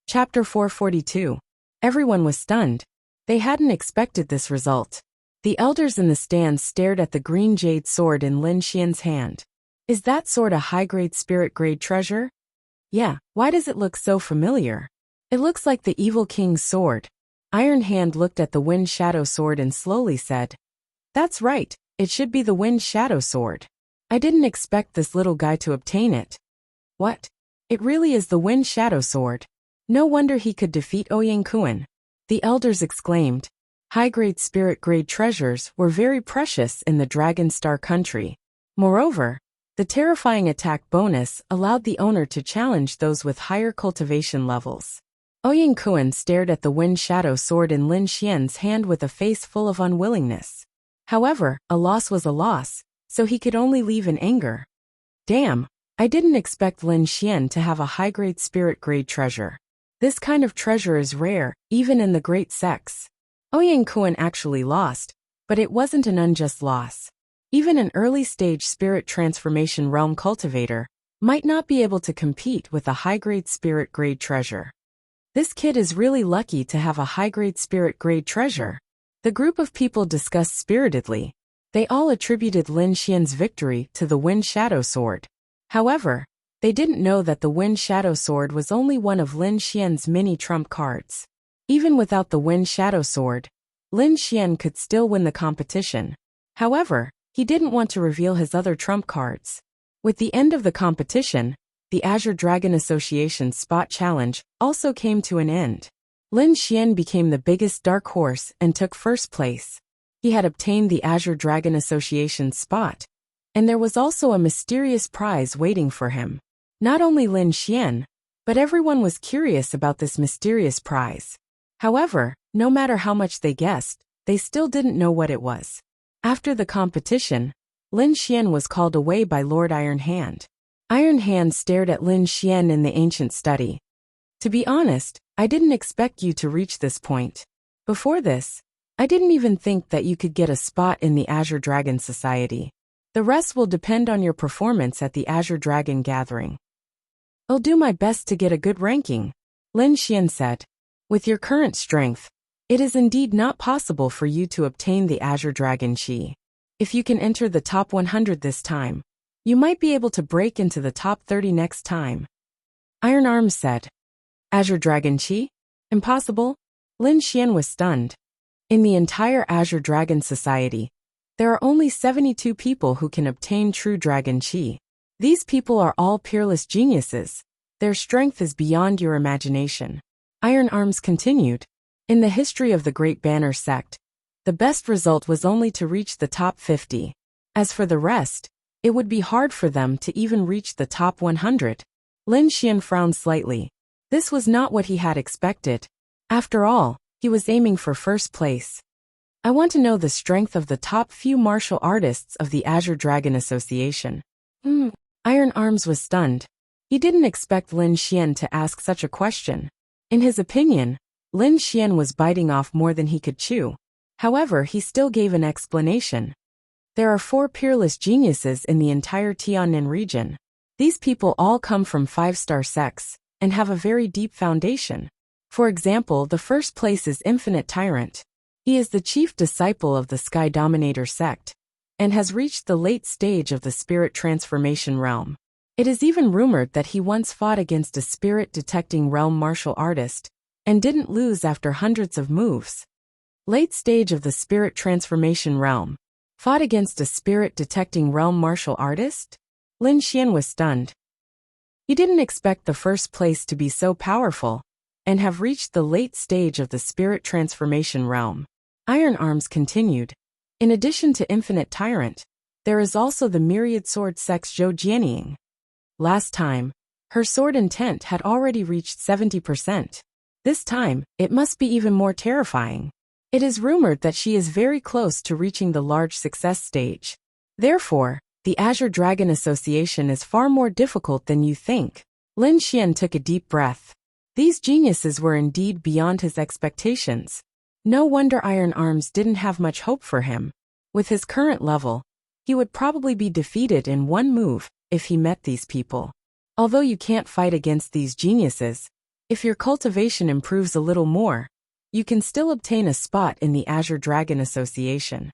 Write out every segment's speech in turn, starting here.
Chapter 442. Everyone was stunned. They hadn't expected this result. The elders in the stands stared at the green jade sword in Lin Xian's hand. Is that sword a high-grade spirit-grade treasure? Yeah, why does it look so familiar? It looks like the evil king's sword. Iron Hand looked at the Wind Shadow sword and slowly said, "That's right, it should be the Wind Shadow sword. I didn't expect this little guy to obtain it." What? It really is the Wind Shadow sword. No wonder he could defeat Ouyang Kuan. The elders exclaimed. High-grade spirit-grade treasures were very precious in the Dragon Star country. Moreover, the terrifying attack bonus allowed the owner to challenge those with higher cultivation levels. Ouyang Kuan stared at the Wind Shadow sword in Lin Xian's hand with a face full of unwillingness. However, a loss was a loss, so he could only leave in anger. Damn, I didn't expect Lin Xian to have a high-grade spirit-grade treasure. This kind of treasure is rare, even in the great sects. Ouyang Kuan actually lost, but it wasn't an unjust loss. Even an early-stage spirit transformation realm cultivator might not be able to compete with a high-grade spirit-grade treasure. This kid is really lucky to have a high-grade spirit-grade treasure. The group of people discussed spiritedly. They all attributed Lin Xian's victory to the Wind Shadow sword. However, they didn't know that the Wind Shadow sword was only one of Lin Xian's many trump cards. Even without the Wind Shadow sword, Lin Xian could still win the competition. However, he didn't want to reveal his other trump cards. With the end of the competition, the Azure Dragon Association Spot Challenge also came to an end. Lin Xian became the biggest dark horse and took first place. He had obtained the Azure Dragon Association spot, and there was also a mysterious prize waiting for him. Not only Lin Xian, but everyone was curious about this mysterious prize. However, no matter how much they guessed, they still didn't know what it was. After the competition, Lin Xian was called away by Lord Iron Hand. Iron Hand stared at Lin Xian in the ancient study. To be honest, I didn't expect you to reach this point. Before this, I didn't even think that you could get a spot in the Azure Dragon Society. The rest will depend on your performance at the Azure Dragon Gathering. I'll do my best to get a good ranking, Lin Xian said. With your current strength, it is indeed not possible for you to obtain the Azure Dragon Chi. If you can enter the top 100 this time, you might be able to break into the top 30 next time. Iron Arms said. Azure Dragon Chi? Impossible? Lin Xian was stunned. In the entire Azure Dragon Society, there are only 72 people who can obtain true Dragon Chi. These people are all peerless geniuses. Their strength is beyond your imagination. Iron Arms continued. In the history of the Great Banner sect, the best result was only to reach the top 50. As for the rest, it would be hard for them to even reach the top 100. Lin Xian frowned slightly. This was not what he had expected. After all, he was aiming for first place. I want to know the strength of the top few martial artists of the Azure Dragon Association. Iron Arms was stunned. He didn't expect Lin Xian to ask such a question. In his opinion, Lin Xian was biting off more than he could chew. However, he still gave an explanation. There are 4 peerless geniuses in the entire Tiannan region. These people all come from 5-star sects and have a very deep foundation. For example, the first place is Infinite Tyrant. He is the chief disciple of the Sky Dominator sect and has reached the late stage of the spirit transformation realm. It is even rumored that he once fought against a spirit-detecting realm martial artist and didn't lose after hundreds of moves. Late stage of the spirit transformation realm. Fought against a spirit-detecting realm martial artist? Lin Xian was stunned. He didn't expect the first place to be so powerful and have reached the late stage of the spirit transformation realm. Iron Arms continued. In addition to Infinite Tyrant, there is also the Myriad Sword Sect's Zhou Jianying. Last time, her sword intent had already reached 70%. This time, it must be even more terrifying. It is rumored that she is very close to reaching the large success stage. Therefore, the Azure Dragon Association is far more difficult than you think. Lin Xian took a deep breath. These geniuses were indeed beyond his expectations. No wonder Iron Arms didn't have much hope for him. With his current level, he would probably be defeated in one move if he met these people. Although you can't fight against these geniuses, If your cultivation improves a little more, you can still obtain a spot in the Azure Dragon Association.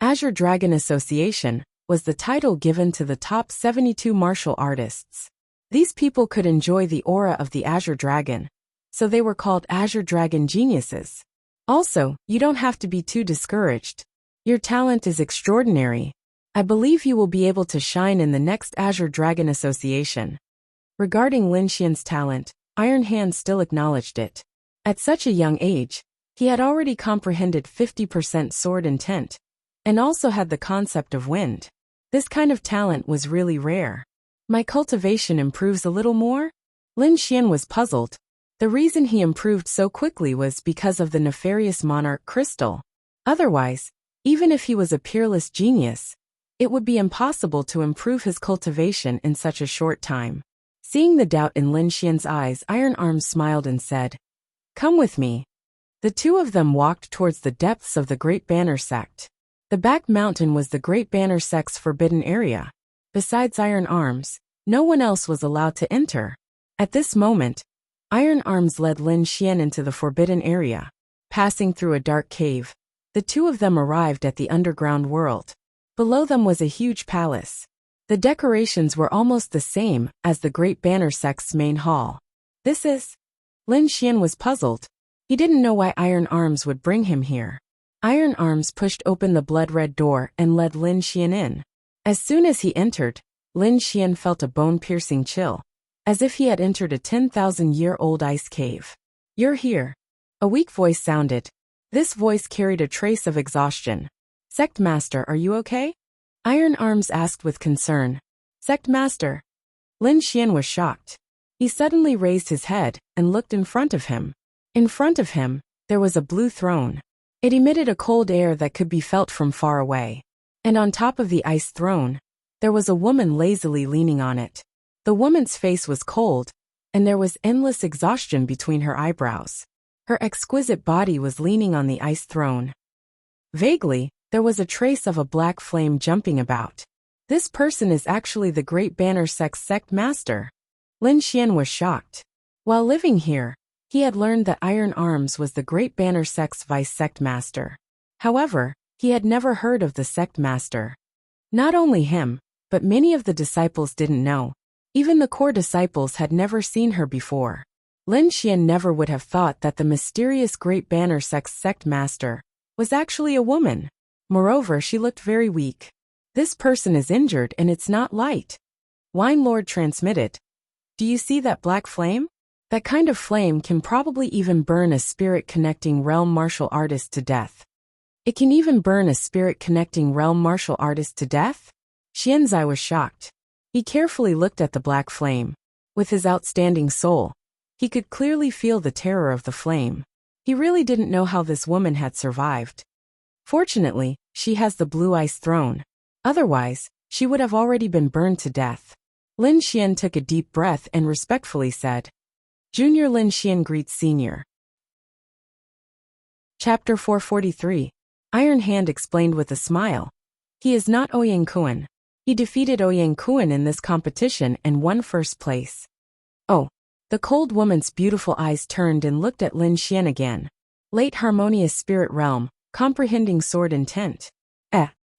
Azure Dragon Association was the title given to the top 72 martial artists. These people could enjoy the aura of the Azure Dragon, so they were called Azure Dragon Geniuses. Also, you don't have to be too discouraged. Your talent is extraordinary. I believe you will be able to shine in the next Azure Dragon Association. Regarding Lin Xian's talent, Iron Hand still acknowledged it. At such a young age, he had already comprehended 50% sword intent, and also had the concept of wind. This kind of talent was really rare. My cultivation improves a little more? Lin Xian was puzzled. The reason he improved so quickly was because of the nefarious monarch crystal. Otherwise, even if he was a peerless genius, it would be impossible to improve his cultivation in such a short time. Seeing the doubt in Lin Xian's eyes, Iron Arms smiled and said, "Come with me." The two of them walked towards the depths of the Great Banner Sect. The back mountain was the Great Banner Sect's forbidden area. Besides Iron Arms, no one else was allowed to enter. At this moment, Iron Arms led Lin Xian into the forbidden area. Passing through a dark cave, the two of them arrived at the underground world. Below them was a huge palace. The decorations were almost the same as the Great Banner Sect's main hall. This is... Lin Xian was puzzled. He didn't know why Iron Arms would bring him here. Iron Arms pushed open the blood-red door and led Lin Xian in. As soon as he entered, Lin Xian felt a bone-piercing chill, as if he had entered a 10,000-year-old ice cave. "You're here." A weak voice sounded. This voice carried a trace of exhaustion. "Sect Master, are you okay?" Iron Arms asked with concern. "Sect Master?" Lin Xian was shocked. He suddenly raised his head and looked in front of him. In front of him, there was a blue throne. It emitted a cold air that could be felt from far away. And on top of the ice throne, there was a woman lazily leaning on it. The woman's face was cold, and there was endless exhaustion between her eyebrows. Her exquisite body was leaning on the ice throne. Vaguely, there was a trace of a black flame jumping about. This person is actually the Great Banner Sect's sect master. Lin Xian was shocked. While living here, he had learned that Iron Arms was the Great Banner Sect's vice sect master. However, he had never heard of the sect master. Not only him, but many of the disciples didn't know. Even the core disciples had never seen her before. Lin Xian never would have thought that the mysterious Great Banner Sect's sect master was actually a woman. Moreover, she looked very weak. "This person is injured and it's not light." Wine Lord transmitted. "Do you see that black flame? That kind of flame can probably even burn a spirit-connecting realm martial artist to death." "It can even burn a spirit-connecting realm martial artist to death?" Xianzai was shocked. He carefully looked at the black flame. With his outstanding soul, he could clearly feel the terror of the flame. He really didn't know how this woman had survived. Fortunately, she has the blue ice throne. Otherwise, she would have already been burned to death. Lin Xian took a deep breath and respectfully said, "Junior Lin Xian greets Senior." Chapter 443. Iron Hand explained with a smile. He is not Ouyang Kuan. He defeated Ouyang Kuan in this competition and won first place. Oh. The cold woman's beautiful eyes turned and looked at Lin Xian again. Late harmonious spirit realm, comprehending sword intent.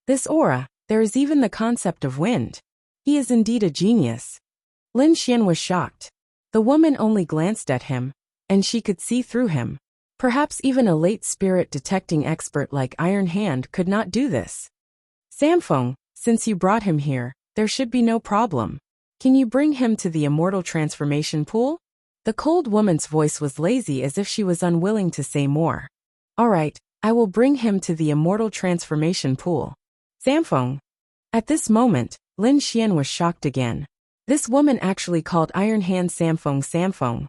This aura, there is even the concept of wind. He is indeed a genius. Lin Xian was shocked. The woman only glanced at him, and she could see through him. Perhaps even a late spirit detecting expert like Iron Hand could not do this. "Samfeng, since you brought him here, there should be no problem. Can you bring him to the immortal transformation pool?" The cold woman's voice was lazy as if she was unwilling to say more. "All right, I will bring him to the immortal transformation pool." Samfeng. At this moment, Lin Xian was shocked again. This woman actually called Iron Hand Samfeng Samfeng.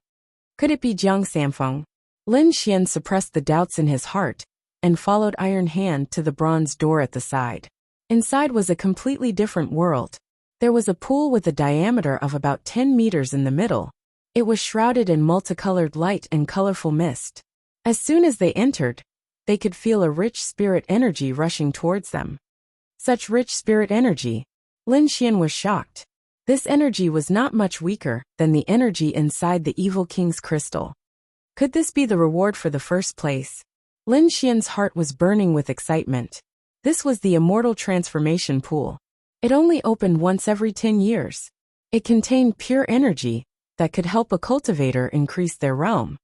Could it be Jiang Samfeng? Lin Xian suppressed the doubts in his heart and followed Iron Hand to the bronze door at the side. Inside was a completely different world. There was a pool with a diameter of about 10 meters in the middle. It was shrouded in multicolored light and colorful mist. As soon as they entered, they could feel a rich spirit energy rushing towards them. Such rich spirit energy. Lin Xian was shocked. This energy was not much weaker than the energy inside the evil king's crystal. Could this be the reward for the first place? Lin Xian's heart was burning with excitement. This was the immortal transformation pool. It only opened once every 10 years. It contained pure energy that could help a cultivator increase their realm.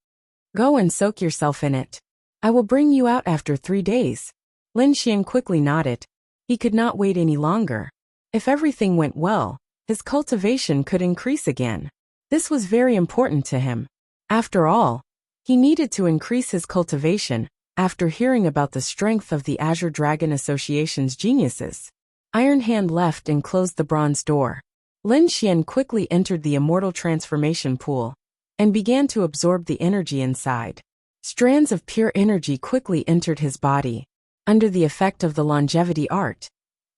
Go and soak yourself in it. I will bring you out after 3 days. Lin Xian quickly nodded. He could not wait any longer. If everything went well, his cultivation could increase again. This was very important to him. After all, he needed to increase his cultivation after hearing about the strength of the Azure Dragon Association's geniuses. Iron Hand left and closed the bronze door. Lin Xian quickly entered the immortal transformation pool and began to absorb the energy inside. Strands of pure energy quickly entered his body. Under the effect of the longevity art,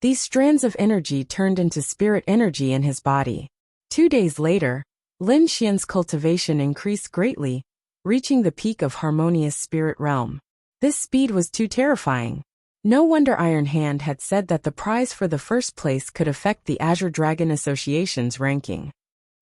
these strands of energy turned into spirit energy in his body. 2 days later, Lin Xian's cultivation increased greatly, reaching the peak of harmonious spirit realm. This speed was too terrifying. No wonder Iron Hand had said that the prize for the first place could affect the Azure Dragon Association's ranking.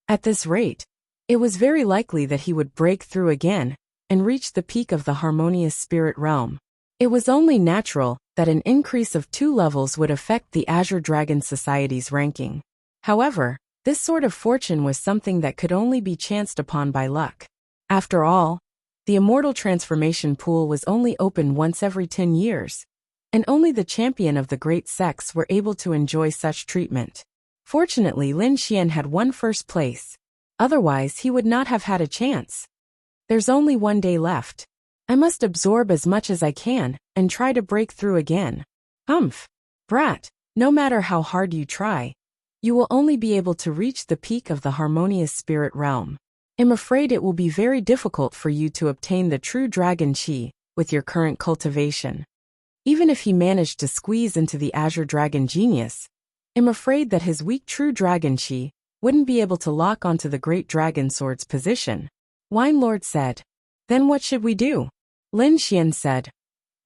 At this rate, it was very likely that he would break through again and reach the peak of the harmonious spirit realm. It was only natural that an increase of 2 levels would affect the Azure Dragon Society's ranking. However, this sort of fortune was something that could only be chanced upon by luck. After all, the immortal transformation pool was only open once every 10 years, and only the champion of the great sects were able to enjoy such treatment. Fortunately, Lin Xian had won first place. Otherwise, he would not have had a chance. There's only 1 day left. I must absorb as much as I can and try to break through again. Brat, no matter how hard you try, you will only be able to reach the peak of the harmonious spirit realm. I'm afraid it will be very difficult for you to obtain the true dragon chi with your current cultivation. Even if he managed to squeeze into the Azure Dragon genius, I'm afraid that his weak true dragon chi wouldn't be able to lock onto the great dragon sword's position. Wine Lord said. Then what should we do? Lin Xian said.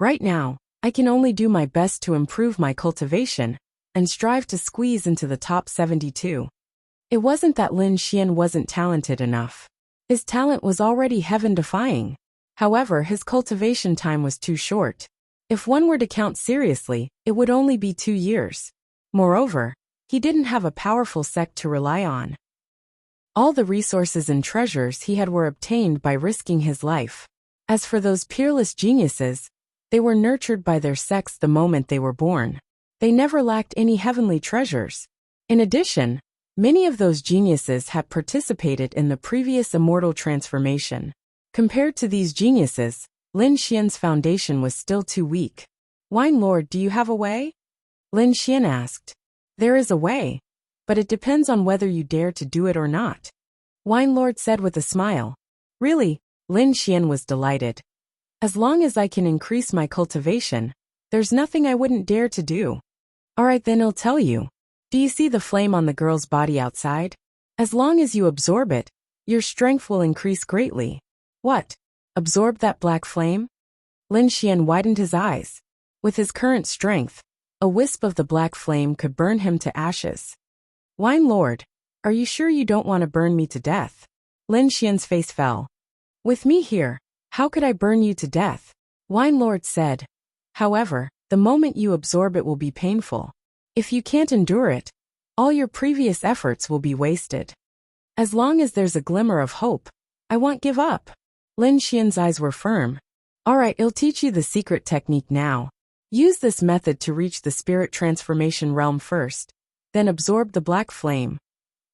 Right now, I can only do my best to improve my cultivation and strive to squeeze into the top 72. It wasn't that Lin Xian wasn't talented enough. His talent was already heaven-defying. However, his cultivation time was too short. If one were to count seriously, it would only be 2 years. Moreover, he didn't have a powerful sect to rely on. All the resources and treasures he had were obtained by risking his life. As for those peerless geniuses, they were nurtured by their sects the moment they were born. They never lacked any heavenly treasures. In addition, many of those geniuses had participated in the previous immortal transformation. Compared to these geniuses, Lin Xian's foundation was still too weak. Wine Lord, do you have a way? Lin Xian asked. There is a way, but it depends on whether you dare to do it or not. Wine Lord said with a smile. Really? Lin Xian was delighted. As long as I can increase my cultivation, there's nothing I wouldn't dare to do. Alright, then I'll tell you. Do you see the flame on the girl's body outside? As long as you absorb it, your strength will increase greatly. What? Absorb that black flame? Lin Xian widened his eyes. With his current strength, a wisp of the black flame could burn him to ashes. Wine Lord, are you sure you don't want to burn me to death? Lin Xian's face fell. With me here, how could I burn you to death? Wine Lord said. However, the moment you absorb it will be painful. If you can't endure it, all your previous efforts will be wasted. As long as there's a glimmer of hope, I won't give up. Lin Xian's eyes were firm. Alright, I'll teach you the secret technique now. Use this method to reach the spirit transformation realm first, then absorb the black flame.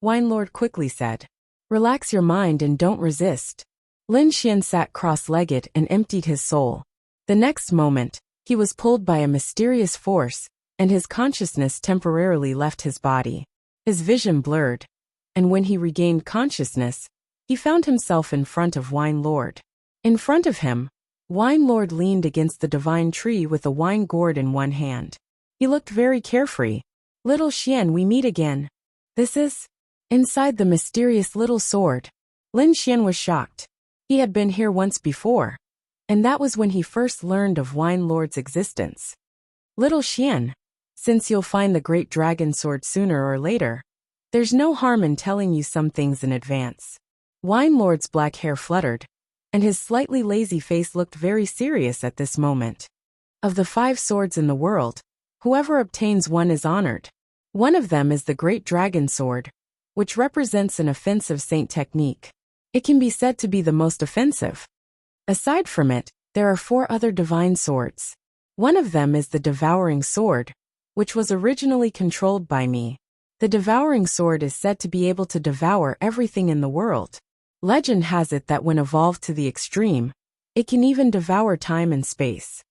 Wine Lord quickly said. Relax your mind and don't resist. Lin Xian sat cross-legged and emptied his soul. The next moment, he was pulled by a mysterious force, and his consciousness temporarily left his body. His vision blurred, and when he regained consciousness, he found himself in front of Wine Lord. In front of him, Wine Lord leaned against the divine tree with a wine gourd in one hand. He looked very carefree. Little Xian, we meet again. This is? Inside the mysterious little sword. Lin Xian was shocked. He had been here once before, and that was when he first learned of Wine Lord's existence. Little Xian, since you'll find the great dragon sword sooner or later, There's no harm in telling you some things in advance. Wine Lord's black hair fluttered, and his slightly lazy face looked very serious at this moment. Of the 5 swords in the world, whoever obtains one is honored. One of them is the Great Dragon Sword, which represents an offensive saint technique. It can be said to be the most offensive. Aside from it, there are 4 other divine swords. One of them is the Devouring Sword, which was originally controlled by me. The Devouring Sword is said to be able to devour everything in the world. Legend has it that when evolved to the extreme, it can even devour time and space.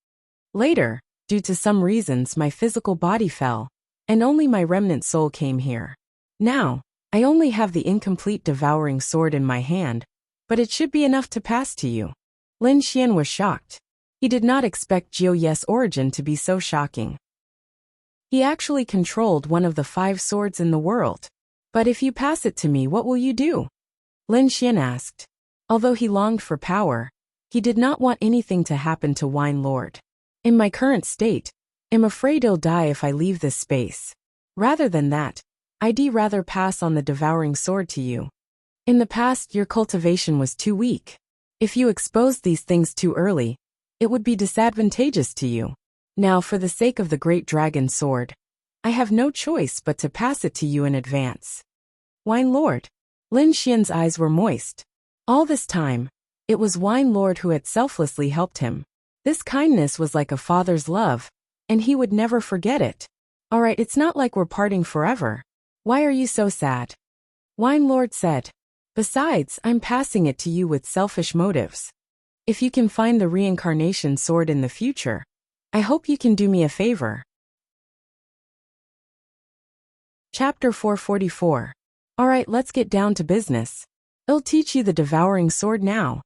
Later, due to some reasons, my physical body fell, and only my remnant soul came here. Now, I only have the incomplete Devouring Sword in my hand, but it should be enough to pass to you. Lin Xian was shocked. He did not expect Jiu Ye's origin to be so shocking. He actually controlled one of the 5 swords in the world. But if you pass it to me, what will you do? Lin Xian asked. Although he longed for power, he did not want anything to happen to Wine Lord. In my current state, I'm afraid I'll die if I leave this space. Rather than that, I'd rather pass on the Devouring Sword to you. In the past, your cultivation was too weak. If you exposed these things too early, it would be disadvantageous to you. Now, for the sake of the Great Dragon Sword, I have no choice but to pass it to you in advance. Wine Lord. Lin Xian's eyes were moist. All this time, it was Wine Lord who had selflessly helped him. This kindness was like a father's love, and he would never forget it. Alright, it's not like we're parting forever. Why are you so sad? Wine Lord said. Besides, I'm passing it to you with selfish motives. If you can find the reincarnation sword in the future, I hope you can do me a favor. Chapter 444. Alright, let's get down to business. I'll teach you the Devouring Sword now.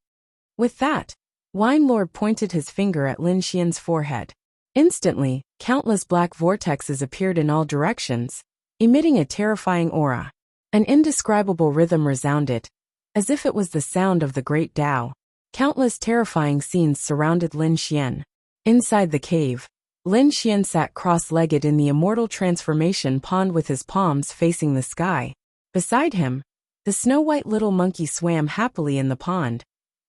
With that, Wine Lord pointed his finger at Lin Xian's forehead. Instantly, countless black vortexes appeared in all directions, emitting a terrifying aura. An indescribable rhythm resounded, as if it was the sound of the great Tao. Countless terrifying scenes surrounded Lin Xian. Inside the cave, Lin Xian sat cross-legged in the immortal transformation pond with his palms facing the sky. Beside him, the snow-white little monkey swam happily in the pond,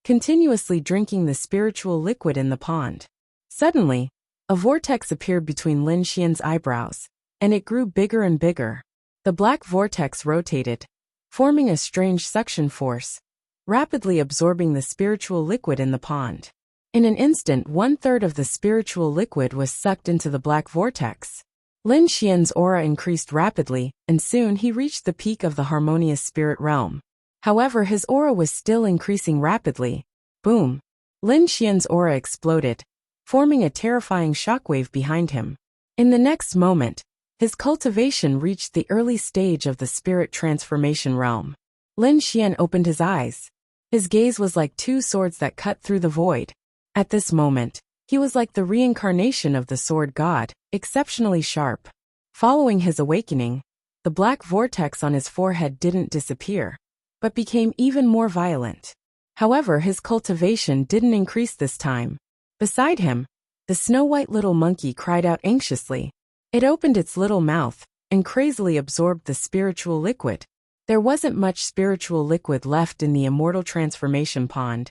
continuously drinking the spiritual liquid in the pond. Suddenly, a vortex appeared between Lin Xian's eyebrows, and it grew bigger and bigger. The black vortex rotated, forming a strange suction force, rapidly absorbing the spiritual liquid in the pond. In an instant, 1/3 of the spiritual liquid was sucked into the black vortex. Lin Xian's aura increased rapidly, and soon he reached the peak of the harmonious spirit realm. However, his aura was still increasing rapidly. Boom! Lin Xian's aura exploded, forming a terrifying shockwave behind him. In the next moment, his cultivation reached the early stage of the spirit transformation realm. Lin Xian opened his eyes. His gaze was like 2 swords that cut through the void. At this moment, he was like the reincarnation of the sword god, exceptionally sharp. Following his awakening, the black vortex on his forehead didn't disappear, but became even more violent. However, his cultivation didn't increase this time. Beside him, the snow-white little monkey cried out anxiously. It opened its little mouth and crazily absorbed the spiritual liquid. There wasn't much spiritual liquid left in the immortal transformation pond,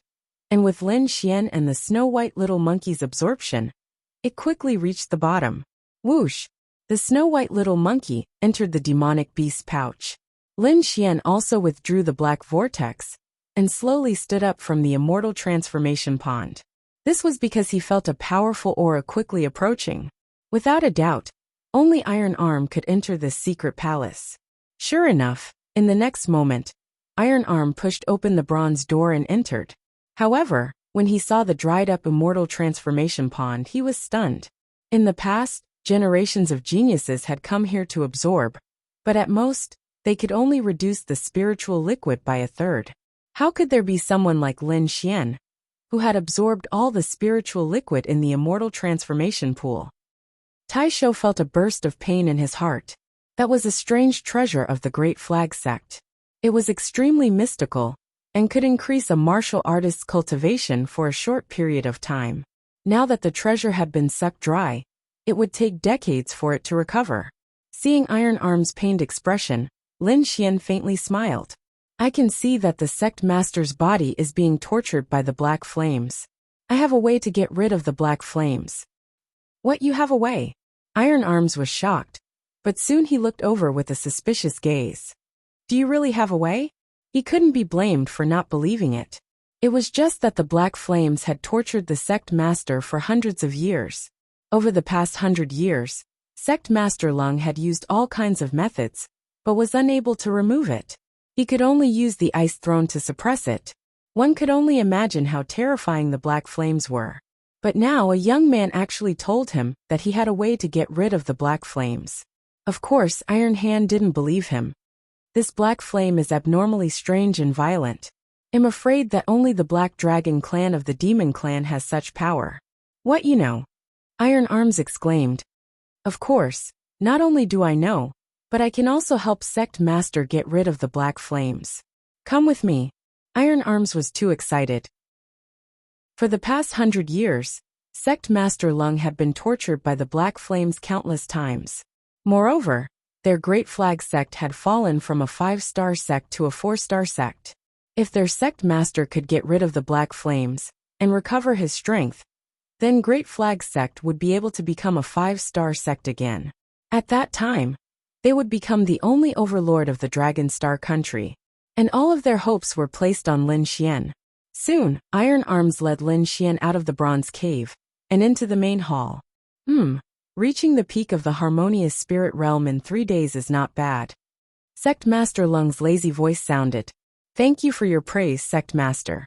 and with Lin Xian and the snow-white little monkey's absorption, it quickly reached the bottom. Whoosh! The snow-white little monkey entered the demonic beast's pouch. Lin Xian also withdrew the black vortex and slowly stood up from the immortal transformation pond. This was because he felt a powerful aura quickly approaching. Without a doubt, only Iron Arm could enter this secret palace. Sure enough, in the next moment, Iron Arm pushed open the bronze door and entered. However, when he saw the dried-up immortal transformation pond, he was stunned. In the past, generations of geniuses had come here to absorb, but at most, they could only reduce the spiritual liquid by 1/3. How could there be someone like Lin Xian, who had absorbed all the spiritual liquid in the immortal transformation pool? Taisho felt a burst of pain in his heart. That was a strange treasure of the Great Flag Sect. It was extremely mystical, and could increase a martial artist's cultivation for a short period of time. Now that the treasure had been sucked dry, it would take decades for it to recover. Seeing Iron Arm's pained expression, Lin Xian faintly smiled. I can see that the sect master's body is being tortured by the black flames. I have a way to get rid of the black flames. What, you have a way? Iron Arms was shocked, but soon he looked over with a suspicious gaze. Do you really have a way? He couldn't be blamed for not believing it. It was just that the black flames had tortured the sect master for hundreds of years. Over the past 100 years, Sect Master Lung had used all kinds of methods, but was unable to remove it. He could only use the ice throne to suppress it. One could only imagine how terrifying the black flames were. But now a young man actually told him that he had a way to get rid of the black flames. Of course, Iron Hand didn't believe him. This black flame is abnormally strange and violent. I'm afraid that only the Black Dragon clan of the Demon Clan has such power. What, you know? Iron Arms exclaimed. Of course, not only do I know, but I can also help Sect Master get rid of the black flames. Come with me. Iron Arms was too excited. For the past 100 years, Sect Master Lung had been tortured by the black flames countless times. Moreover, their Great Flag sect had fallen from a 5-star sect to a 4-star sect. If their sect master could get rid of the black flames and recover his strength, then Great Flag sect would be able to become a 5-star sect again. At that time, they would become the only overlord of the Dragon Star country, and all of their hopes were placed on Lin Xian. Soon, Iron Arms led Lin Xian out of the bronze cave and into the main hall. Reaching the peak of the harmonious spirit realm in 3 days is not bad. Sect Master Lung's lazy voice sounded. Thank you for your praise, Sect Master.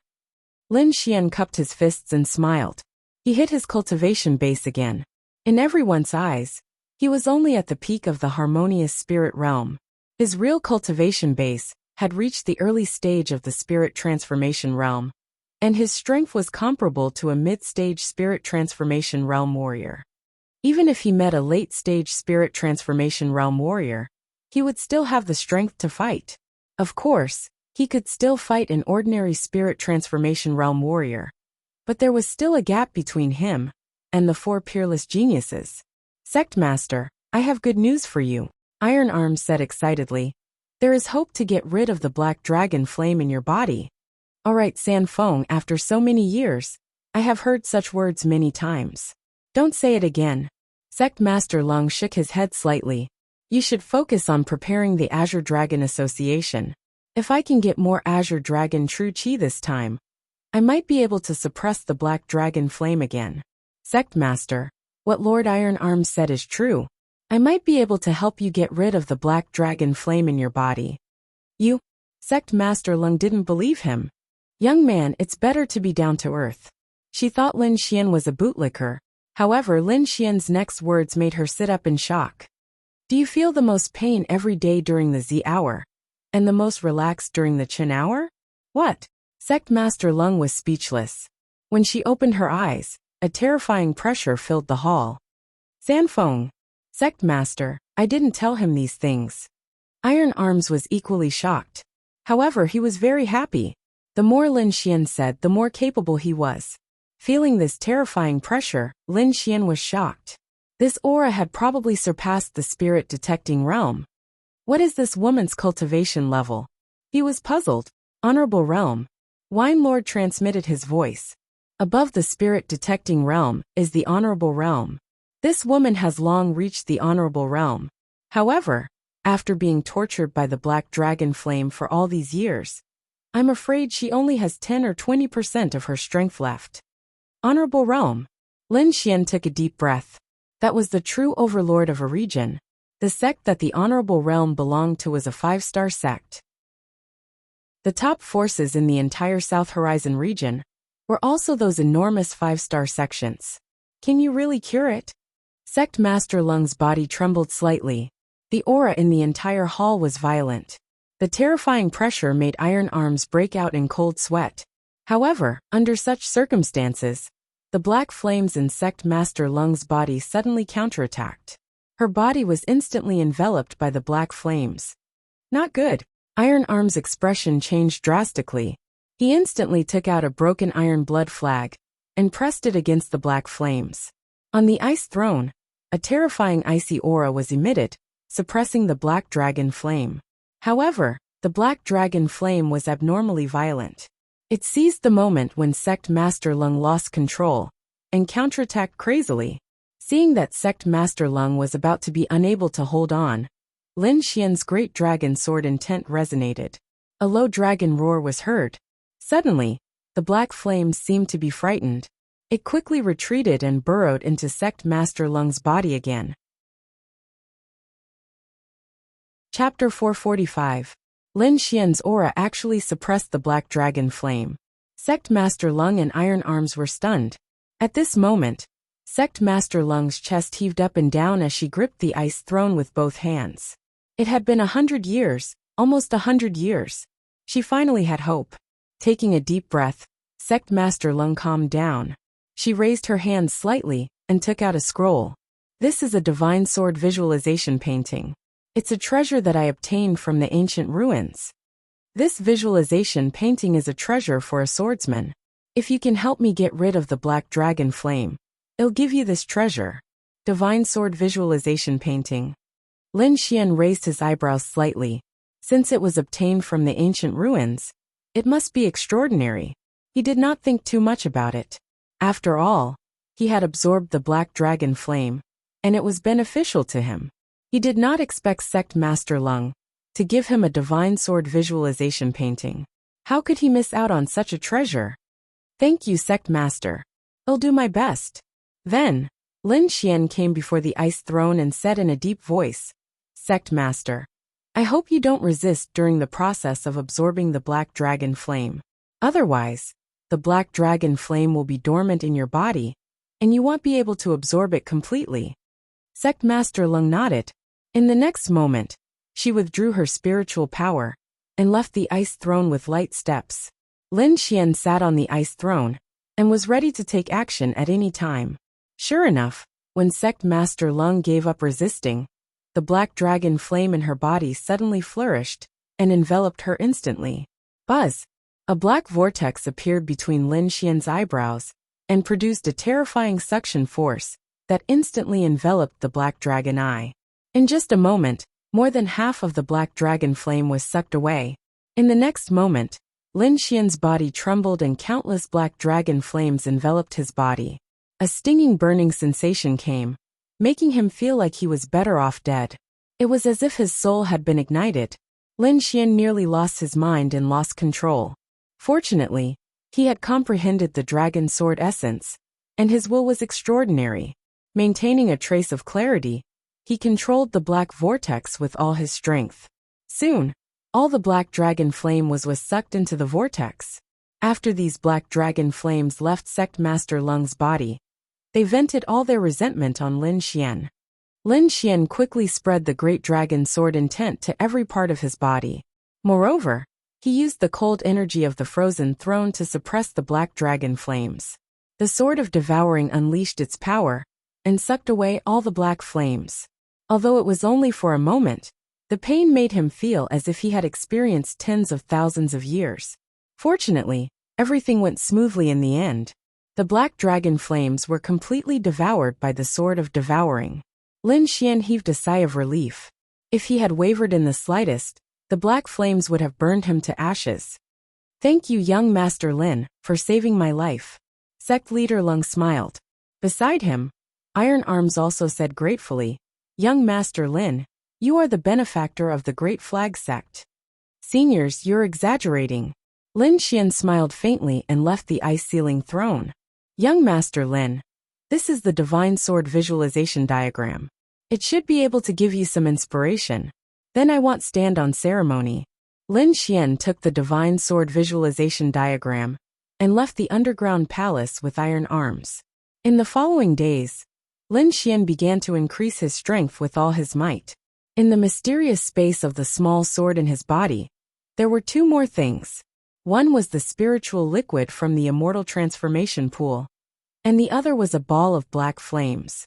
Lin Xian cupped his fists and smiled. He hit his cultivation base again. In everyone's eyes, he was only at the peak of the harmonious spirit realm. His real cultivation base had reached the early stage of the spirit transformation realm, and his strength was comparable to a mid-stage spirit transformation realm warrior. Even if he met a late-stage spirit transformation realm warrior, he would still have the strength to fight. Of course, he could still fight an ordinary spirit transformation realm warrior, but there was still a gap between him and the 4 peerless geniuses. Sect Master, I have good news for you, Iron Arms said excitedly. There is hope to get rid of the black dragon flame in your body. Alright, San Feng, after so many years, I have heard such words many times. Don't say it again. Sect Master Lung shook his head slightly. You should focus on preparing the Azure Dragon Association. If I can get more Azure Dragon True Chi this time, I might be able to suppress the black dragon flame again. Sect Master, what Lord Iron Arms said is true. I might be able to help you get rid of the black dragon flame in your body. You? Sect Master Lung didn't believe him. Young man, it's better to be down to earth. She thought Lin Xian was a bootlicker. However, Lin Xian's next words made her sit up in shock. Do you feel the most pain every day during the Z hour, and the most relaxed during the Qin hour? What? Sect Master Lung was speechless. When she opened her eyes, a terrifying pressure filled the hall. San Feng, Sect Master, I didn't tell him these things. Iron Arms was equally shocked. However, he was very happy. The more Lin Xian said, the more capable he was. Feeling this terrifying pressure, Lin Xian was shocked. This aura had probably surpassed the spirit detecting realm. What is this woman's cultivation level? He was puzzled. Honorable realm. Wine Lord transmitted his voice. Above the spirit detecting realm is the honorable realm. This woman has long reached the honorable realm. However, after being tortured by the black dragon flame for all these years, I'm afraid she only has 10 or 20% of her strength left. Honorable realm. Lin Xian took a deep breath. That was the true overlord of a region. The sect that the honorable realm belonged to was a 5-star sect. The top forces in the entire South Horizon region were also those enormous 5-star sections. Can you really cure it? Sect Master Lung's body trembled slightly. The aura in the entire hall was violent. The terrifying pressure made Iron Arms break out in cold sweat. However, under such circumstances, the black flames in Sect Master Lung's body suddenly counterattacked. Her body was instantly enveloped by the black flames. Not good. Iron Arms' expression changed drastically. He instantly took out a broken iron blood flag and pressed it against the black flames. On the ice throne, a terrifying icy aura was emitted, suppressing the black dragon flame. However, the black dragon flame was abnormally violent. It seized the moment when Sect Master Lung lost control and counterattacked crazily. Seeing that Sect Master Lung was about to be unable to hold on, Lin Xian's great dragon sword intent resonated. A low dragon roar was heard. Suddenly, the black flames seemed to be frightened. It quickly retreated and burrowed into Sect Master Lung's body again. Chapter 445. Lin Xian's aura actually suppressed the black dragon flame. Sect Master Lung and Iron Arms were stunned. At this moment, Sect Master Lung's chest heaved up and down as she gripped the ice throne with both hands. It had been 100 years, almost 100 years. She finally had hope. Taking a deep breath, Sect Master Lung calmed down. She raised her hands slightly and took out a scroll. This is a divine sword visualization painting. It's a treasure that I obtained from the ancient ruins. This visualization painting is a treasure for a swordsman. If you can help me get rid of the black dragon flame, I'll give you this treasure. Divine sword visualization painting. Lin Xian raised his eyebrows slightly. Since it was obtained from the ancient ruins, it must be extraordinary. He did not think too much about it. After all, he had absorbed the black dragon flame, and it was beneficial to him. He did not expect Sect Master Lung to give him a divine sword visualization painting. How could he miss out on such a treasure? Thank you, Sect Master. I'll do my best. Then, Lin Xian came before the ice throne and said in a deep voice, Sect Master, I hope you don't resist during the process of absorbing the black dragon flame. Otherwise, the black dragon flame will be dormant in your body, and you won't be able to absorb it completely. Sect Master Lung nodded. In the next moment, she withdrew her spiritual power and left the ice throne with light steps. Lin Xian sat on the ice throne and was ready to take action at any time. Sure enough, when Sect Master Lung gave up resisting, the black dragon flame in her body suddenly flourished and enveloped her instantly. Buzz! A black vortex appeared between Lin Xian's eyebrows and produced a terrifying suction force that instantly enveloped the black dragon eye. In just a moment, more than half of the black dragon flame was sucked away. In the next moment, Lin Xian's body trembled and countless black dragon flames enveloped his body. A stinging burning sensation came, making him feel like he was better off dead. It was as if his soul had been ignited. Lin Xian nearly lost his mind and lost control. Fortunately, he had comprehended the dragon sword essence, and his will was extraordinary. Maintaining a trace of clarity, he controlled the black vortex with all his strength. Soon, all the black dragon flame was sucked into the vortex. After these black dragon flames left Sect Master Lung's body, they vented all their resentment on Lin Xian. Lin Xian quickly spread the great dragon sword intent to every part of his body. Moreover, he used the cold energy of the frozen throne to suppress the black dragon flames. The sword of devouring unleashed its power and sucked away all the black flames. Although it was only for a moment, the pain made him feel as if he had experienced tens of thousands of years. Fortunately, everything went smoothly in the end. The black dragon flames were completely devoured by the sword of devouring. Lin Xian heaved a sigh of relief. If he had wavered in the slightest, the black flames would have burned him to ashes. Thank you, young Master Lin, for saving my life. Sect Leader Lung smiled. Beside him, Iron Arms also said gratefully, Young Master Lin, you are the benefactor of the Great Flag Sect. Seniors, you're exaggerating. Lin Xian smiled faintly and left the ice-sealing throne. Young Master Lin, this is the Divine Sword Visualization Diagram. It should be able to give you some inspiration. Then I want stand on ceremony. Lin Xian took the Divine Sword Visualization Diagram and left the underground palace with Iron Arms. In the following days, Lin Xian began to increase his strength with all his might. In the mysterious space of the small sword in his body, there were two more things. One was the spiritual liquid from the immortal transformation pool, and the other was a ball of black flames.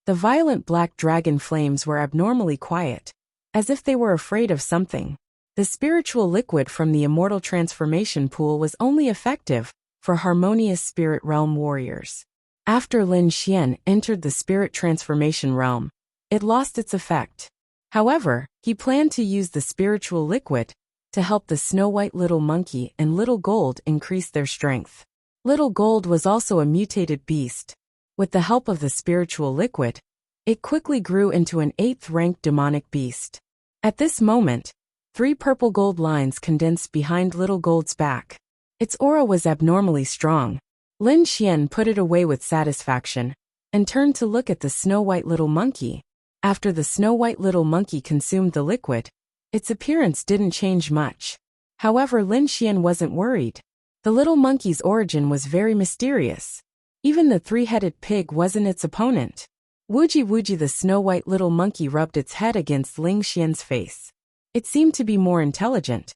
The violent black dragon flames were abnormally quiet, as if they were afraid of something. The spiritual liquid from the immortal transformation pool was only effective for harmonious spirit realm warriors. After Lin Xian entered the spirit transformation realm, it lost its effect. However, he planned to use the spiritual liquid to help the Snow-White Little Monkey and Little Gold increase their strength. Little Gold was also a mutated beast. With the help of the spiritual liquid, it quickly grew into an 8th-ranked demonic beast. At this moment, 3 purple gold lines condensed behind Little Gold's back. Its aura was abnormally strong. Lin Xian put it away with satisfaction and turned to look at the Snow-White Little Monkey. After the Snow-White Little Monkey consumed the liquid, its appearance didn't change much. However, Lin Xian wasn't worried. The little monkey's origin was very mysterious. Even the 3-headed pig wasn't its opponent. Wuji, the Snow-White Little Monkey rubbed its head against Lin Xian's face. It seemed to be more intelligent.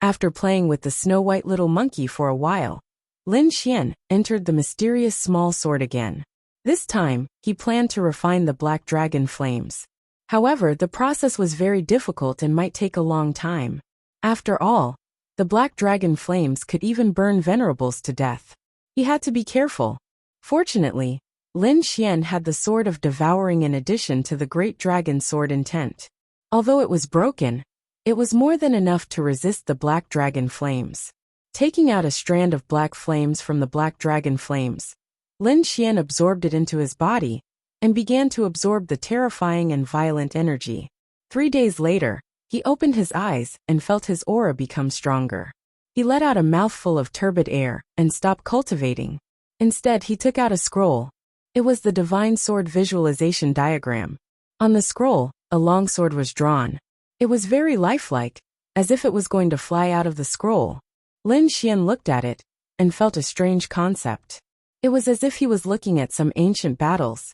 After playing with the Snow-White Little Monkey for a while, Lin Xian entered the mysterious small sword again. This time, he planned to refine the black dragon flames. However, the process was very difficult and might take a long time. After all, the black dragon flames could even burn venerables to death. He had to be careful. Fortunately, Lin Xian had the Sword of Devouring in addition to the Great Dragon Sword Intent. Although it was broken, it was more than enough to resist the black dragon flames. Taking out a strand of black flames from the black dragon flames, Lin Xian absorbed it into his body and began to absorb the terrifying and violent energy. 3 days later, he opened his eyes and felt his aura become stronger. He let out a mouthful of turbid air and stopped cultivating. Instead, he took out a scroll. It was the Divine Sword Visualization Diagram. On the scroll, a long sword was drawn. It was very lifelike, as if it was going to fly out of the scroll. Lin Xian looked at it and felt a strange concept. It was as if he was looking at some ancient battles.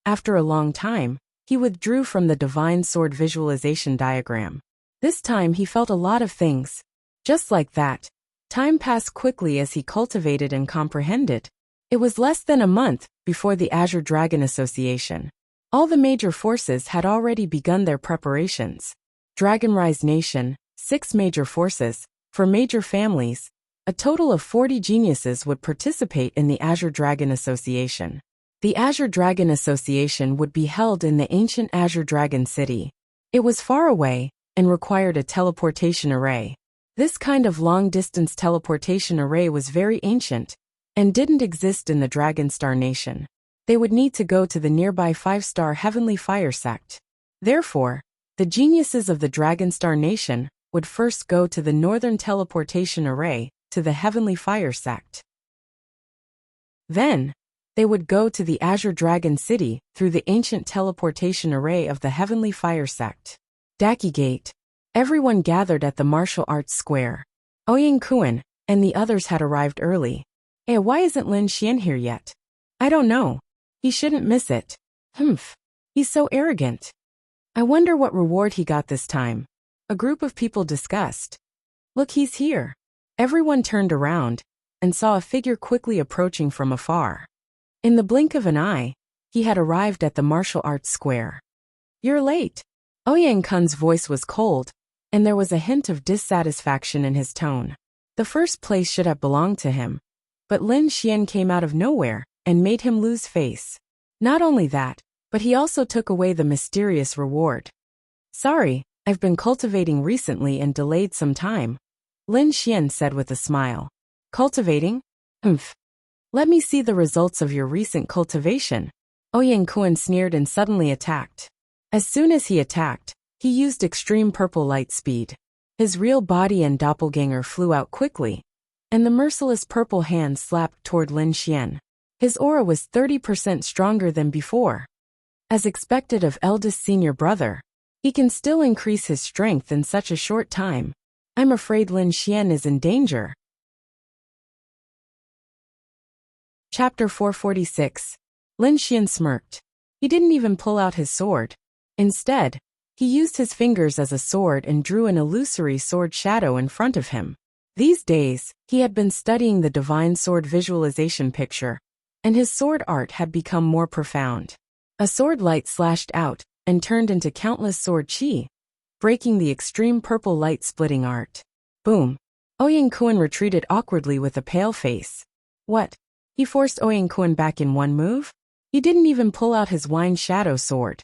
After a long time, he withdrew from the Divine Sword Visualization Diagram. This time he felt a lot of things. Just like that, time passed quickly as he cultivated and comprehended. It was less than a month before the Azure Dragon Association. All the major forces had already begun their preparations. Dragonrise Nation, 6 major forces, for major families, a total of 40 geniuses would participate in the Azure Dragon Association. The Azure Dragon Association would be held in the ancient Azure Dragon City. It was far away and required a teleportation array. This kind of long-distance teleportation array was very ancient and didn't exist in the Dragonstar Nation. They would need to go to the nearby 5-star Heavenly Fire Sect. Therefore, the geniuses of the Dragonstar Nation would first go to the Northern Teleportation Array to the Heavenly Fire Sect. Then, they would go to the Azure Dragon City through the ancient teleportation array of the Heavenly Fire Sect. Daki Gate. Everyone gathered at the martial arts square. Ouyang Kuan and the others had arrived early. Why isn't Lin Xian here yet? I don't know. He shouldn't miss it. He's so arrogant. I wonder what reward he got this time. A group of people discussed. Look, he's here. Everyone turned around and saw a figure quickly approaching from afar. In the blink of an eye, he had arrived at the martial arts square. You're late. Ouyang Kun's voice was cold, and there was a hint of dissatisfaction in his tone. The first place should have belonged to him, but Lin Xian came out of nowhere and made him lose face. Not only that, but he also took away the mysterious reward. Sorry, I've been cultivating recently and delayed some time, Lin Xian said with a smile. Cultivating? Let me see the results of your recent cultivation. Ouyang Kuan sneered and suddenly attacked. As soon as he attacked, he used extreme purple light speed. His real body and doppelganger flew out quickly, and the merciless purple hand slapped toward Lin Xian. His aura was 30% stronger than before. As expected of eldest senior brother, he can still increase his strength in such a short time. I'm afraid Lin Xian is in danger. Chapter 446. Lin Xian smirked. He didn't even pull out his sword. Instead, he used his fingers as a sword and drew an illusory sword shadow in front of him. These days, he had been studying the Divine Sword Visualization picture, and his sword art had become more profound. A sword light slashed out and turned into countless sword chi, breaking the extreme purple light splitting art. Boom. Ouyang Kuan retreated awkwardly with a pale face. What? He forced Ouyang Kuan back in one move? He didn't even pull out his wine shadow sword.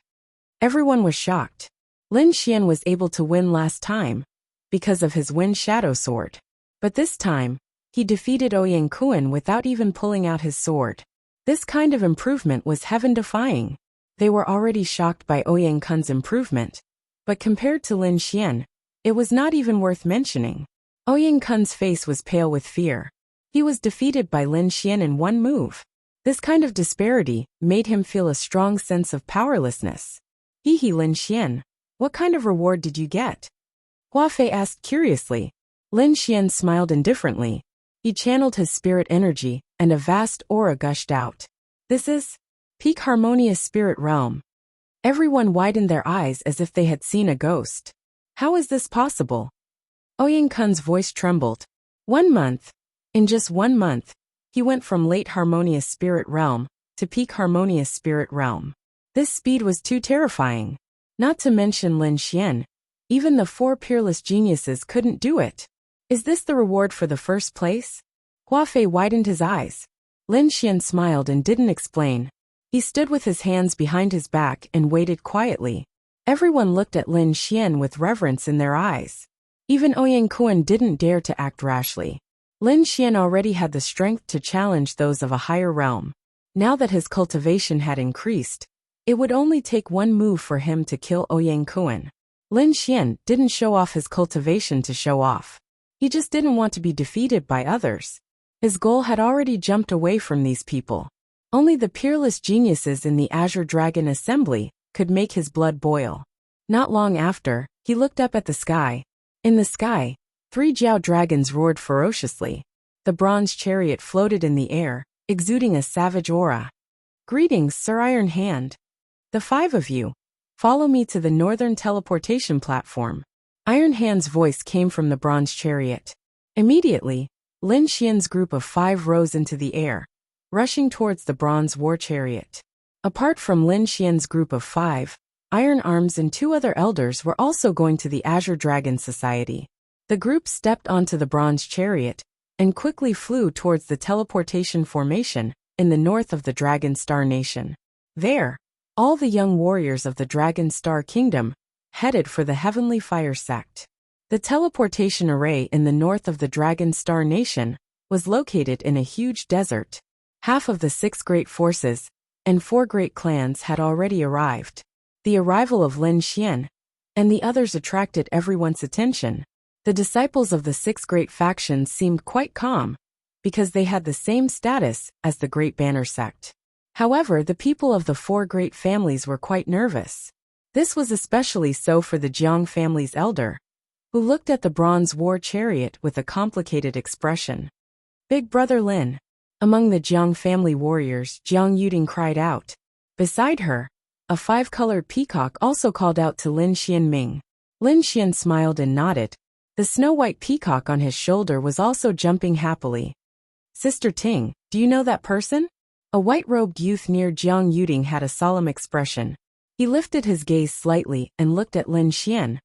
Everyone was shocked. Lin Xian was able to win last time because of his Wind Shadow Sword. But this time, he defeated Ouyang Kuan without even pulling out his sword. This kind of improvement was heaven-defying. They were already shocked by Ouyang Kun's improvement, but compared to Lin Xian, it was not even worth mentioning. Ouyang Kun's face was pale with fear. He was defeated by Lin Xian in one move. This kind of disparity made him feel a strong sense of powerlessness. Hee Lin Xian, what kind of reward did you get? Hua Fei asked curiously. Lin Xian smiled indifferently. He channeled his spirit energy, and a vast aura gushed out. This is peak harmonious spirit realm. Everyone widened their eyes as if they had seen a ghost. How is this possible? Ouyang Kun's voice trembled. 1 month. In just 1 month, he went from late harmonious spirit realm to peak harmonious spirit realm. This speed was too terrifying. Not to mention Lin Xian. Even the 4 peerless geniuses couldn't do it. Is this the reward for the first place? Hua Fei widened his eyes. Lin Xian smiled and didn't explain. He stood with his hands behind his back and waited quietly. Everyone looked at Lin Xian with reverence in their eyes. Even Ouyang Kuan didn't dare to act rashly. Lin Xian already had the strength to challenge those of a higher realm. Now that his cultivation had increased, it would only take 1 move for him to kill Ouyang Kuan. Lin Xian didn't show off his cultivation to show off. He just didn't want to be defeated by others. His goal had already jumped away from these people. Only the peerless geniuses in the Azure Dragon Assembly could make his blood boil. Not long after, he looked up at the sky. In the sky, 3 Jiao dragons roared ferociously. The bronze chariot floated in the air, exuding a savage aura. Greetings, Sir Iron Hand. The 5 of you. Follow me to the northern teleportation platform. Iron Hand's voice came from the bronze chariot. Immediately, Lin Xian's group of 5 rose into the air, rushing towards the bronze war chariot. Apart from Lin Xian's group of 5, Iron Arms and 2 other elders were also going to the Azure Dragon Society. The group stepped onto the bronze chariot and quickly flew towards the teleportation formation in the north of the Dragon Star Nation. There, all the young warriors of the Dragon Star Kingdom headed for the Heavenly Fire Sect. The teleportation array in the north of the Dragon Star Nation was located in a huge desert. Half of the 6 great forces and 4 great clans had already arrived. The arrival of Lin Xian and the others attracted everyone's attention. The disciples of the 6 great factions seemed quite calm, because they had the same status as the Great Banner Sect. However, the people of the 4 great families were quite nervous. This was especially so for the Jiang family's elder, who looked at the bronze war chariot with a complicated expression. Big brother Lin. Among the Jiang family warriors, Jiang Yuding cried out. Beside her, a 5-colored peacock also called out to Lin Xian Ming. Lin Xian smiled and nodded. The snow-white peacock on his shoulder was also jumping happily. Sister Ting, do you know that person? A white-robed youth near Jiang Yuding had a solemn expression. He lifted his gaze slightly and looked at Lin Xian,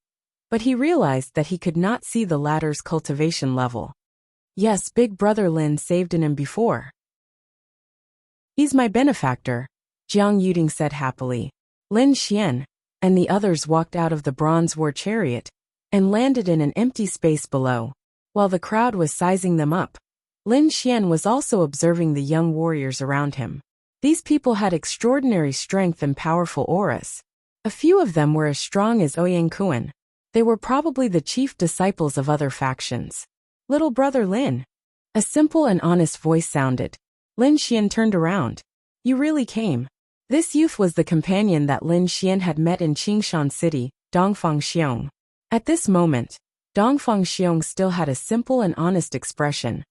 but he realized that he could not see the latter's cultivation level. Yes, big brother Lin saved him before. He's my benefactor, Jiang Yuding said happily. Lin Xian and the others walked out of the bronze war chariot and landed in an empty space below. While the crowd was sizing them up, Lin Xian was also observing the young warriors around him. These people had extraordinary strength and powerful auras. A few of them were as strong as Ouyang Kuan. They were probably the chief disciples of other factions. Little brother Lin. A simple and honest voice sounded. Lin Xian turned around. You really came. This youth was the companion that Lin Xian had met in Qingshan City, Dongfang Xiong. At this moment, Dongfang Xiong still had a simple and honest expression,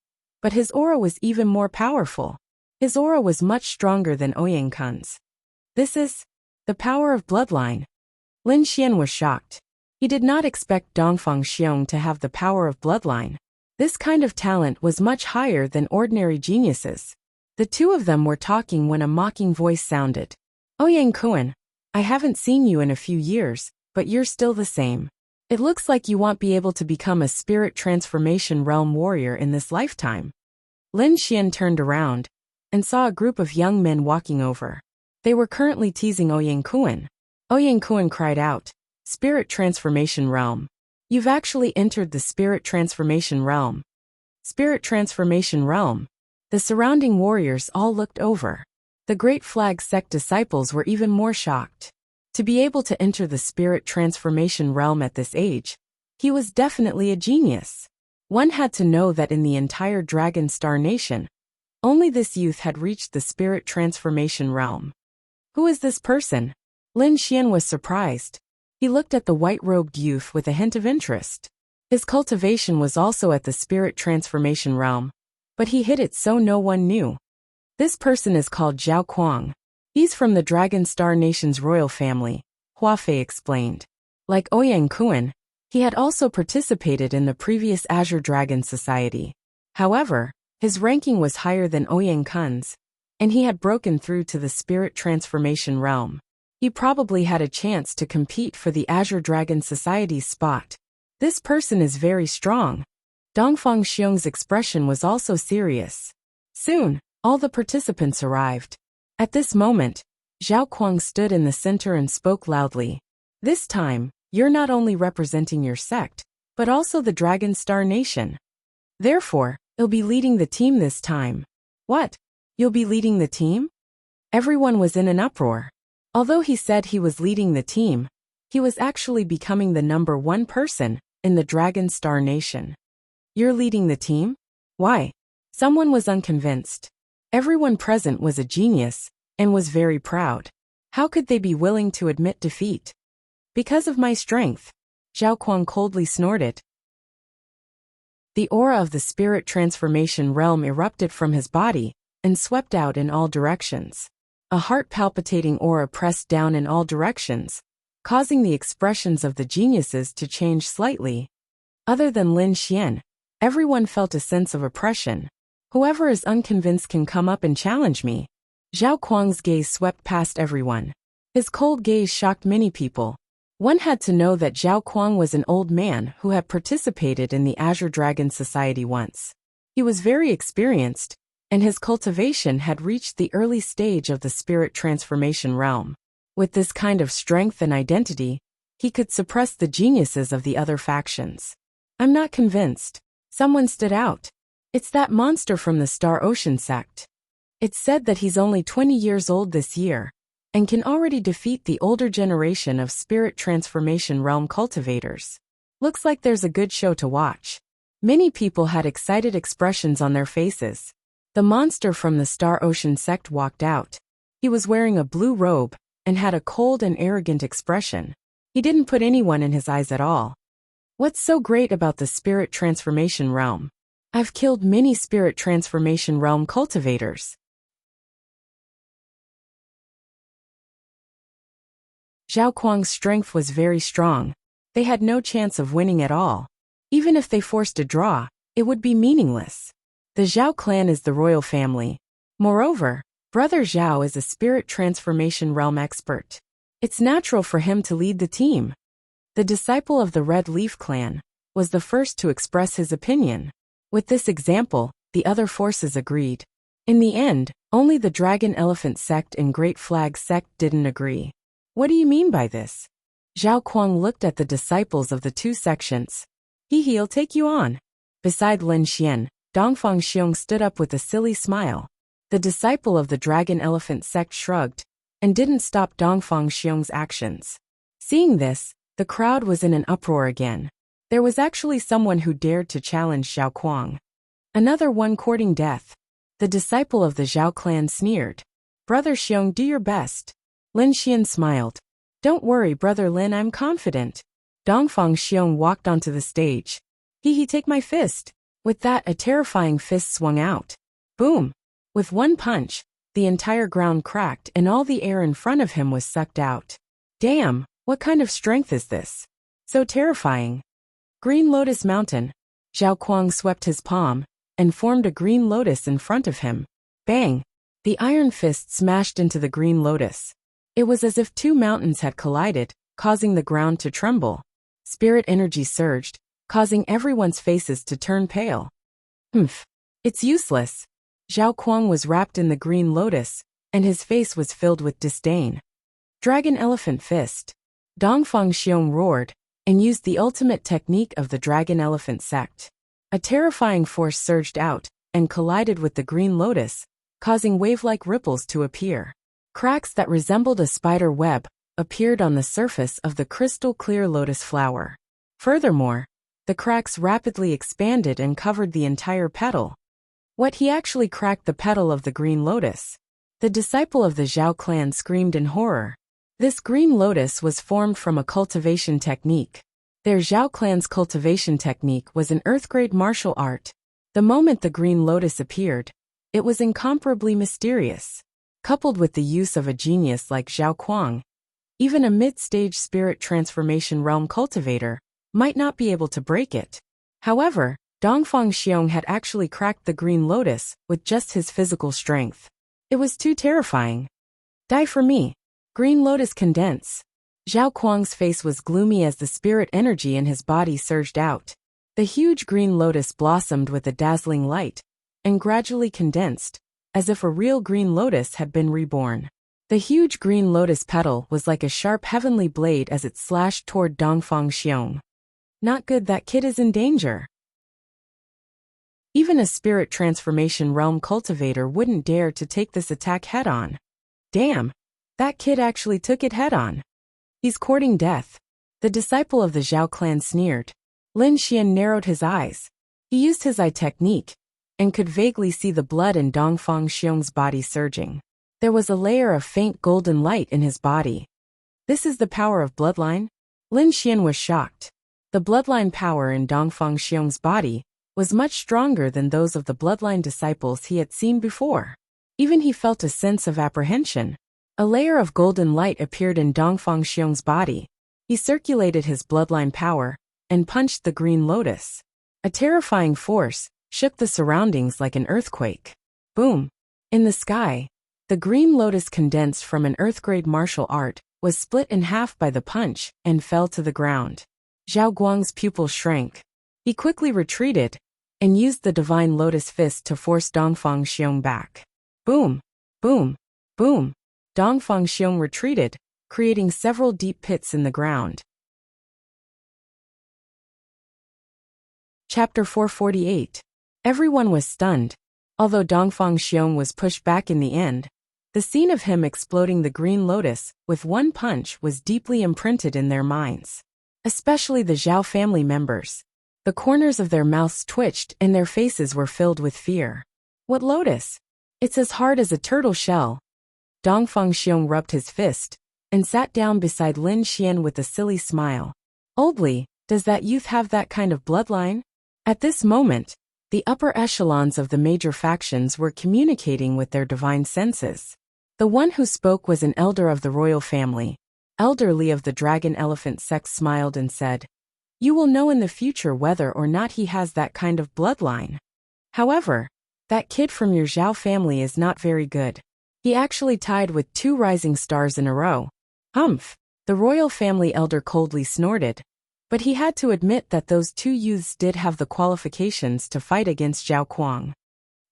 but his aura was even more powerful. His aura was much stronger than Ouyang Kun's. This is the power of bloodline. Lin Xian was shocked. He did not expect Dongfang Xiong to have the power of bloodline. This kind of talent was much higher than ordinary geniuses. The 2 of them were talking when a mocking voice sounded. Ouyang Kuan, I haven't seen you in a few years, but you're still the same. It looks like you won't be able to become a spirit transformation realm warrior in this lifetime. Lin Xian turned around and saw a group of young men walking over. They were currently teasing Ouyang Kuan. Ouyang Kuan cried out, Spirit Transformation Realm. You've actually entered the Spirit Transformation Realm. Spirit Transformation Realm. The surrounding warriors all looked over. The Great Flag Sect disciples were even more shocked. To be able to enter the Spirit Transformation Realm at this age, he was definitely a genius. One had to know that in the entire Dragon Star Nation, only this youth had reached the Spirit Transformation Realm. Who is this person? Lin Xian was surprised. He looked at the white-robed youth with a hint of interest. His cultivation was also at the Spirit Transformation Realm, but he hid it so no one knew. This person is called Zhao Kuang. He's from the Dragon Star Nation's royal family, Hua Fei explained. Like Ouyang Kuan, he had also participated in the previous Azure Dragon Society. However, his ranking was higher than Ouyang Kun's, and he had broken through to the Spirit Transformation Realm. He probably had a chance to compete for the Azure Dragon Society's spot. This person is very strong. Dongfang Xiong's expression was also serious. Soon, all the participants arrived. At this moment, Zhao Kuang stood in the center and spoke loudly. This time, you're not only representing your sect, but also the Dragon Star Nation. Therefore, you'll be leading the team this time. What? You'll be leading the team? Everyone was in an uproar. Although he said he was leading the team, he was actually becoming the number one person in the Dragon Star Nation. You're leading the team? Why? Someone was unconvinced. Everyone present was a genius and was very proud. How could they be willing to admit defeat? Because of my strength, Zhao Kuang coldly snorted. The aura of the Spirit Transformation Realm erupted from his body and swept out in all directions. A heart-palpitating aura pressed down in all directions, causing the expressions of the geniuses to change slightly. Other than Lin Xian, everyone felt a sense of oppression. Whoever is unconvinced can come up and challenge me. Zhao Kuang's gaze swept past everyone. His cold gaze shocked many people. One had to know that Zhao Kuang was an old man who had participated in the Azure Dragon Society once. He was very experienced, and his cultivation had reached the early stage of the Spirit Transformation Realm. With this kind of strength and identity, he could suppress the geniuses of the other factions. I'm not convinced. Someone stood out. It's that monster from the Star Ocean sect. It's said that he's only 20 years old this year, and can already defeat the older generation of Spirit Transformation Realm cultivators. Looks like there's a good show to watch. Many people had excited expressions on their faces. The monster from the Star Ocean sect walked out. He was wearing a blue robe and had a cold and arrogant expression. He didn't put anyone in his eyes at all. What's so great about the Spirit Transformation Realm? I've killed many Spirit Transformation Realm cultivators. Zhao Kuang's strength was very strong. They had no chance of winning at all. Even if they forced a draw, it would be meaningless. The Zhao clan is the royal family. Moreover, Brother Zhao is a Spirit Transformation Realm expert. It's natural for him to lead the team. The disciple of the Red Leaf clan was the first to express his opinion. With this example, the other forces agreed. In the end, only the Dragon Elephant sect and Great Flag sect didn't agree. What do you mean by this? Zhao Kuang looked at the disciples of the two sections. He'll take you on. Beside Lin Xian, Dongfang Xiong stood up with a silly smile. The disciple of the Dragon Elephant sect shrugged, and didn't stop Dongfang Xiong's actions. Seeing this, the crowd was in an uproar again. There was actually someone who dared to challenge Zhao Kuang. Another one courting death. The disciple of the Zhao clan sneered. Brother Xiong, do your best. Lin Xian smiled. Don't worry, Brother Lin, I'm confident. Dongfang Xiong walked onto the stage. Take my fist. With that, a terrifying fist swung out. Boom! With one punch, the entire ground cracked and all the air in front of him was sucked out. Damn, what kind of strength is this? So terrifying. Green Lotus Mountain. Zhao Kuang swept his palm and formed a green lotus in front of him. Bang! The iron fist smashed into the green lotus. It was as if two mountains had collided, causing the ground to tremble. Spirit energy surged, causing everyone's faces to turn pale. It's useless. Zhao Kuang was wrapped in the green lotus, and his face was filled with disdain. Dragon Elephant Fist. Dongfang Xiong roared and used the ultimate technique of the dragon elephant sect. A terrifying force surged out and collided with the green lotus, causing wave-like ripples to appear. Cracks that resembled a spider web appeared on the surface of the crystal-clear lotus flower. Furthermore, the cracks rapidly expanded and covered the entire petal. What, he actually cracked the petal of the green lotus? The disciple of the Zhao clan screamed in horror. This green lotus was formed from a cultivation technique. Their Zhao clan's cultivation technique was an earth-grade martial art. The moment the green lotus appeared, it was incomparably mysterious. Coupled with the use of a genius like Zhao Kuang, even a mid-stage spirit transformation realm cultivator might not be able to break it. However, Dongfang Xiong had actually cracked the green lotus with just his physical strength. It was too terrifying. Die for me. Green lotus condense. Zhao Kuang's face was gloomy as the spirit energy in his body surged out. The huge green lotus blossomed with a dazzling light and gradually condensed, as if a real green lotus had been reborn. The huge green lotus petal was like a sharp heavenly blade as it slashed toward Dongfang Xiong. Not good, that kid is in danger. Even a spirit transformation realm cultivator wouldn't dare to take this attack head-on. Damn, that kid actually took it head-on. He's courting death. The disciple of the Zhao clan sneered. Lin Xian narrowed his eyes. He used his eye technique and could vaguely see the blood in Dongfang Xiong's body surging. There was a layer of faint golden light in his body. This is the power of bloodline? Lin Xian was shocked. The bloodline power in Dongfang Xiong's body was much stronger than those of the bloodline disciples he had seen before. Even he felt a sense of apprehension. A layer of golden light appeared in Dongfang Xiong's body. He circulated his bloodline power and punched the green lotus. A terrifying force shook the surroundings like an earthquake. Boom! In the sky, the green lotus condensed from an earth-grade martial art was split in half by the punch and fell to the ground. Zhao Guang's pupil shrank. He quickly retreated and used the divine lotus fist to force Dongfang Xiong back. Boom! Boom! Boom! Dongfang Xiong retreated, creating several deep pits in the ground. Chapter 448. Everyone was stunned. Although Dongfang Xiong was pushed back in the end, the scene of him exploding the green lotus with one punch was deeply imprinted in their minds. Especially the Zhao family members. The corners of their mouths twitched and their faces were filled with fear. What lotus? It's as hard as a turtle shell. Dongfang Xiong rubbed his fist and sat down beside Lin Xian with a silly smile. Oldly, does that youth have that kind of bloodline? At this moment, the upper echelons of the major factions were communicating with their divine senses. The one who spoke was an elder of the royal family. Elderly of the dragon elephant sect smiled and said, "You will know in the future whether or not he has that kind of bloodline. However, that kid from your Zhao family is not very good. He actually tied with 2 rising stars in a row." Humph! The royal family elder coldly snorted. But he had to admit that those 2 youths did have the qualifications to fight against Zhao Kuang.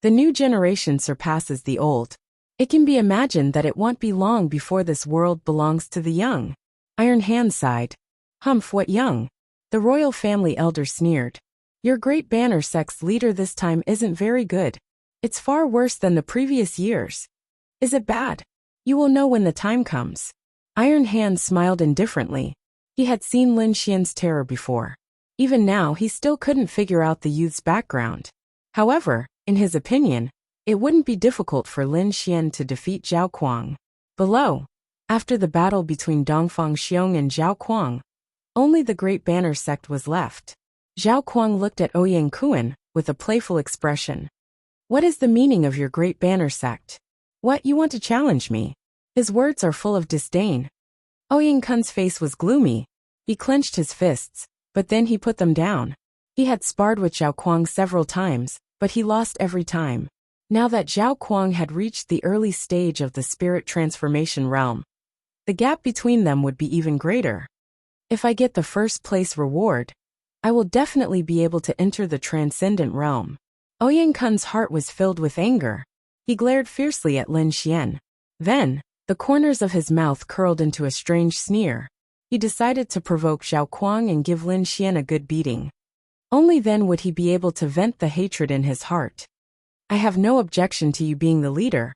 The new generation surpasses the old. It can be imagined that it won't be long before this world belongs to the young. Iron Hand sighed. Humph, what young? The royal family elder sneered. Your great banner sect's leader this time isn't very good. It's far worse than the previous years. Is it bad? You will know when the time comes. Iron Hand smiled indifferently. He had seen Lin Xian's terror before. Even now he still couldn't figure out the youth's background. However, in his opinion, it wouldn't be difficult for Lin Xian to defeat Zhao Kuang. Below, after the battle between Dongfang Xiong and Zhao Kuang, only the Great Banner sect was left. Zhao Kuang looked at Ouyang Kuan with a playful expression. What is the meaning of your Great Banner sect? What, you want to challenge me? His words are full of disdain. Ouyang Kun's face was gloomy. He clenched his fists, but then he put them down. He had sparred with Zhao Kuang several times, but he lost every time. Now that Zhao Kuang had reached the early stage of the spirit transformation realm, the gap between them would be even greater. If I get the first place reward, I will definitely be able to enter the transcendent realm. Ouyang Kun's heart was filled with anger. He glared fiercely at Lin Xian. Then, the corners of his mouth curled into a strange sneer. he decided to provoke Zhao Kuang and give Lin Xian a good beating. Only then would he be able to vent the hatred in his heart. I have no objection to you being the leader,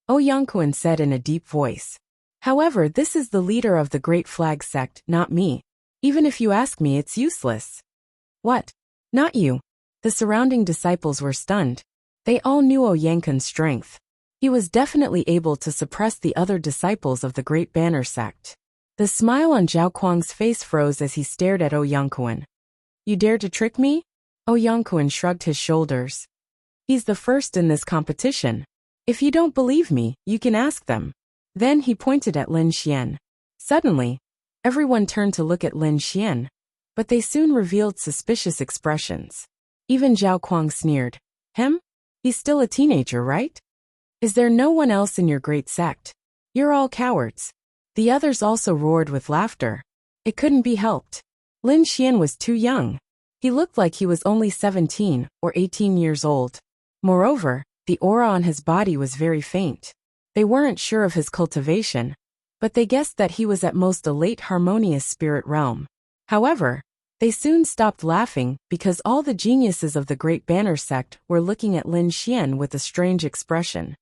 Ouyang said in a deep voice. However, this is the leader of the Great Flag sect, not me. Even if you ask me, it's useless. What? Not you? The surrounding disciples were stunned. They all knew Ouyang's strength. He was definitely able to suppress the other disciples of the Great Banner sect. The smile on Zhao Kuang's face froze as he stared at Ouyang. You dare to trick me? Ouyang shrugged his shoulders. He's the first in this competition. If you don't believe me, you can ask them. Then he pointed at Lin Xian. Suddenly, everyone turned to look at Lin Xian, but they soon revealed suspicious expressions. Even Zhao Kuang sneered. Him? He's still a teenager, right? Is there no one else in your great sect? You're all cowards. The others also roared with laughter. It couldn't be helped. Lin Xian was too young. He looked like he was only 17 or 18 years old. Moreover, the aura on his body was very faint. They weren't sure of his cultivation, but they guessed that he was at most a late harmonious spirit realm. However, they soon stopped laughing because all the geniuses of the Great Banner sect were looking at Lin Xian with a strange expression.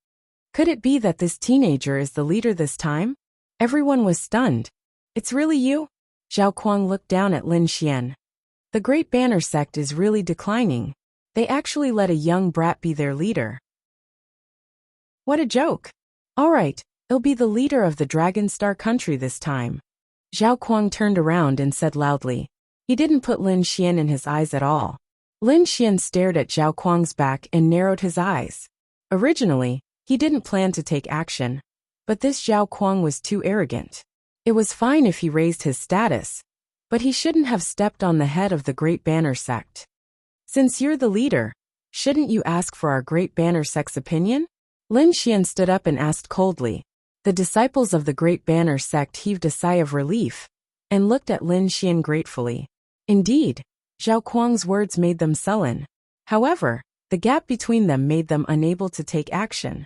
Could it be that this teenager is the leader this time? Everyone was stunned. It's really you? Zhao Kuang looked down at Lin Xian. The Great Banner sect is really declining. They actually let a young brat be their leader. What a joke. All right, it'll be the leader of the Dragon Star country this time. Zhao Kuang turned around and said loudly. He didn't put Lin Xian in his eyes at all. Lin Xian stared at Zhao Kuang's back and narrowed his eyes. Originally, he didn't plan to take action, but this Zhao Kuang was too arrogant. It was fine if he raised his status, but he shouldn't have stepped on the head of the Great Banner sect. Since you're the leader, shouldn't you ask for our Great Banner sect's opinion? Lin Xian stood up and asked coldly. The disciples of the Great Banner sect heaved a sigh of relief and looked at Lin Xian gratefully. Indeed, Zhao Kuang's words made them sullen. However, the gap between them made them unable to take action.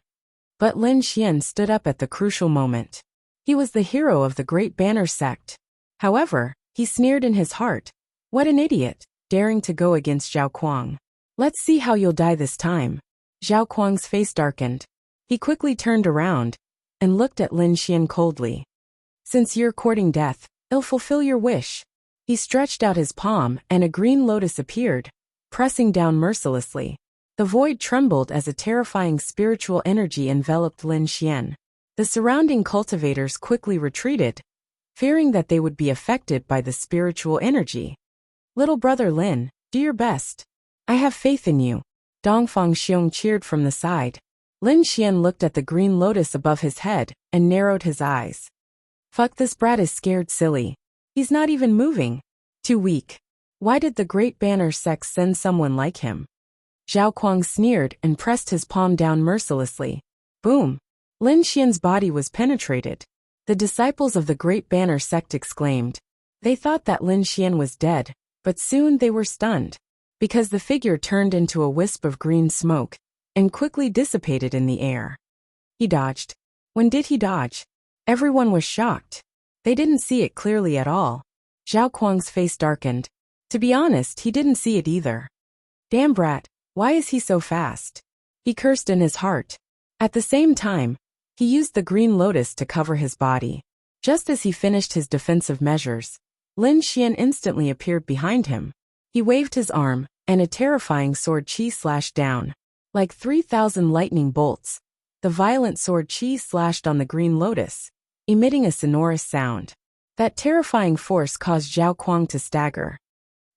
But Lin Xian stood up at the crucial moment. He was the hero of the Great Banner sect. However, he sneered in his heart. What an idiot, daring to go against Zhao Kuang. Let's see how you'll die this time. Zhao Kuang's face darkened. He quickly turned around and looked at Lin Xian coldly. Since you're courting death, it'll fulfill your wish. He stretched out his palm and a green lotus appeared, pressing down mercilessly. The void trembled as a terrifying spiritual energy enveloped Lin Xian. The surrounding cultivators quickly retreated, fearing that they would be affected by the spiritual energy. Little brother Lin, do your best. I have faith in you. Dongfang Xiong cheered from the side. Lin Xian looked at the green lotus above his head and narrowed his eyes. Fuck, this brat is scared silly. He's not even moving. Too weak. Why did the Great Banner sect send someone like him? Zhao Kuang sneered and pressed his palm down mercilessly. Boom. Lin Xian's body was penetrated. The disciples of the Great Banner sect exclaimed. They thought that Lin Xian was dead, but soon they were stunned, because the figure turned into a wisp of green smoke and quickly dissipated in the air. He dodged. When did he dodge? Everyone was shocked. They didn't see it clearly at all. Zhao Kuang's face darkened. To be honest, he didn't see it either. Damn brat, why is he so fast? He cursed in his heart. At the same time, he used the green lotus to cover his body. Just as he finished his defensive measures, Lin Xian instantly appeared behind him. He waved his arm, and a terrifying sword chi slashed down. Like 3,000 lightning bolts, the violent sword chi slashed on the green lotus, emitting a sonorous sound. That terrifying force caused Zhao Kuang to stagger.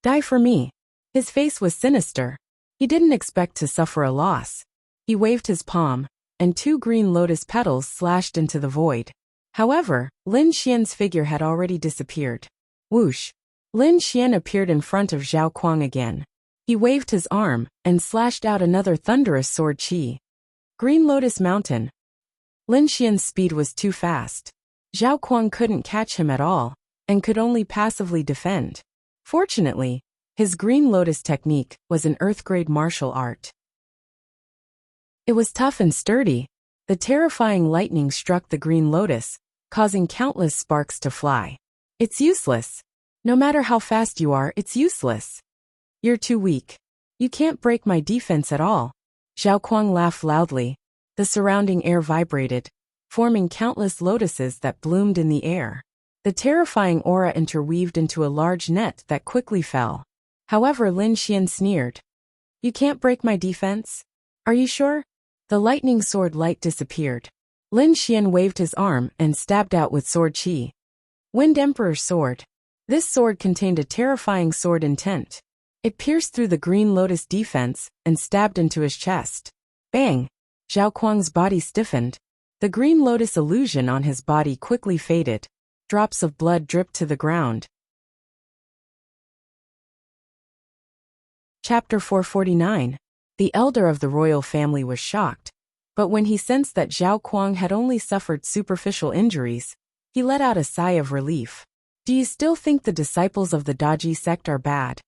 Die for me. His face was sinister. He didn't expect to suffer a loss. He waved his palm, and 2 green lotus petals slashed into the void. However, Lin Xian's figure had already disappeared. Whoosh! Lin Xian appeared in front of Zhao Kuang again. He waved his arm and slashed out another thunderous sword chi. Green Lotus Mountain. Lin Xian's speed was too fast. Zhao Kuang couldn't catch him at all, and could only passively defend. Fortunately, his Green Lotus technique was an earth-grade martial art. It was tough and sturdy. The terrifying lightning struck the Green Lotus, causing countless sparks to fly. It's useless. No matter how fast you are, it's useless. You're too weak. You can't break my defense at all. Zhao Kuang laughed loudly. The surrounding air vibrated, forming countless lotuses that bloomed in the air. The terrifying aura interweaved into a large net that quickly fell. However, Lin Xian sneered. You can't break my defense? Are you sure? The lightning sword light disappeared. Lin Xian waved his arm and stabbed out with sword qi. Wind Emperor's sword. This sword contained a terrifying sword intent. It pierced through the green lotus defense and stabbed into his chest. Bang! Zhao Kuang's body stiffened. The green lotus illusion on his body quickly faded. Drops of blood dripped to the ground. Chapter 449. The elder of the royal family was shocked, but when he sensed that Zhao Kuang had only suffered superficial injuries, he let out a sigh of relief. Do you still think the disciples of the Daji sect are bad?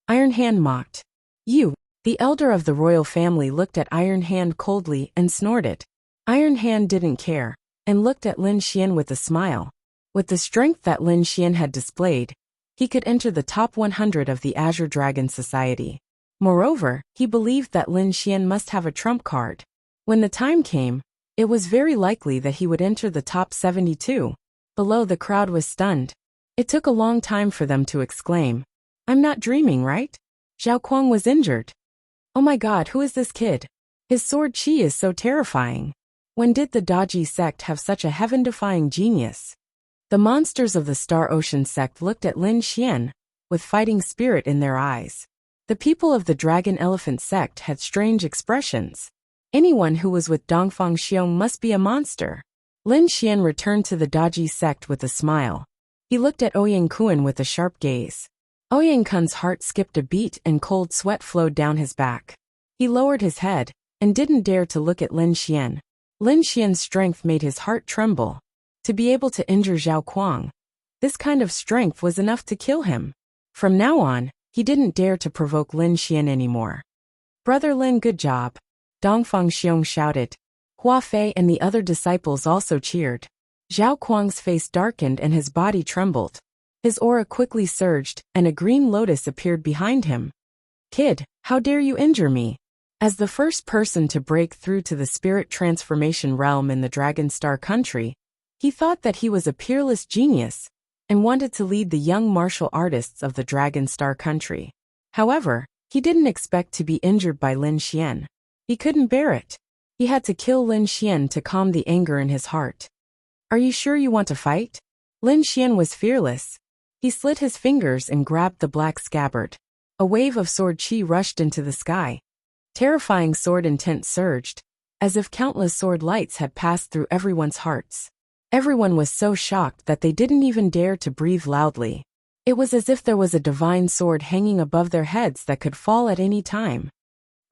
Iron Hand mocked. You, the elder of the royal family, looked at Iron Hand coldly and snorted. Iron Hand didn't care, and looked at Lin Xian with a smile. With the strength that Lin Xian had displayed, he could enter the top 100 of the Azure Dragon Society. Moreover, he believed that Lin Xian must have a trump card. When the time came, it was very likely that he would enter the top 72. Below, the crowd was stunned. It took a long time for them to exclaim, I'm not dreaming, right? Zhao Kuang was injured. Oh my god, who is this kid? His sword qi is so terrifying. When did the Daji sect have such a heaven-defying genius? The monsters of the Star Ocean sect looked at Lin Xian, with fighting spirit in their eyes. The people of the Dragon Elephant sect had strange expressions. Anyone who was with Dongfang Xiong must be a monster. Lin Xian returned to the Daji sect with a smile. He looked at Ouyang Kun with a sharp gaze. Ouyang Kun's heart skipped a beat and cold sweat flowed down his back. He lowered his head and didn't dare to look at Lin Xian. Lin Xian's strength made his heart tremble. To be able to injure Zhao Kuang, this kind of strength was enough to kill him. From now on, he didn't dare to provoke Lin Xian anymore. Brother Lin, good job. Dongfang Xiong shouted. Hua Fei and the other disciples also cheered. Zhao Kuang's face darkened and his body trembled. His aura quickly surged, and a green lotus appeared behind him. Kid, how dare you injure me? As the first person to break through to the spirit transformation realm in the Dragon Star country, he thought that he was a peerless genius and wanted to lead the young martial artists of the Dragon Star country. However, he didn't expect to be injured by Lin Xian. He couldn't bear it. He had to kill Lin Xian to calm the anger in his heart. Are you sure you want to fight? Lin Xian was fearless. He slit his fingers and grabbed the black scabbard. A wave of sword qi rushed into the sky. Terrifying sword intent surged, as if countless sword lights had passed through everyone's hearts. Everyone was so shocked that they didn't even dare to breathe loudly. It was as if there was a divine sword hanging above their heads that could fall at any time.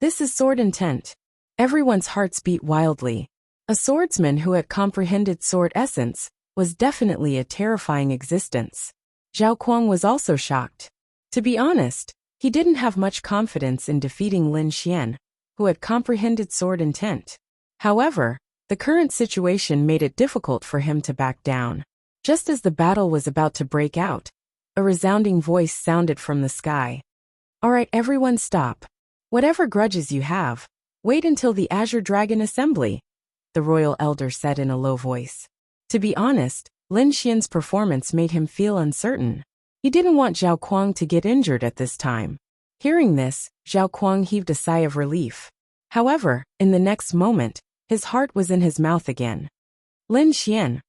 This is sword intent. Everyone's hearts beat wildly. A swordsman who had comprehended sword essence was definitely a terrifying existence. Zhao Kuang was also shocked. To be honest, he didn't have much confidence in defeating Lin Xian, who had comprehended sword intent. However, the current situation made it difficult for him to back down. Just as the battle was about to break out, a resounding voice sounded from the sky. All right, everyone stop. Whatever grudges you have, wait until the Azure Dragon Assembly, the royal elder said in a low voice. To be honest, Lin Xian's performance made him feel uncertain. He didn't want Zhao Kuang to get injured at this time. Hearing this, Zhao Kuang heaved a sigh of relief. However, in the next moment, his heart was in his mouth again. Lin Xian,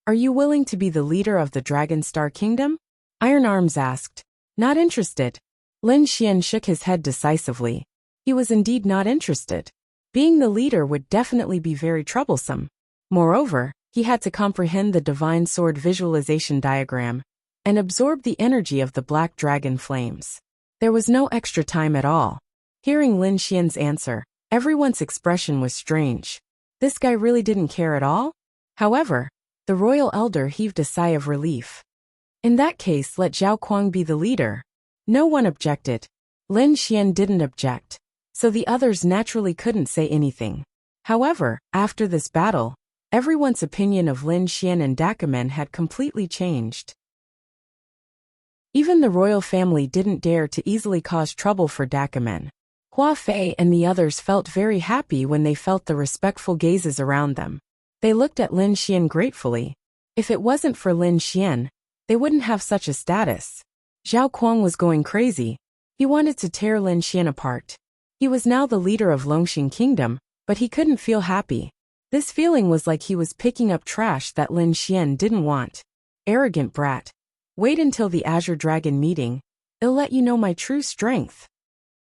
are you willing to be the leader of the Dragon Star Kingdom? Iron Arms asked. Not interested. Lin Xian shook his head decisively. He was indeed not interested. Being the leader would definitely be very troublesome. Moreover, he had to comprehend the divine sword visualization diagram and absorb the energy of the black dragon flames. There was no extra time at all. Hearing Lin Xian's answer, everyone's expression was strange. This guy really didn't care at all? However, the royal elder heaved a sigh of relief. In that case, let Zhao Kuang be the leader. No one objected. Lin Xian didn't object, so the others naturally couldn't say anything. However, after this battle, everyone's opinion of Lin Xian and Dakemen had completely changed. Even the royal family didn't dare to easily cause trouble for Dakemen. Hua Fei and the others felt very happy when they felt the respectful gazes around them. They looked at Lin Xian gratefully. If it wasn't for Lin Xian, they wouldn't have such a status. Zhao Kuang was going crazy. He wanted to tear Lin Xian apart. He was now the leader of Longxing Kingdom, but he couldn't feel happy. This feeling was like he was picking up trash that Lin Xian didn't want. Arrogant brat. Wait until the Azure Dragon meeting. It'll let you know my true strength.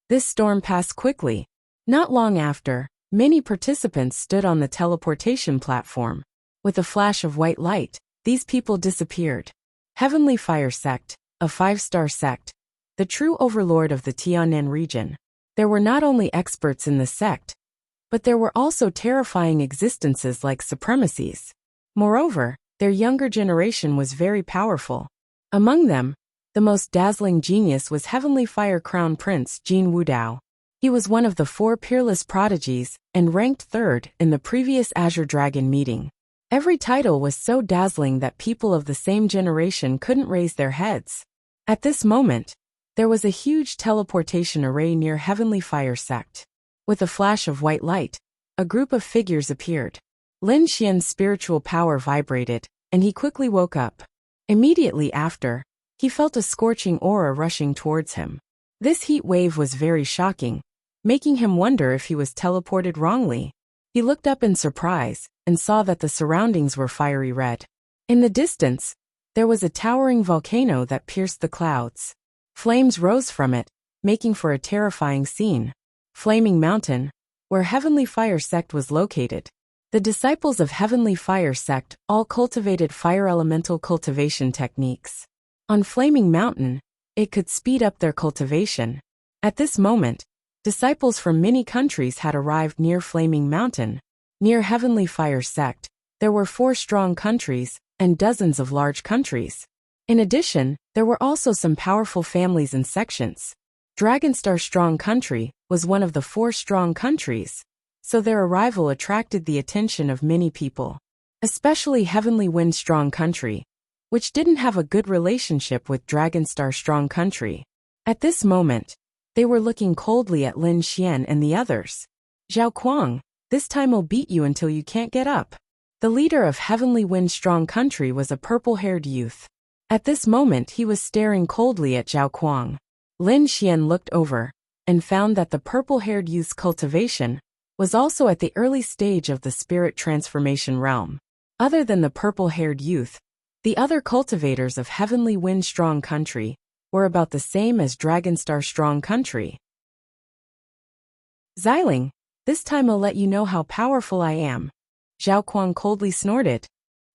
This storm passed quickly. Not long after, many participants stood on the teleportation platform. With a flash of white light, these people disappeared. Heavenly Fire Sect, a 5-star sect, the true overlord of the Tianan region. There were not only experts in the sect, but there were also terrifying existences like supremacies. Moreover, their younger generation was very powerful. Among them, the most dazzling genius was Heavenly Fire Crown Prince Jin Wudao. He was one of the 4 peerless prodigies and ranked 3rd in the previous Azure Dragon meeting. Every title was so dazzling that people of the same generation couldn't raise their heads. At this moment, there was a huge teleportation array near Heavenly Fire Sect. With a flash of white light, a group of figures appeared. Lin Xian's spiritual power vibrated, and he quickly woke up. Immediately after, he felt a scorching aura rushing towards him. This heat wave was very shocking, making him wonder if he was teleported wrongly. He looked up in surprise and saw that the surroundings were fiery red. In the distance, there was a towering volcano that pierced the clouds. Flames rose from it, making for a terrifying scene. Flaming Mountain, where Heavenly Fire Sect was located. The disciples of Heavenly Fire Sect all cultivated fire elemental cultivation techniques. On Flaming Mountain, it could speed up their cultivation. At this moment, disciples from many countries had arrived near Flaming Mountain. Near Heavenly Fire Sect, there were 4 strong countries and dozens of large countries. In addition, there were also some powerful families and sections. Dragonstar Strong Country was one of the 4 strong countries, so their arrival attracted the attention of many people. Especially Heavenly Wind Strong Country, which didn't have a good relationship with Dragonstar Strong Country. At this moment, they were looking coldly at Lin Xian and the others. Zhao Kuang, this time I'll beat you until you can't get up. The leader of Heavenly Wind Strong Country was a purple-haired youth. At this moment he was staring coldly at Zhao Kuang. Lin Xian looked over and found that the purple-haired youth's cultivation was also at the early stage of the spirit transformation realm. Other than the purple-haired youth, the other cultivators of Heavenly Wind Strong Country were about the same as Dragonstar Strong Country. Xiling, this time I'll let you know how powerful I am. Zhao Kuang coldly snorted.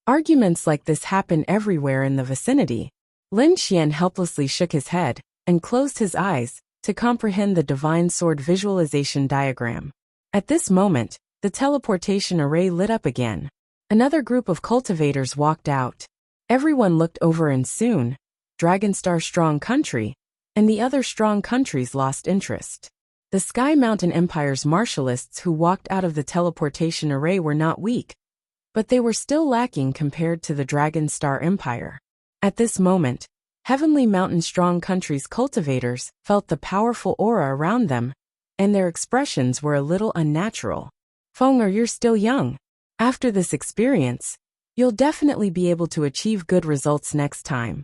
Arguments like this happen everywhere in the vicinity. Lin Xian helplessly shook his head and closed his eyes to comprehend the divine sword visualization diagram. At this moment, the teleportation array lit up again. Another group of cultivators walked out. Everyone looked over and soon, Dragonstar Strong Country and the other strong countries lost interest. The Sky Mountain Empire's martialists who walked out of the teleportation array were not weak, but they were still lacking compared to the Dragonstar Empire. At this moment, Heavenly Mountain Strong Country's cultivators felt the powerful aura around them, and their expressions were a little unnatural. Fenger, you're still young. After this experience, you'll definitely be able to achieve good results next time.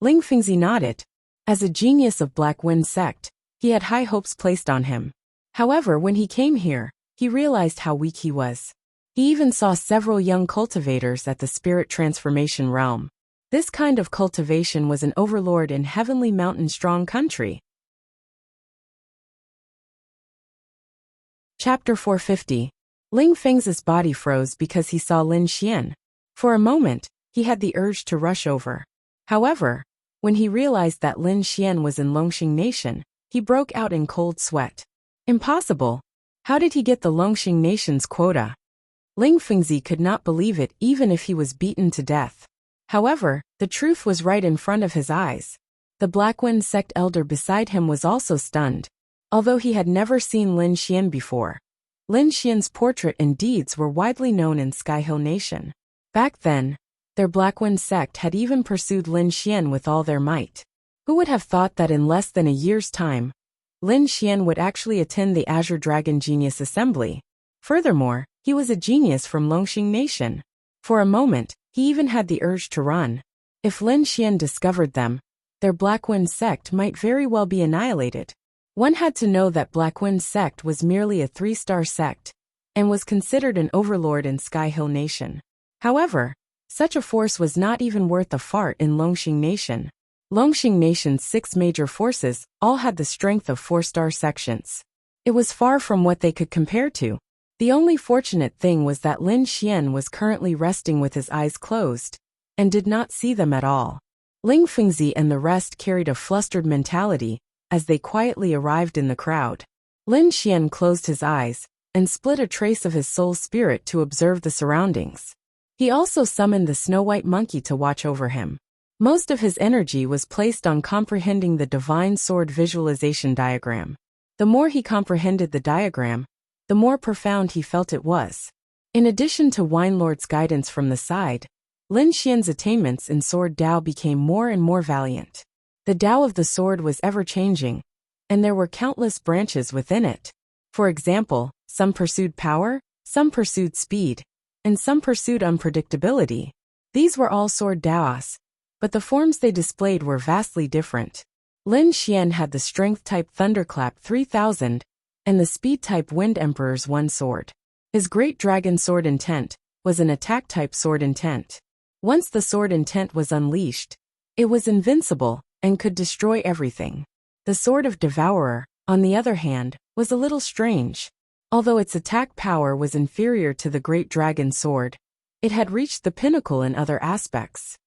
Ling Fengzi nodded. As a genius of Black Wind Sect, he had high hopes placed on him. However, when he came here, he realized how weak he was. He even saw several young cultivators at the spirit transformation realm. This kind of cultivation was an overlord in Heavenly Mountain Strong Country. Chapter 450. Ling Fengzi's body froze because he saw Lin Xian. For a moment, he had the urge to rush over. However, when he realized that Lin Xian was in Longxing Nation, he broke out in cold sweat. Impossible! How did he get the Longxing Nation's quota? Ling Fengzi could not believe it even if he was beaten to death. However, the truth was right in front of his eyes. The Blackwind Sect elder beside him was also stunned. Although he had never seen Lin Xian before, Lin Xian's portrait and deeds were widely known in Sky Hill Nation. Back then, their Blackwind Sect had even pursued Lin Xian with all their might. Who would have thought that in less than a year's time, Lin Xian would actually attend the Azure Dragon Genius Assembly? Furthermore, he was a genius from Longxing Nation. For a moment, he even had the urge to run. If Lin Xian discovered them, their Blackwind sect might very well be annihilated. One had to know that Blackwind sect was merely a 3-star sect, and was considered an overlord in Sky Hill Nation. However, such a force was not even worth a fart in Longxing Nation. Longxing Nation's 6 major forces all had the strength of 4-star sections. It was far from what they could compare to. The only fortunate thing was that Lin Xian was currently resting with his eyes closed, and did not see them at all. Ling Fengzi and the rest carried a flustered mentality as they quietly arrived in the crowd. Lin Xian closed his eyes and split a trace of his soul spirit to observe the surroundings. He also summoned the Snow-White Monkey to watch over him. Most of his energy was placed on comprehending the Divine Sword visualization diagram. The more he comprehended the diagram, the more profound he felt it was. In addition to Wine Lord's guidance from the side, Lin Xian's attainments in Sword Dao became more and more valiant. The Dao of the sword was ever-changing, and there were countless branches within it. For example, some pursued power, some pursued speed, and some pursued unpredictability. These were all Sword Daos, but the forms they displayed were vastly different. Lin Xian had the Strength-type Thunderclap 3000, and the Speed-type Wind Emperor's 1 sword. His Great Dragon Sword Intent was an Attack-type Sword Intent. Once the Sword Intent was unleashed, it was invincible and could destroy everything. The Sword of Devourer, on the other hand, was a little strange. Although its attack power was inferior to the Great Dragon Sword, it had reached the pinnacle in other aspects.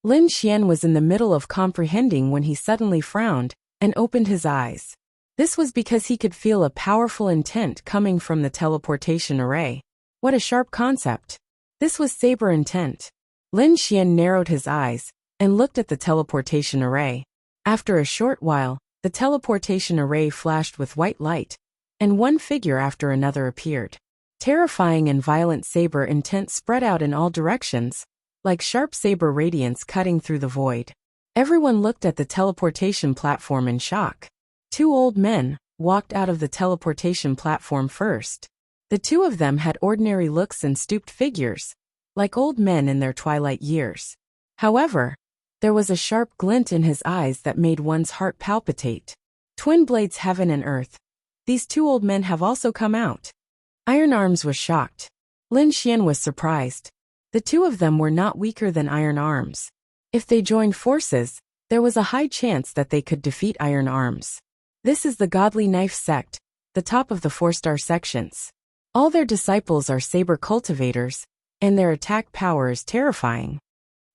Lin Xian was in the middle of comprehending when he suddenly frowned and opened his eyes. This was because he could feel a powerful intent coming from the teleportation array. What a sharp concept! This was Saber Intent. Lin Xian narrowed his eyes and looked at the teleportation array. After a short while, the teleportation array flashed with white light, and one figure after another appeared. Terrifying and violent Saber Intent spread out in all directions, like sharp saber radiance cutting through the void. Everyone looked at the teleportation platform in shock. 2 old men walked out of the teleportation platform first. The 2 of them had ordinary looks and stooped figures, like old men in their twilight years. However, there was a sharp glint in his eyes that made one's heart palpitate. Twin blades heaven and earth. These 2 old men have also come out. Iron Arms was shocked. Lin Xian was surprised. The 2 of them were not weaker than Iron Arms. If they joined forces, there was a high chance that they could defeat Iron Arms. This is the Godly Knife sect, the top of the 4-star sections. All their disciples are saber cultivators, and their attack power is terrifying.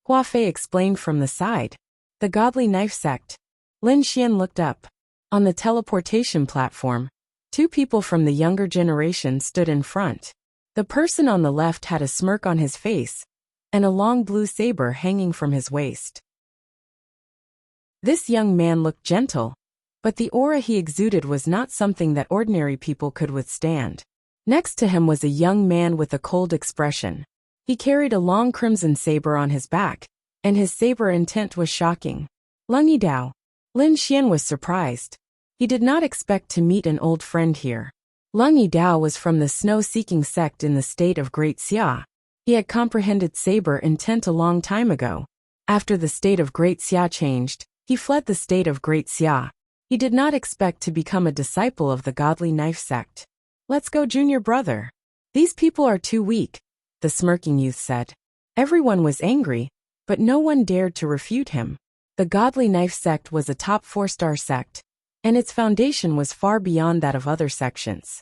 Hua Fei explained from the side. The Godly Knife sect. Lin Xian looked up. On the teleportation platform, 2 people from the younger generation stood in front. The person on the left had a smirk on his face, and a long blue saber hanging from his waist. This young man looked gentle, but the aura he exuded was not something that ordinary people could withstand. Next to him was a young man with a cold expression. He carried a long crimson saber on his back, and his saber intent was shocking. Lung Yidao. Lin Xian was surprised. He did not expect to meet an old friend here. Lung Yidao was from the snow-seeking sect in the state of Great Xia. He had comprehended saber intent a long time ago. After the state of Great Xia changed, he fled the state of Great Xia. He did not expect to become a disciple of the Godly Knife sect. Let's go, junior brother. These people are too weak, the smirking youth said. Everyone was angry, but no one dared to refute him. The Godly Knife sect was a top 4-star sect, and its foundation was far beyond that of other sections.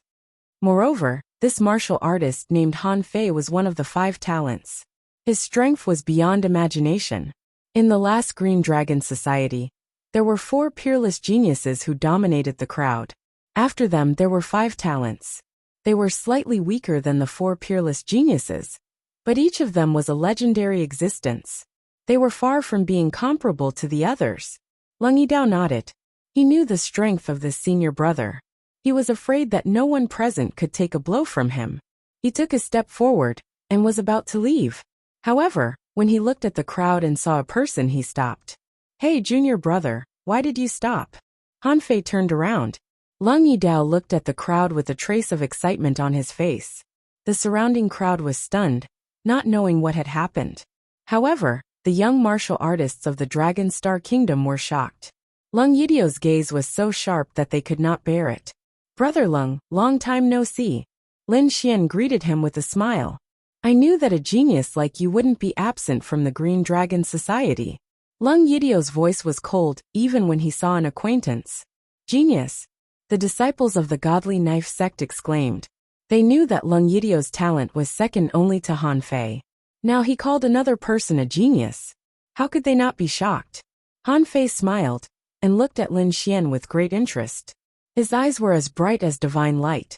Moreover, this martial artist named Han Fei was one of the 5 talents. His strength was beyond imagination. In the last Green Dragon Society, there were 4 peerless geniuses who dominated the crowd. After them there were 5 talents. They were slightly weaker than the 4 peerless geniuses, but each of them was a legendary existence. They were far from being comparable to the others. Lung Yidao nodded. He knew the strength of this senior brother. He was afraid that no one present could take a blow from him. He took a step forward and was about to leave. However, when he looked at the crowd and saw a person, he stopped. Hey, junior brother, why did you stop? Han Fei turned around. Lung Yidao looked at the crowd with a trace of excitement on his face. The surrounding crowd was stunned, not knowing what had happened. However, the young martial artists of the Dragon Star Kingdom were shocked. Lung Yidao's gaze was so sharp that they could not bear it. Brother Lung, long time no see. Lin Xian greeted him with a smile. I knew that a genius like you wouldn't be absent from the Green Dragon Society. Lung Yidao's voice was cold, even when he saw an acquaintance. Genius! The disciples of the Godly Knife sect exclaimed. They knew that Lung Yidao's talent was second only to Han Fei. Now he called another person a genius. How could they not be shocked? Han Fei smiled, and looked at Lin Xian with great interest. His eyes were as bright as divine light.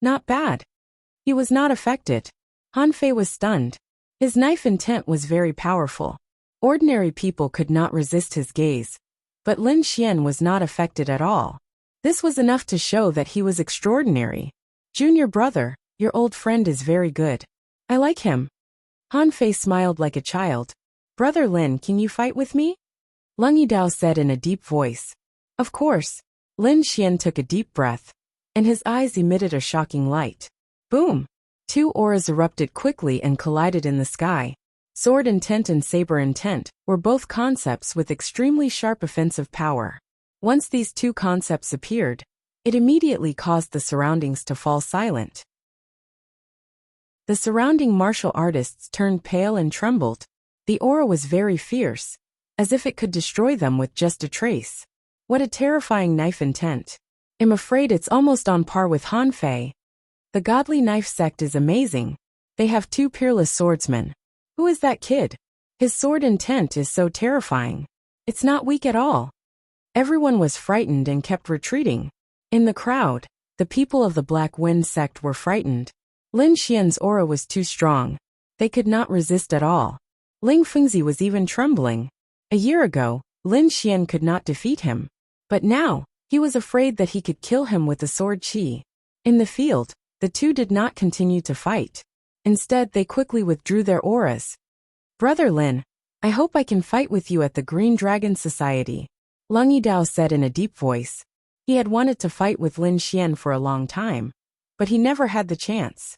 Not bad. He was not affected. Han Fei was stunned. His knife intent was very powerful. Ordinary people could not resist his gaze. But Lin Xian was not affected at all. This was enough to show that he was extraordinary. Junior brother, your old friend is very good. I like him. Han Fei smiled like a child. Brother Lin, can you fight with me? Lung Yidao said in a deep voice. Of course. Lin Xian took a deep breath, and his eyes emitted a shocking light. Boom! Two auras erupted quickly and collided in the sky. Sword intent and saber intent were both concepts with extremely sharp offensive power. Once these two concepts appeared, it immediately caused the surroundings to fall silent. The surrounding martial artists turned pale and trembled. The aura was very fierce, as if it could destroy them with just a trace. What a terrifying knife intent. I'm afraid it's almost on par with Han Fei. The Godly Knife sect is amazing. They have two peerless swordsmen. Who is that kid? His sword intent is so terrifying. It's not weak at all. Everyone was frightened and kept retreating. In the crowd, the people of the Black Wind sect were frightened. Lin Xian's aura was too strong. They could not resist at all. Ling Fengzi was even trembling. A year ago, Lin Xian could not defeat him. But now, he was afraid that he could kill him with the sword qi. In the field, the two did not continue to fight. Instead, they quickly withdrew their auras. Brother Lin, I hope I can fight with you at the Green Dragon Society. Lung Yidao said in a deep voice. He had wanted to fight with Lin Xian for a long time, but he never had the chance.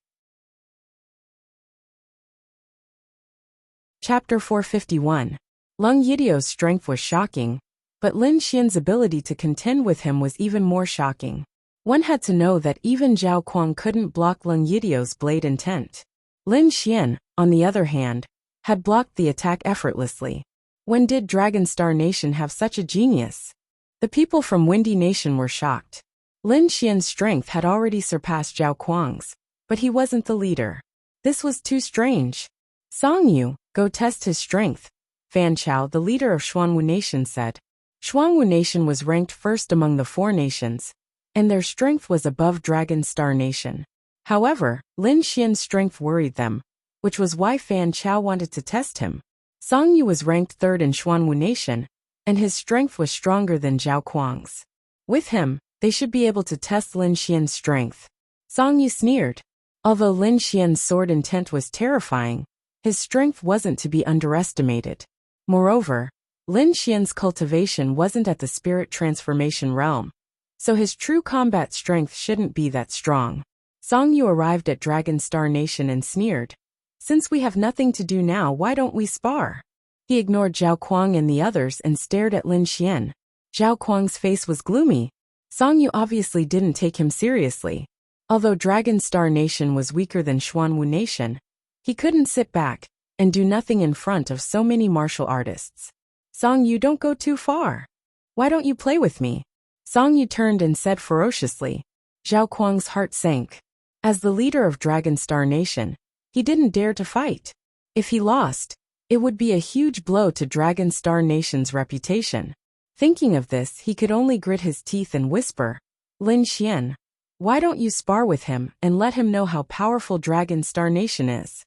Chapter 451. Lung Yidao's strength was shocking, but Lin Xian's ability to contend with him was even more shocking. One had to know that even Zhao Kuang couldn't block Lung Yidao's blade intent. Lin Xian, on the other hand, had blocked the attack effortlessly. When did Dragon Star Nation have such a genius? The people from Windy Nation were shocked. Lin Xian's strength had already surpassed Zhao Kuang's, but he wasn't the leader. This was too strange. Song Yu, go test his strength, Fan Chao, the leader of Xuanwu Nation, said. Xuanwu Nation was ranked first among the four nations, and their strength was above Dragon Star Nation. However, Lin Xian's strength worried them, which was why Fan Chao wanted to test him. Song Yu was ranked third in Xuanwu Nation, and his strength was stronger than Zhao Kuang's. With him, they should be able to test Lin Xian's strength. Song Yu sneered. Although Lin Xian's sword intent was terrifying, his strength wasn't to be underestimated. Moreover, Lin Xian's cultivation wasn't at the spirit transformation realm, so his true combat strength shouldn't be that strong. Song Yu arrived at Dragon Star Nation and sneered. Since we have nothing to do now, why don't we spar? He ignored Zhao Kuang and the others and stared at Lin Xian. Zhao Kuang's face was gloomy. Song Yu obviously didn't take him seriously. Although Dragon Star Nation was weaker than Xuanwu Nation, he couldn't sit back and do nothing in front of so many martial artists. Song Yu, don't go too far. Why don't you play with me? Song Yu turned and said ferociously. Zhao Kuang's heart sank. As the leader of Dragon Star Nation, he didn't dare to fight. If he lost, it would be a huge blow to Dragon Star Nation's reputation. Thinking of this, he could only grit his teeth and whisper, Lin Xian, why don't you spar with him and let him know how powerful Dragon Star Nation is?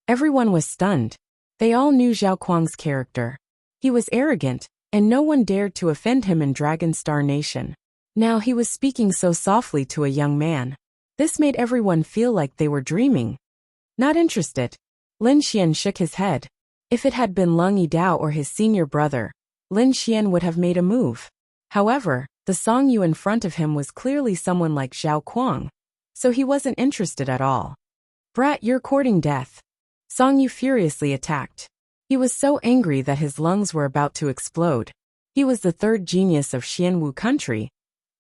Everyone was stunned. They all knew Zhao Kuang's character. He was arrogant, and no one dared to offend him in Dragon Star Nation. Now he was speaking so softly to a young man. This made everyone feel like they were dreaming. Not interested. Lin Xian shook his head. If it had been Lung Yidao or his senior brother, Lin Xian would have made a move. However, the Song Yu in front of him was clearly someone like Zhao Kuang, so he wasn't interested at all. Brat, you're courting death. Song Yu furiously attacked. He was so angry that his lungs were about to explode. He was the third genius of Xianwu country,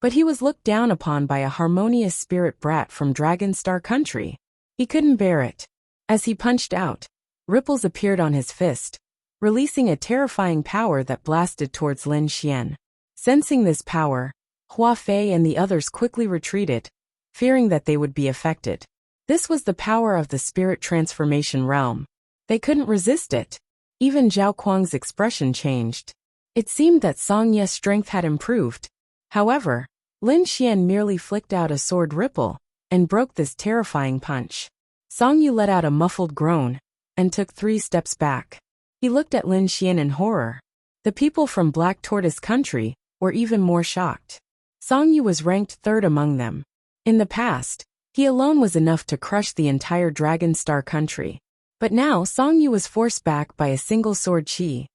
but he was looked down upon by a harmonious spirit brat from Dragon Star country. He couldn't bear it. As he punched out, ripples appeared on his fist, releasing a terrifying power that blasted towards Lin Xian. Sensing this power, Hua Fei and the others quickly retreated, fearing that they would be affected. This was the power of the spirit transformation realm. They couldn't resist it. Even Zhao Kuang's expression changed. It seemed that Song Ye's strength had improved. However, Lin Xian merely flicked out a sword ripple and broke this terrifying punch. Song Yu let out a muffled groan and took 3 steps back. He looked at Lin Xian in horror. The people from Black Tortoise country were even more shocked. Song Yu was ranked 3rd among them. In the past, he alone was enough to crush the entire Dragon Star country. But now Song Yu was forced back by a single sword chi.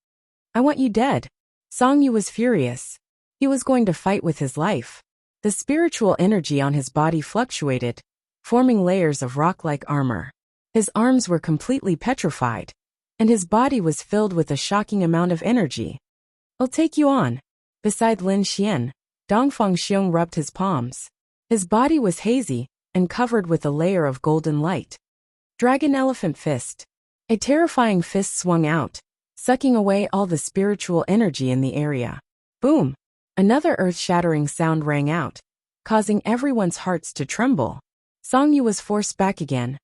I want you dead. Song Yu was furious. He was going to fight with his life. The spiritual energy on his body fluctuated, forming layers of rock-like armor. His arms were completely petrified, and his body was filled with a shocking amount of energy. I'll take you on. Beside Lin Xian, Dongfang Xiong rubbed his palms. His body was hazy and covered with a layer of golden light. Dragon Elephant Fist. A terrifying fist swung out, sucking away all the spiritual energy in the area. Boom! Another earth-shattering sound rang out, causing everyone's hearts to tremble. Song Yu was forced back again.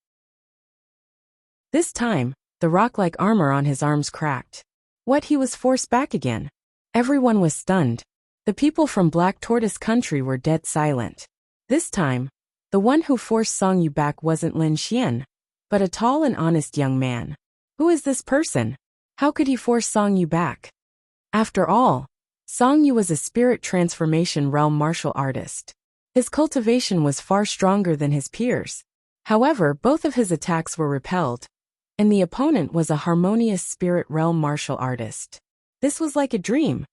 This time, the rock-like armor on his arms cracked. What, he was forced back again? Everyone was stunned. The people from Black Tortoise country were dead silent. This time, the one who forced Song Yu back wasn't Lin Xian, but a tall and honest young man. Who is this person? How could he force Song Yu back? After all, Song Yu was a spirit transformation realm martial artist. His cultivation was far stronger than his peers. However, both of his attacks were repelled, and the opponent was a harmonious spirit realm martial artist. This was like a dream.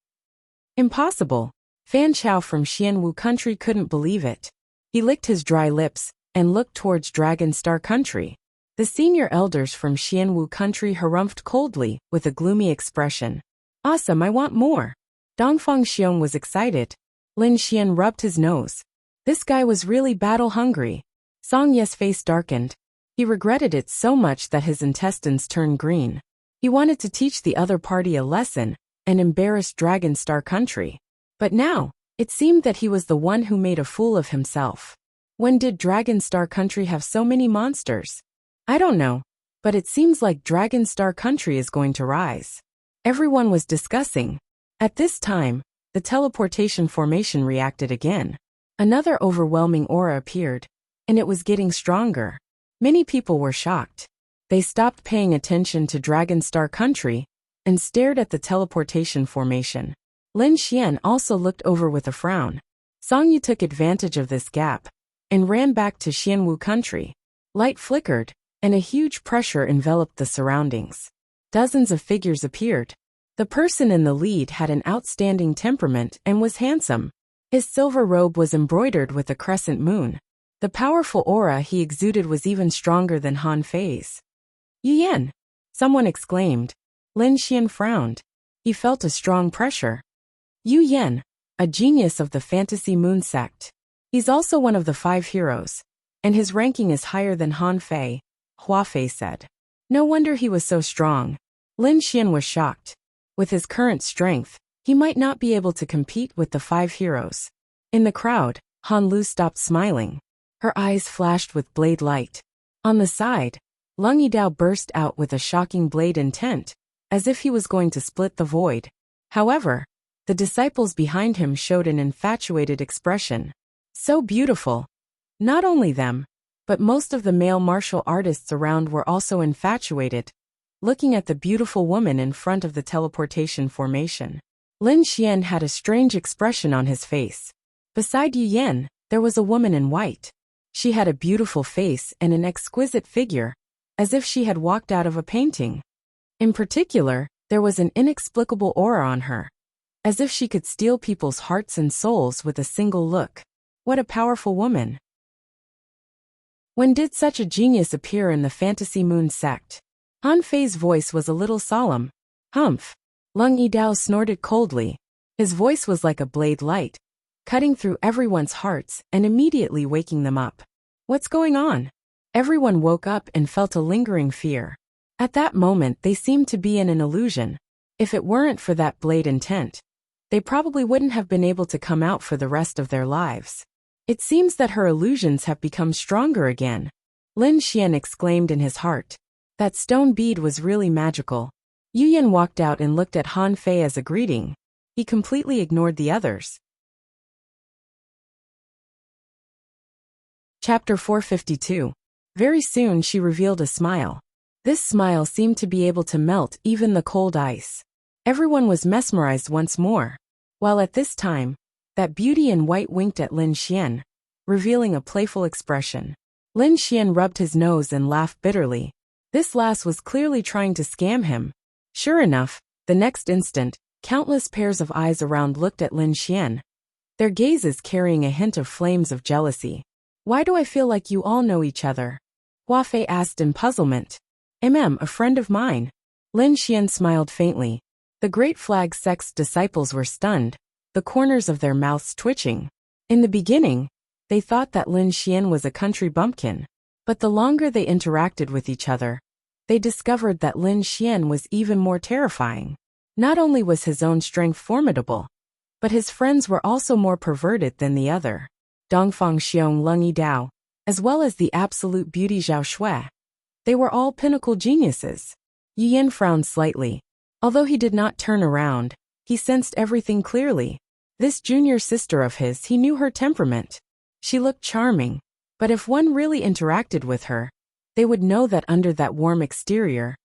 Impossible. Fan Chao from Xianwu country couldn't believe it. He licked his dry lips and looked towards Dragon Star country. The senior elders from Xianwu country harumphed coldly with a gloomy expression. Awesome, I want more. Dongfang Xiong was excited. Lin Xian rubbed his nose. This guy was really battle-hungry. Song Ye's face darkened. He regretted it so much that his intestines turned green. He wanted to teach the other party a lesson and embarrass Dragon Star country. But now, it seemed that he was the one who made a fool of himself. When did Dragon Star country have so many monsters? I don't know, but it seems like Dragon Star country is going to rise. Everyone was discussing. At this time, the teleportation formation reacted again. Another overwhelming aura appeared, and it was getting stronger. Many people were shocked. They stopped paying attention to Dragon Star country and stared at the teleportation formation. Lin Xian also looked over with a frown. Song Yu took advantage of this gap and ran back to Xianwu country. Light flickered, and a huge pressure enveloped the surroundings. Dozens of figures appeared. The person in the lead had an outstanding temperament and was handsome. His silver robe was embroidered with a crescent moon. The powerful aura he exuded was even stronger than Han Fei's. Yu Yan! Someone exclaimed. Lin Xian frowned. He felt a strong pressure. Yu Yan, a genius of the Fantasy Moon sect. He's also one of the 5 heroes, and his ranking is higher than Han Fei, Hua Fei said. No wonder he was so strong. Lin Xian was shocked. With his current strength, he might not be able to compete with the 5 heroes. In the crowd, Han Lu stopped smiling. Her eyes flashed with blade light. On the side, Lung Yidao burst out with a shocking blade intent, as if he was going to split the void. However, the disciples behind him showed an infatuated expression. So beautiful. Not only them, but most of the male martial artists around were also infatuated, looking at the beautiful woman in front of the teleportation formation. Lin Xian had a strange expression on his face. Beside Yu Yan, there was a woman in white. She had a beautiful face and an exquisite figure, as if she had walked out of a painting. In particular, there was an inexplicable aura on her. as if she could steal people's hearts and souls with a single look. What a powerful woman. When did such a genius appear in the Fantasy Moon sect? Han Fei's voice was a little solemn. Humph. Lung Yidao snorted coldly. His voice was like a blade light, cutting through everyone's hearts and immediately waking them up. What's going on? Everyone woke up and felt a lingering fear. At that moment they seemed to be in an illusion. If it weren't for that blade intent, they probably wouldn't have been able to come out for the rest of their lives. It seems that her illusions have become stronger again. Lin Xian exclaimed in his heart. That stone bead was really magical. Yu Yin walked out and looked at Han Fei as a greeting. He completely ignored the others. Chapter 452. Very soon she revealed a smile. This smile seemed to be able to melt even the cold ice. Everyone was mesmerized once more. While at this time, that beauty in white winked at Lin Xian, revealing a playful expression. Lin Xian rubbed his nose and laughed bitterly. This lass was clearly trying to scam him. Sure enough, the next instant, countless pairs of eyes around looked at Lin Xian, their gazes carrying a hint of flames of jealousy. Why do I feel like you all know each other? Hua Fei asked in puzzlement. A friend of mine. Lin Xian smiled faintly. The Great Flag Sect's disciples were stunned, the corners of their mouths twitching. In the beginning, they thought that Lin Xian was a country bumpkin. But the longer they interacted with each other, they discovered that Lin Xian was even more terrifying. Not only was his own strength formidable, but his friends were also more perverted than the other. Dongfang Xiong Lung Yidao, as well as the absolute beauty Zhao Shui. They were all pinnacle geniuses. Yu Yin frowned slightly. Although he did not turn around, he sensed everything clearly. This junior sister of his, he knew her temperament. She looked charming, but if one really interacted with her, they would know that under that warm exterior,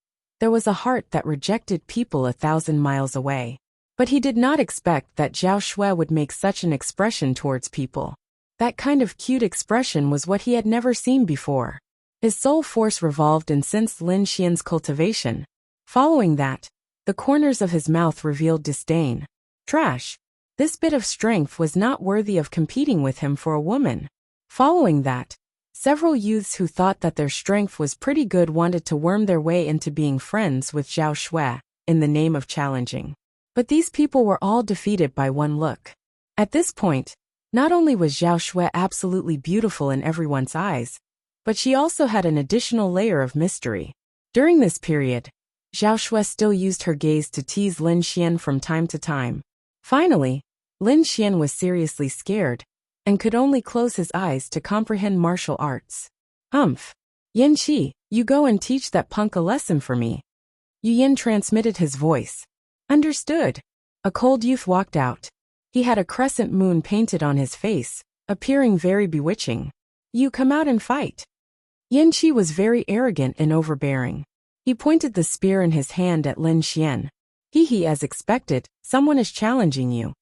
there was a heart that rejected people 1,000 miles away. But he did not expect that Zhao Shui would make such an expression towards people. That kind of cute expression was what he had never seen before. His soul force revolved and sensed Lin Xian's cultivation. Following that, the corners of his mouth revealed disdain. Trash. This bit of strength was not worthy of competing with him for a woman. Following that, several youths who thought that their strength was pretty good wanted to worm their way into being friends with Zhao Shui, in the name of challenging. But these people were all defeated by one look. At this point, not only was Zhao Shui absolutely beautiful in everyone's eyes, but she also had an additional layer of mystery. During this period, Zhao Shui still used her gaze to tease Lin Xian from time to time. Finally, Lin Xian was seriously scared, and could only close his eyes to comprehend martial arts. Humph. Yin Qi, you go and teach that punk a lesson for me. Yu Yin transmitted his voice. Understood. A cold youth walked out. He had a crescent moon painted on his face, appearing very bewitching. You come out and fight. Yin Qi was very arrogant and overbearing. He pointed the spear in his hand at Lin Xian. He, as expected, someone is challenging you.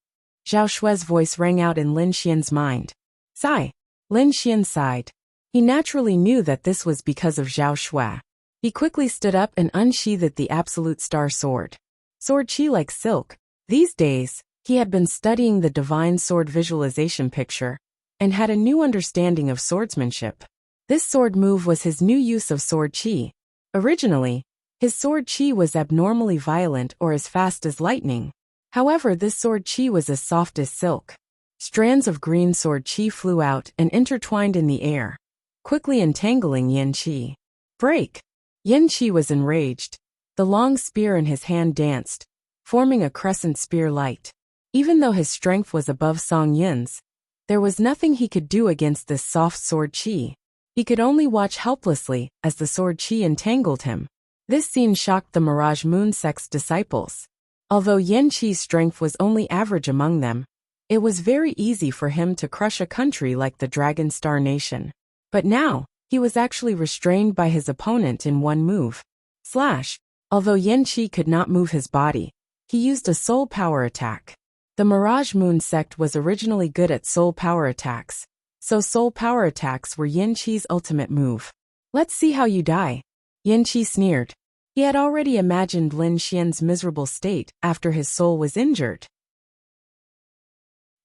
Zhao Shui's voice rang out in Lin Xian's mind. Sigh. Lin Xian sighed. He naturally knew that this was because of Zhao Shui. He quickly stood up and unsheathed the absolute star sword. Sword chi like silk. These days, he had been studying the divine sword visualization picture, and had a new understanding of swordsmanship. This sword move was his new use of sword chi. Originally, his sword chi was abnormally violent or as fast as lightning. However, this sword chi was as soft as silk. Strands of green sword chi flew out and intertwined in the air, quickly entangling Yin Qi. Break! Yin Qi was enraged. The long spear in his hand danced, forming a crescent spear light. Even though his strength was above Song Yin's, there was nothing he could do against this soft sword chi. He could only watch helplessly as the sword chi entangled him. This scene shocked the Mirage Moon sect's disciples. Although Yin Qi's strength was only average among them, it was very easy for him to crush a country like the Dragon Star Nation. But now, he was actually restrained by his opponent in one move. Slash. Although Yin Qi could not move his body, he used a soul power attack. The Mirage Moon sect was originally good at soul power attacks, so soul power attacks were Yin Qi's ultimate move. Let's see how you die. Yin Qi sneered. He had already imagined Lin Xian's miserable state after his soul was injured.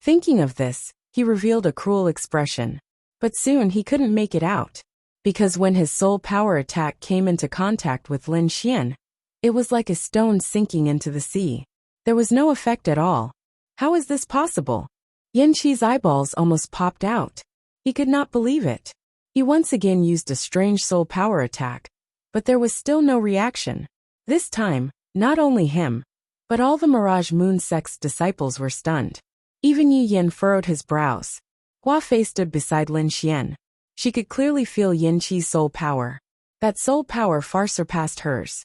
Thinking of this, he revealed a cruel expression. But soon he couldn't make it out. Because when his soul power attack came into contact with Lin Xian, it was like a stone sinking into the sea. There was no effect at all. How is this possible? Yan Qi's eyeballs almost popped out. He could not believe it. He once again used a strange soul power attack, but there was still no reaction. This time, not only him, but all the Mirage Moon sect's disciples were stunned. Even Yu Yan furrowed his brows. Hua Fei stood beside Lin Xian. She could clearly feel Yan Qi's soul power. That soul power far surpassed hers.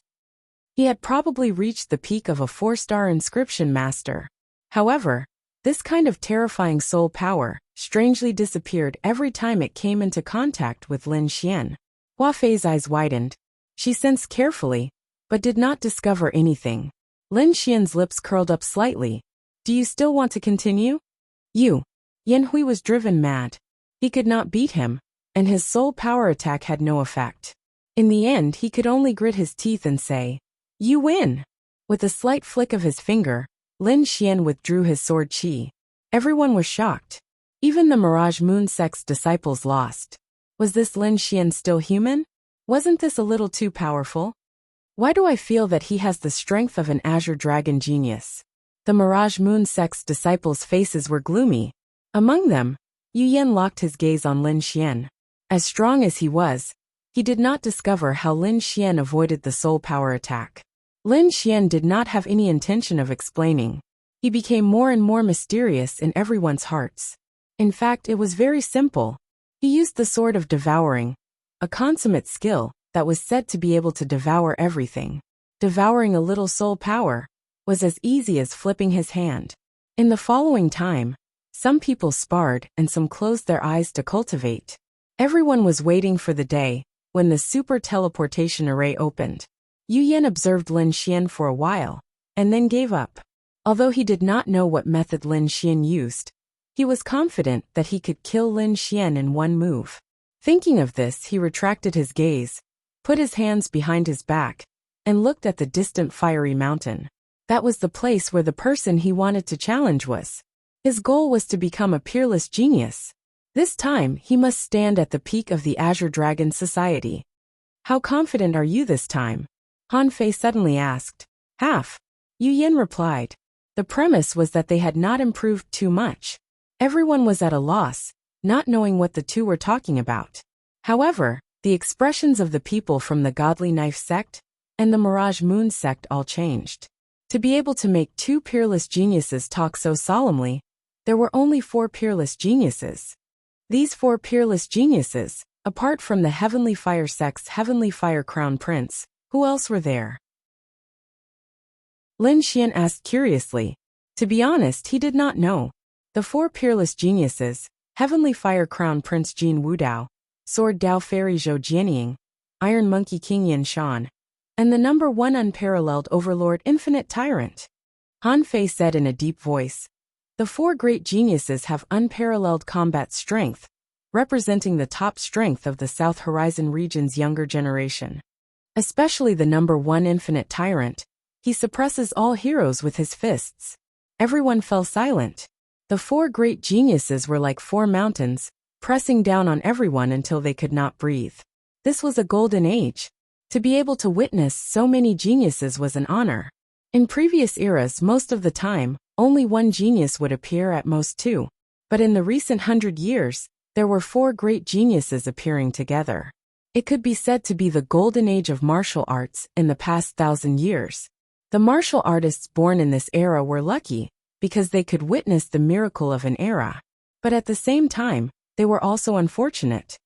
He had probably reached the peak of a 4-star inscription master. However, this kind of terrifying soul power strangely disappeared every time it came into contact with Lin Xian. Hua Fei's eyes widened. She sensed carefully, but did not discover anything. Lin Xian's lips curled up slightly. Do you still want to continue? Yan Hui was driven mad. He could not beat him, and his soul power attack had no effect. In the end, he could only grit his teeth and say, "You win." With a slight flick of his finger, Lin Xian withdrew his sword qi. Everyone was shocked. Even the Mirage Moon sect's disciples lost. Was this Lin Xian still human? Wasn't this a little too powerful? Why do I feel that he has the strength of an Azure Dragon genius? The Mirage Moon sect's disciples' faces were gloomy. Among them, Yu Yan locked his gaze on Lin Xian. As strong as he was, he did not discover how Lin Xian avoided the soul power attack. Lin Xian did not have any intention of explaining. He became more and more mysterious in everyone's hearts. In fact, it was very simple. He used the sword of devouring, a consummate skill that was said to be able to devour everything. Devouring a little soul power was as easy as flipping his hand. In the following time, some people sparred and some closed their eyes to cultivate. Everyone was waiting for the day when the super teleportation array opened. Yu Yan observed Lin Xian for a while, and then gave up. Although he did not know what method Lin Xian used, he was confident that he could kill Lin Xian in one move. Thinking of this, he retracted his gaze, put his hands behind his back, and looked at the distant fiery mountain. That was the place where the person he wanted to challenge was. His goal was to become a peerless genius. This time, he must stand at the peak of the Azure Dragon Society. How confident are you this time? Han Fei suddenly asked. Half. Yu Yan replied. The premise was that they had not improved too much. Everyone was at a loss, not knowing what the two were talking about. However, the expressions of the people from the Godly Knife sect and the Mirage Moon sect all changed. To be able to make two peerless geniuses talk so solemnly, there were only 4 peerless geniuses. These 4 peerless geniuses, apart from the Heavenly Fire sect's Heavenly Fire Crown Prince, who else were there? Lin Xian asked curiously. To be honest, he did not know. The 4 peerless geniuses, Heavenly Fire Crown Prince Jin Wudao, Sword Dao Fairy Zhou Jianying, Iron Monkey King Yan Shan, and the number 1 unparalleled Overlord Infinite Tyrant. Han Fei said in a deep voice. The 4 great geniuses have unparalleled combat strength, representing the top strength of the South Horizon region's younger generation. Especially the number 1 Infinite Tyrant. He suppresses all heroes with his fists. Everyone fell silent. The 4 great geniuses were like 4 mountains, pressing down on everyone until they could not breathe. This was a golden age. To be able to witness so many geniuses was an honor. In previous eras, most of the time, only 1 genius would appear, at most 2. But in the recent 100 years, there were 4 great geniuses appearing together. It could be said to be the golden age of martial arts in the past 1,000 years. The martial artists born in this era were lucky, because they could witness the miracle of an era. But at the same time, they were also unfortunate.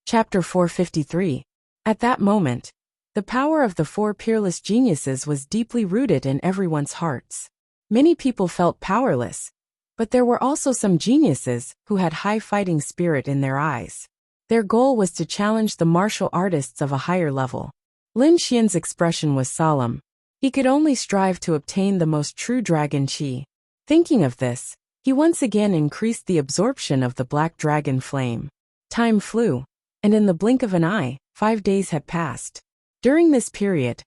Chapter 453. At that moment, the power of the 4 peerless geniuses was deeply rooted in everyone's hearts. Many people felt powerless, but there were also some geniuses who had high fighting spirit in their eyes. Their goal was to challenge the martial artists of a higher level. Lin Xian's expression was solemn. He could only strive to obtain the most true dragon qi. Thinking of this, he once again increased the absorption of the black dragon flame. Time flew, and in the blink of an eye, 5 days had passed. During this period,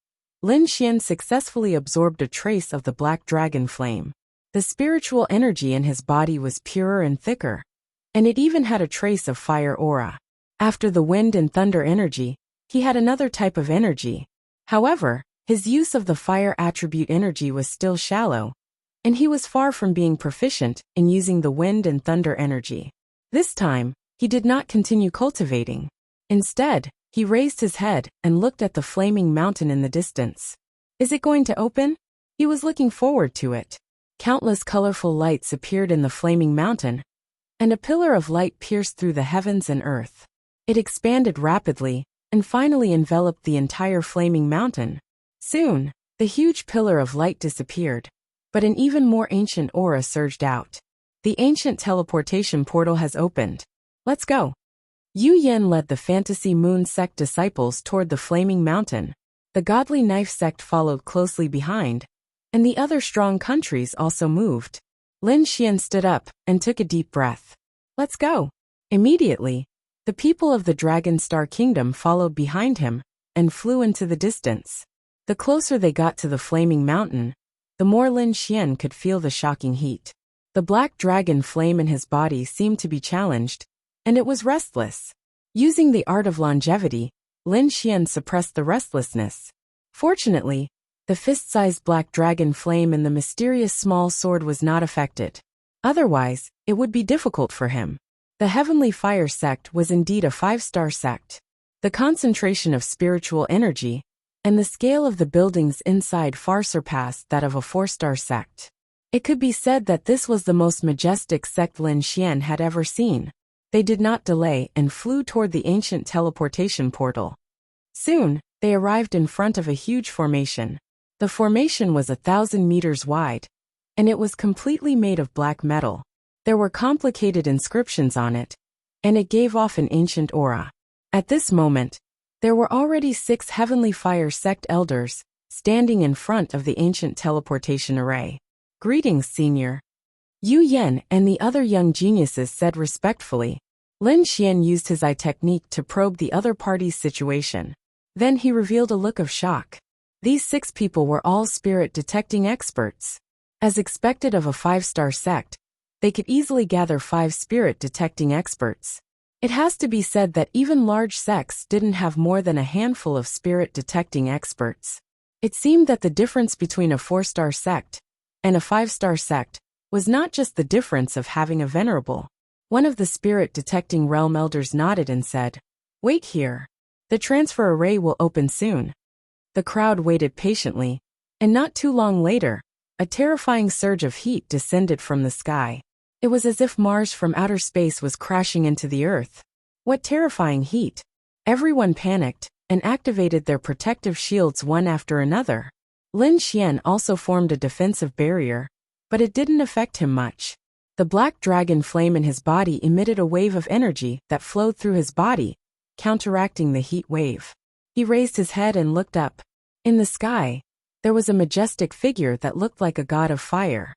Lin Xian successfully absorbed a trace of the black dragon flame. The spiritual energy in his body was purer and thicker, and it even had a trace of fire aura. After the wind and thunder energy, he had another type of energy. However, his use of the fire attribute energy was still shallow, and he was far from being proficient in using the wind and thunder energy. This time, he did not continue cultivating. Instead, he raised his head and looked at the flaming mountain in the distance. Is it going to open? He was looking forward to it. Countless colorful lights appeared in the flaming mountain, and a pillar of light pierced through the heavens and earth. It expanded rapidly and finally enveloped the entire flaming mountain. Soon, the huge pillar of light disappeared, but an even more ancient aura surged out. The ancient teleportation portal has opened. Let's go. Yu Yen led the Fantasy Moon sect disciples toward the flaming mountain. The Godly Knife sect followed closely behind, and the other strong countries also moved. Lin Xian stood up and took a deep breath. Let's go. Immediately, the people of the Dragon Star Kingdom followed behind him and flew into the distance. The closer they got to the flaming mountain, the more Lin Xian could feel the shocking heat. The black dragon flame in his body seemed to be challenged, and it was restless. Using the art of longevity, Lin Xian suppressed the restlessness. Fortunately, the fist-sized black dragon flame in the mysterious small sword was not affected. Otherwise, it would be difficult for him. The Heavenly Fire sect was indeed a 5-star sect. The concentration of spiritual energy and the scale of the buildings inside far surpassed that of a 4-star sect. It could be said that this was the most majestic sect Lin Xian had ever seen. They did not delay and flew toward the ancient teleportation portal. Soon, they arrived in front of a huge formation. The formation was 1,000 meters wide, and it was completely made of black metal. There were complicated inscriptions on it, and it gave off an ancient aura. At this moment, there were already 6 Heavenly Fire sect elders standing in front of the ancient teleportation array. Greetings, Senior. Yu Yen and the other young geniuses said respectfully. Lin Xian used his eye technique to probe the other party's situation. Then he revealed a look of shock. These 6 people were all spirit detecting experts. As expected of a 5-star sect, they could easily gather 5 spirit detecting experts. It has to be said that even large sects didn't have more than a handful of spirit detecting experts. It seemed that the difference between a 4-star sect and a 5-star sect was not just the difference of having a venerable. One of the spirit detecting realm elders nodded and said, "Wait here. The transfer array will open soon." The crowd waited patiently, and not too long later, a terrifying surge of heat descended from the sky. It was as if Mars from outer space was crashing into the Earth. What terrifying heat! Everyone panicked and activated their protective shields one after another. Lin Xian also formed a defensive barrier, but it didn't affect him much. The black dragon flame in his body emitted a wave of energy that flowed through his body, counteracting the heat wave. He raised his head and looked up. In the sky, there was a majestic figure that looked like a god of fire.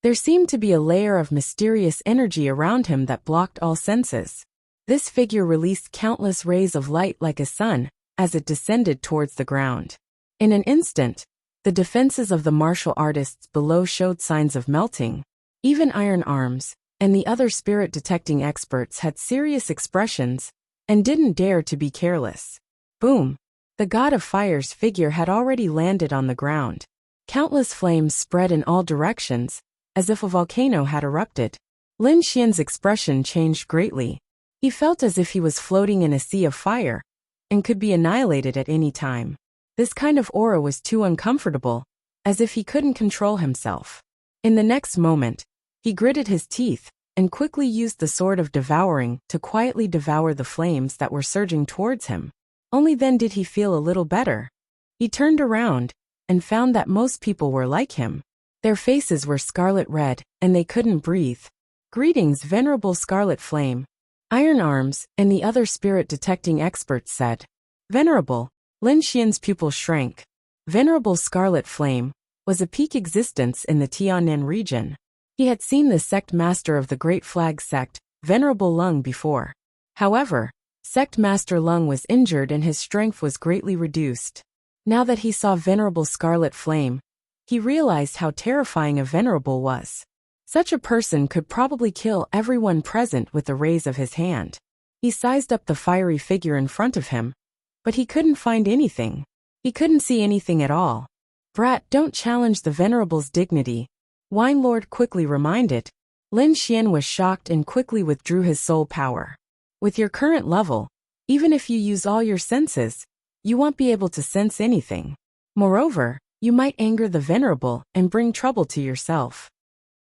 There seemed to be a layer of mysterious energy around him that blocked all senses. This figure released countless rays of light like a sun as it descended towards the ground. In an instant, the defenses of the martial artists below showed signs of melting. Even Iron Arms and the other spirit-detecting experts had serious expressions and didn't dare to be careless. Boom! The god of fire's figure had already landed on the ground. Countless flames spread in all directions, as if a volcano had erupted. Lin Xian's expression changed greatly. He felt as if he was floating in a sea of fire, and could be annihilated at any time. This kind of aura was too uncomfortable, as if he couldn't control himself. In the next moment, he gritted his teeth, and quickly used the Sword of Devouring to quietly devour the flames that were surging towards him. Only then did he feel a little better. He turned around, and found that most people were like him. Their faces were scarlet red, and they couldn't breathe. Greetings, Venerable Scarlet Flame. Iron Arms and the other spirit-detecting experts said. Venerable. Lin Xian's pupil shrank. Venerable Scarlet Flame was a peak existence in the Tiannan region. He had seen the sect master of the Great Flag sect, Venerable Lung, before. However, Sect Master Lung was injured and his strength was greatly reduced. Now that he saw Venerable Scarlet Flame, he realized how terrifying a Venerable was. Such a person could probably kill everyone present with the raise of his hand. He sized up the fiery figure in front of him, but he couldn't find anything. He couldn't see anything at all. "Brat, don't challenge the Venerable's dignity," Wine Lord quickly reminded. Lin Xian was shocked and quickly withdrew his soul power. "With your current level, even if you use all your senses, you won't be able to sense anything. Moreover, you might anger the Venerable and bring trouble to yourself."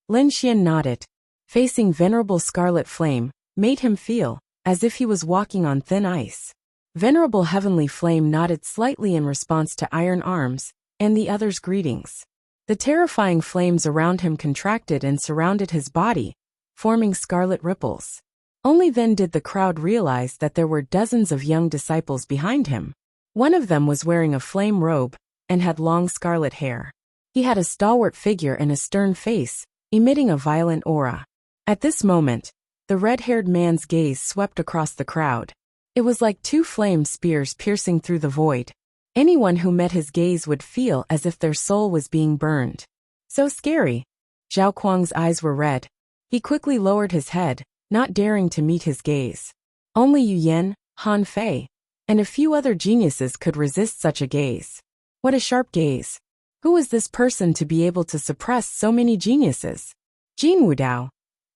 Lin Xian nodded. Facing Venerable Scarlet Flame made him feel as if he was walking on thin ice. Venerable Heavenly Flame nodded slightly in response to Iron Arms and the other's greetings. The terrifying flames around him contracted and surrounded his body, forming scarlet ripples. Only then did the crowd realize that there were dozens of young disciples behind him. One of them was wearing a flame robe and had long scarlet hair. He had a stalwart figure and a stern face, emitting a violent aura. At this moment, the red-haired man's gaze swept across the crowd. It was like two flame spears piercing through the void. Anyone who met his gaze would feel as if their soul was being burned. So scary. Zhao Kuang's eyes were red. He quickly lowered his head, not daring to meet his gaze. Only Yu Yan, Han Fei, and a few other geniuses could resist such a gaze. What a sharp gaze. Who was this person to be able to suppress so many geniuses? Jin Wudao,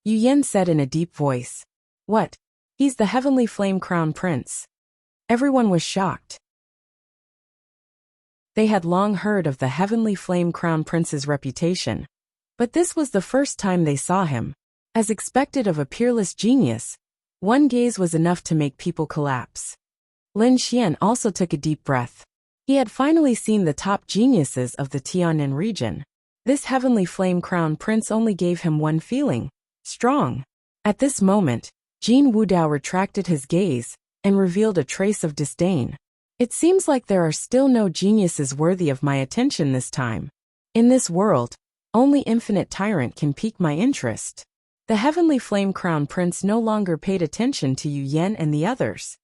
Yu Yan said in a deep voice. What? He's the Heavenly Flame Crown Prince. Everyone was shocked. They had long heard of the Heavenly Flame Crown Prince's reputation, but this was the first time they saw him. As expected of a peerless genius, one gaze was enough to make people collapse. Lin Xian also took a deep breath. He had finally seen the top geniuses of the Tiannan region. This Heavenly Flame Crown Prince only gave him one feeling: strong. At this moment, Jin Wudao retracted his gaze and revealed a trace of disdain. It seems like there are still no geniuses worthy of my attention this time. In this world, only Infinite Tyrant can pique my interest. The Heavenly Flame Crown Prince no longer paid attention to Yu Yan and the others.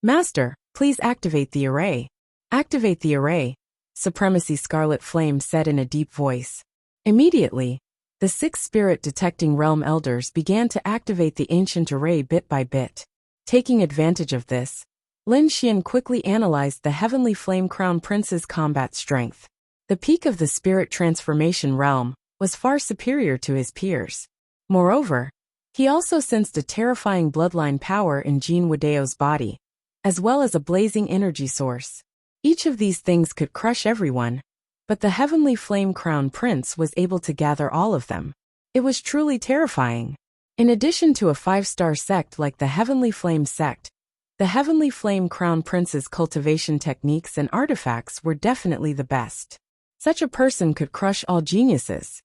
Master, please activate the array. Activate the array, Supremacy Scarlet Flame said in a deep voice. Immediately, the 6 spirit-detecting realm elders began to activate the ancient array bit by bit. Taking advantage of this, Lin Xian quickly analyzed the Heavenly Flame Crown Prince's combat strength. The peak of the spirit transformation realm was far superior to his peers. Moreover, he also sensed a terrifying bloodline power in Jin Wudao's body, as well as a blazing energy source. Each of these things could crush everyone, but the Heavenly Flame Crown Prince was able to gather all of them. It was truly terrifying. In addition to a 5-star sect like the Heavenly Flame sect, the Heavenly Flame Crown Prince's cultivation techniques and artifacts were definitely the best. Such a person could crush all geniuses.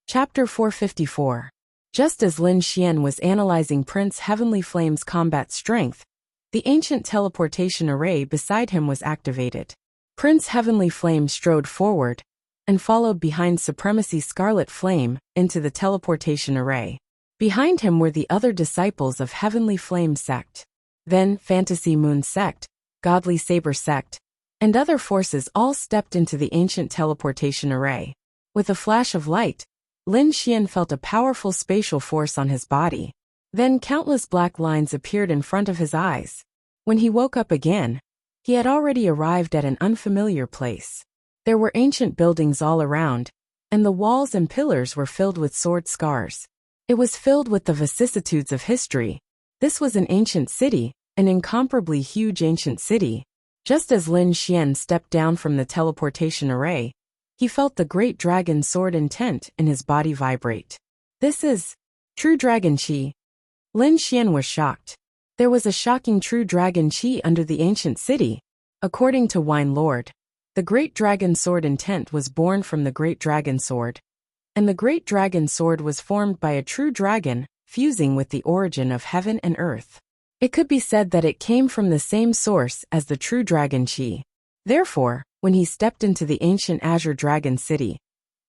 Chapter 454. Just as Lin Xian was analyzing Prince Heavenly Flame's combat strength, the ancient teleportation array beside him was activated. Prince Heavenly Flame strode forward and followed behind Supremacy Scarlet Flame into the teleportation array. Behind him were the other disciples of Heavenly Flame sect. Then Fantasy Moon sect, Godly Saber sect, and other forces all stepped into the ancient teleportation array. With a flash of light, Lin Xian felt a powerful spatial force on his body. Then countless black lines appeared in front of his eyes. When he woke up again, he had already arrived at an unfamiliar place. There were ancient buildings all around, and the walls and pillars were filled with sword scars. It was filled with the vicissitudes of history. This was an ancient city, an incomparably huge ancient city. Just as Lin Xian stepped down from the teleportation array, he felt the great dragon sword intent in his body vibrate. This is true dragon chi. Lin Xian was shocked. There was a shocking true dragon chi under the ancient city. According to Wine Lord, the great dragon sword intent was born from the great dragon sword, and the great dragon sword was formed by a true dragon, fusing with the origin of heaven and earth. It could be said that it came from the same source as the true dragon chi. Therefore, when he stepped into the ancient Azure Dragon City,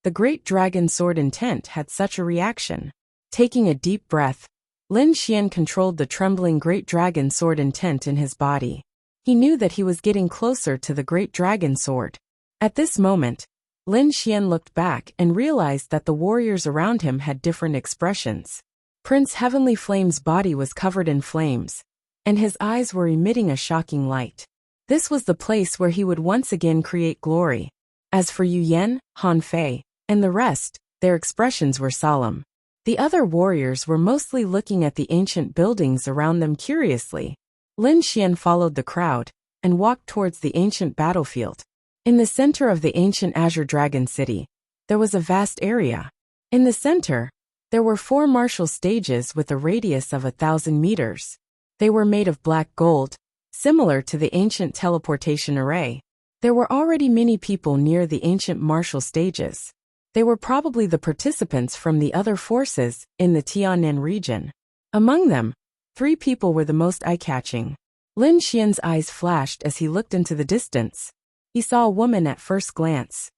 the great dragon sword intent had such a reaction. Taking a deep breath, Lin Xian controlled the trembling great dragon sword intent in his body. He knew that he was getting closer to the great dragon sword. At this moment, Lin Xian looked back and realized that the warriors around him had different expressions. Prince Heavenly Flame's body was covered in flames, and his eyes were emitting a shocking light. This was the place where he would once again create glory. As for Yu Yan, Han Fei, and the rest, their expressions were solemn. The other warriors were mostly looking at the ancient buildings around them curiously. Lin Xian followed the crowd and walked towards the ancient battlefield. In the center of the ancient Azure Dragon City, there was a vast area. In the center, there were 4 martial stages with a radius of 1,000 meters. They were made of black gold, similar to the ancient teleportation array. There were already many people near the ancient martial stages. They were probably the participants from the other forces in the Tiannan region. Among them, 3 people were the most eye-catching. Lin Xian's eyes flashed as he looked into the distance. He saw a woman at first glance.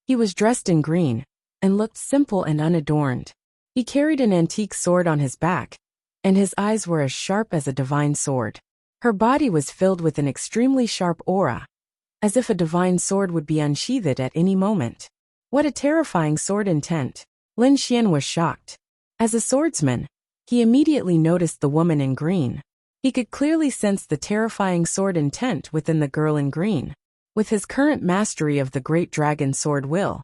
He was dressed in green and looked simple and unadorned. He carried an antique sword on his back, and his eyes were as sharp as a divine sword. Her body was filled with an extremely sharp aura, as if a divine sword would be unsheathed at any moment. What a terrifying sword intent! Lin Xian was shocked. As a swordsman, he immediately noticed the woman in green. He could clearly sense the terrifying sword intent within the girl in green. With his current mastery of the great dragon sword will,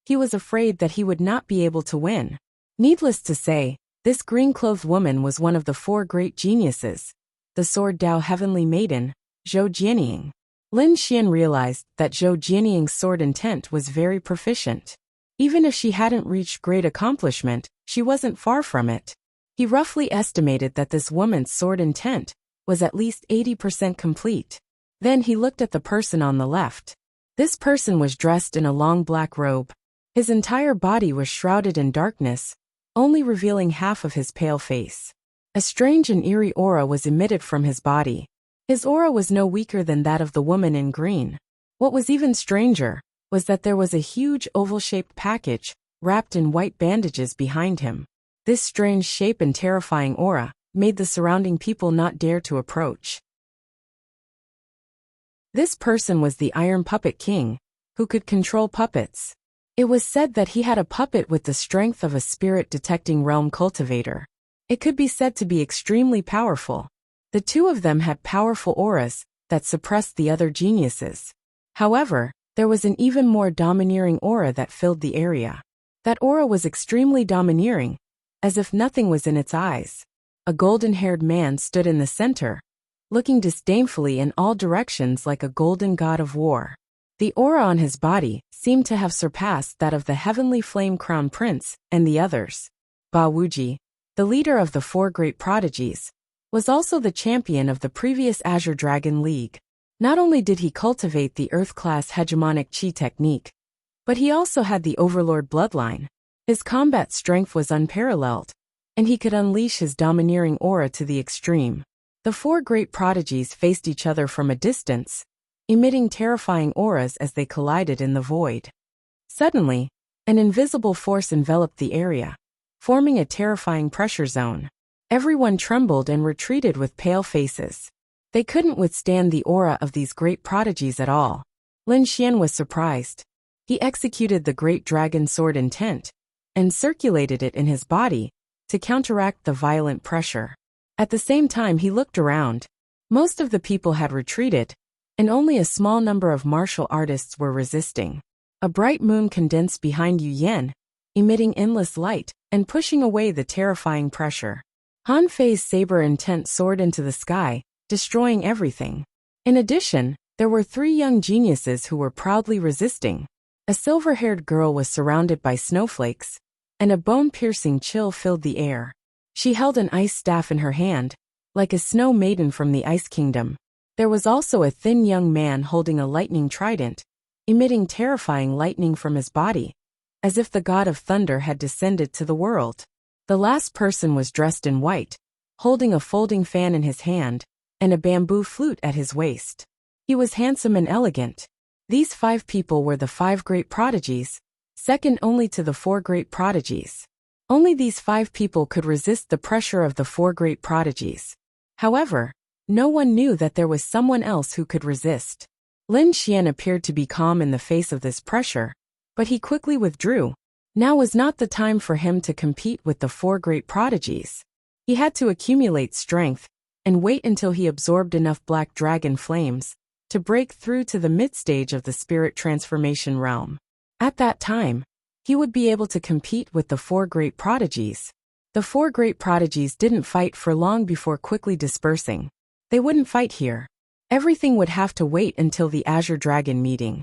he was afraid that he would not be able to win. Needless to say, this green-clothed woman was one of the 4 great geniuses, the Sword Dao Heavenly Maiden, Zhou Jianying. Lin Xian realized that Zhou Jianying's sword intent was very proficient. Even if she hadn't reached great accomplishment, she wasn't far from it. He roughly estimated that this woman's sword intent was at least 80% complete. Then he looked at the person on the left. This person was dressed in a long black robe. His entire body was shrouded in darkness, only revealing half of his pale face. A strange and eerie aura was emitted from his body. His aura was no weaker than that of the woman in green. What was even stranger was that there was a huge oval-shaped package wrapped in white bandages behind him. This strange shape and terrifying aura made the surrounding people not dare to approach. This person was the Iron Puppet King, who could control puppets. It was said that he had a puppet with the strength of a spirit-detecting realm cultivator. It could be said to be extremely powerful. The 2 of them had powerful auras that suppressed the other geniuses. However, there was an even more domineering aura that filled the area. That aura was extremely domineering, as if nothing was in its eyes. A golden-haired man stood in the center, looking disdainfully in all directions like a golden god of war. The aura on his body seemed to have surpassed that of the Heavenly Flame Crown Prince and the others. Ba Wuji, the leader of the 4 great prodigies, was also the champion of the previous Azure Dragon League. Not only did he cultivate the Earth-class hegemonic Qi technique, but he also had the Overlord bloodline. His combat strength was unparalleled, and he could unleash his domineering aura to the extreme. The 4 great prodigies faced each other from a distance, emitting terrifying auras as they collided in the void. Suddenly, an invisible force enveloped the area, forming a terrifying pressure zone. Everyone trembled and retreated with pale faces. They couldn't withstand the aura of these great prodigies at all. Lin Xian was surprised. He executed the great dragon sword intent and circulated it in his body to counteract the violent pressure. At the same time, he looked around. Most of the people had retreated, and only a small number of martial artists were resisting. A bright moon condensed behind Yu Yan, emitting endless light and pushing away the terrifying pressure. Han Fei's saber intent soared into the sky, destroying everything. In addition, there were 3 young geniuses who were proudly resisting. A silver-haired girl was surrounded by snowflakes, and a bone-piercing chill filled the air. She held an ice staff in her hand, like a snow maiden from the Ice Kingdom. There was also a thin young man holding a lightning trident, emitting terrifying lightning from his body, as if the god of thunder had descended to the world. The last person was dressed in white, holding a folding fan in his hand, and a bamboo flute at his waist. He was handsome and elegant. These 5 people were the 5 great prodigies, second only to the 4 great prodigies. Only these 5 people could resist the pressure of the 4 great prodigies. However, no one knew that there was someone else who could resist. Lin Xian appeared to be calm in the face of this pressure, but he quickly withdrew. Now was not the time for him to compete with the 4 great prodigies. He had to accumulate strength and wait until he absorbed enough black dragon flames to break through to the mid-stage of the spirit transformation realm. At that time, he would be able to compete with the 4 great prodigies. The 4 great prodigies didn't fight for long before quickly dispersing. They wouldn't fight here. Everything would have to wait until the Azure Dragon meeting.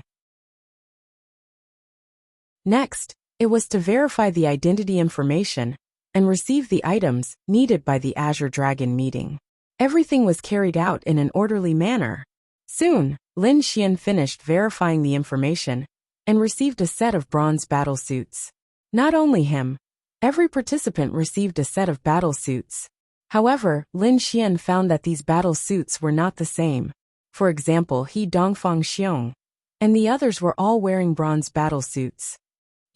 Next, it was to verify the identity information and receive the items needed by the Azure Dragon meeting. Everything was carried out in an orderly manner. Soon, Lin Xian finished verifying the information and received a set of bronze battle suits. Not only him, every participant received a set of battle suits. However, Lin Xian found that these battle suits were not the same. For example, He Dongfang Xiong and the others were all wearing bronze battle suits.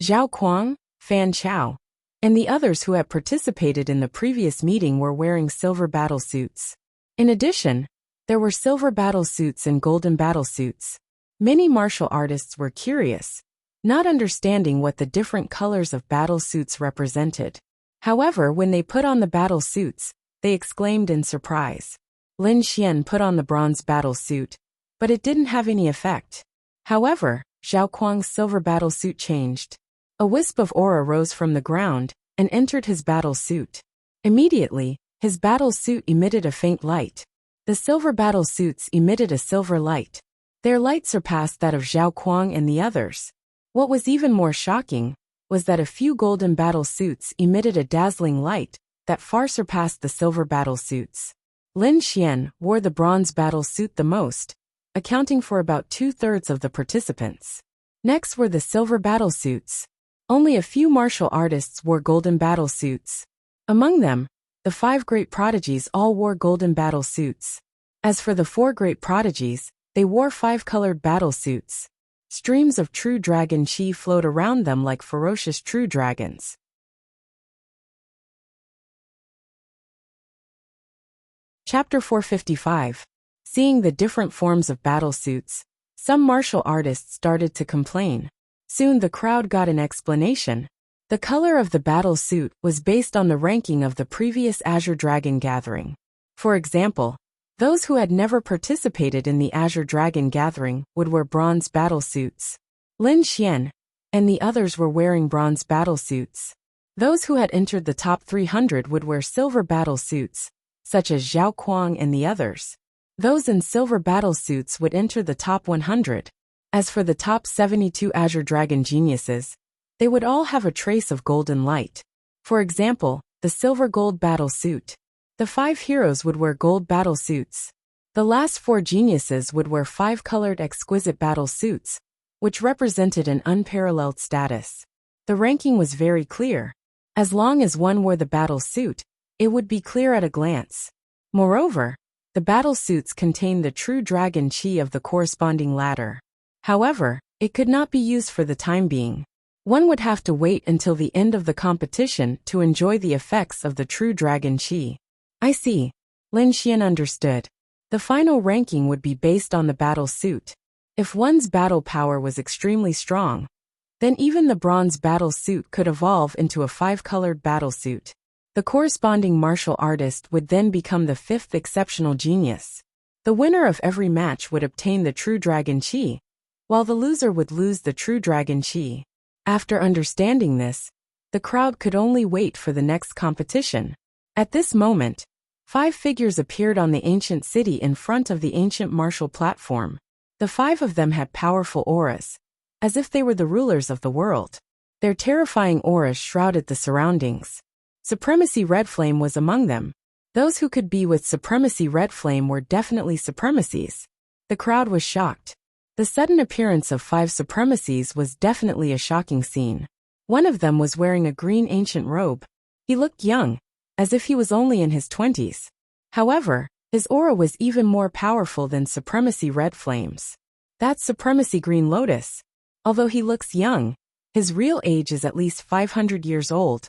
Zhao Kuang, Fan Chao, and the others who had participated in the previous meeting were wearing silver battle suits. In addition, there were silver battle suits and golden battle suits. Many martial artists were curious, not understanding what the different colors of battle suits represented. However, when they put on the battle suits, they exclaimed in surprise. Lin Xian put on the bronze battle suit, but it didn't have any effect. However, Zhao Kuang's silver battle suit changed. A wisp of aura rose from the ground and entered his battle suit. Immediately, his battle suit emitted a faint light. The silver battle suits emitted a silver light. Their light surpassed that of Zhao Kuang and the others. What was even more shocking was that a few golden battle suits emitted a dazzling light that far surpassed the silver battle suits. Lin Xian wore the bronze battle suit the most, accounting for about 2/3 of the participants. Next were the silver battle suits. Only a few martial artists wore golden battle suits. Among them, the 5 great prodigies all wore golden battle suits. As for the 4 great prodigies, they wore 5-colored battle suits. Streams of true dragon chi flowed around them like ferocious true dragons. Chapter 455. Seeing the different forms of battle suits, some martial artists started to complain. Soon the crowd got an explanation. The color of the battle suit was based on the ranking of the previous Azure Dragon Gathering. For example, those who had never participated in the Azure Dragon Gathering would wear bronze battle suits. Lin Xian and the others were wearing bronze battle suits. Those who had entered the top 300 would wear silver battle suits, such as Zhao Kuang and the others. Those in silver battle suits would enter the top 100. As for the top 72 Azure Dragon geniuses, they would all have a trace of golden light. For example, the silver gold battle suit. The 5 heroes would wear gold battle suits. The last 4 geniuses would wear 5-colored exquisite battle suits, which represented an unparalleled status. The ranking was very clear. As long as one wore the battle suit, it would be clear at a glance. Moreover, the battle suits contained the true dragon chi of the corresponding ladder. However, it could not be used for the time being. One would have to wait until the end of the competition to enjoy the effects of the true dragon chi. I see. Lin Xian understood. The final ranking would be based on the battle suit. If one's battle power was extremely strong, then even the bronze battle suit could evolve into a 5-colored battle suit. The corresponding martial artist would then become the 5th exceptional genius. The winner of every match would obtain the true dragon chi, while the loser would lose the true dragon chi. After understanding this, the crowd could only wait for the next competition. At this moment, 5 figures appeared on the ancient city in front of the ancient martial platform. The 5 of them had powerful auras, as if they were the rulers of the world. Their terrifying auras shrouded the surroundings. Supremacy Red Flame was among them. Those who could be with Supremacy Red Flame were definitely supremacies. The crowd was shocked. The sudden appearance of 5 supremacies was definitely a shocking scene. One of them was wearing a green ancient robe. He looked young, as if he was only in his 20s. However, his aura was even more powerful than Supremacy Red Flame's. That's Supremacy Green Lotus. Although he looks young, his real age is at least 500 years old.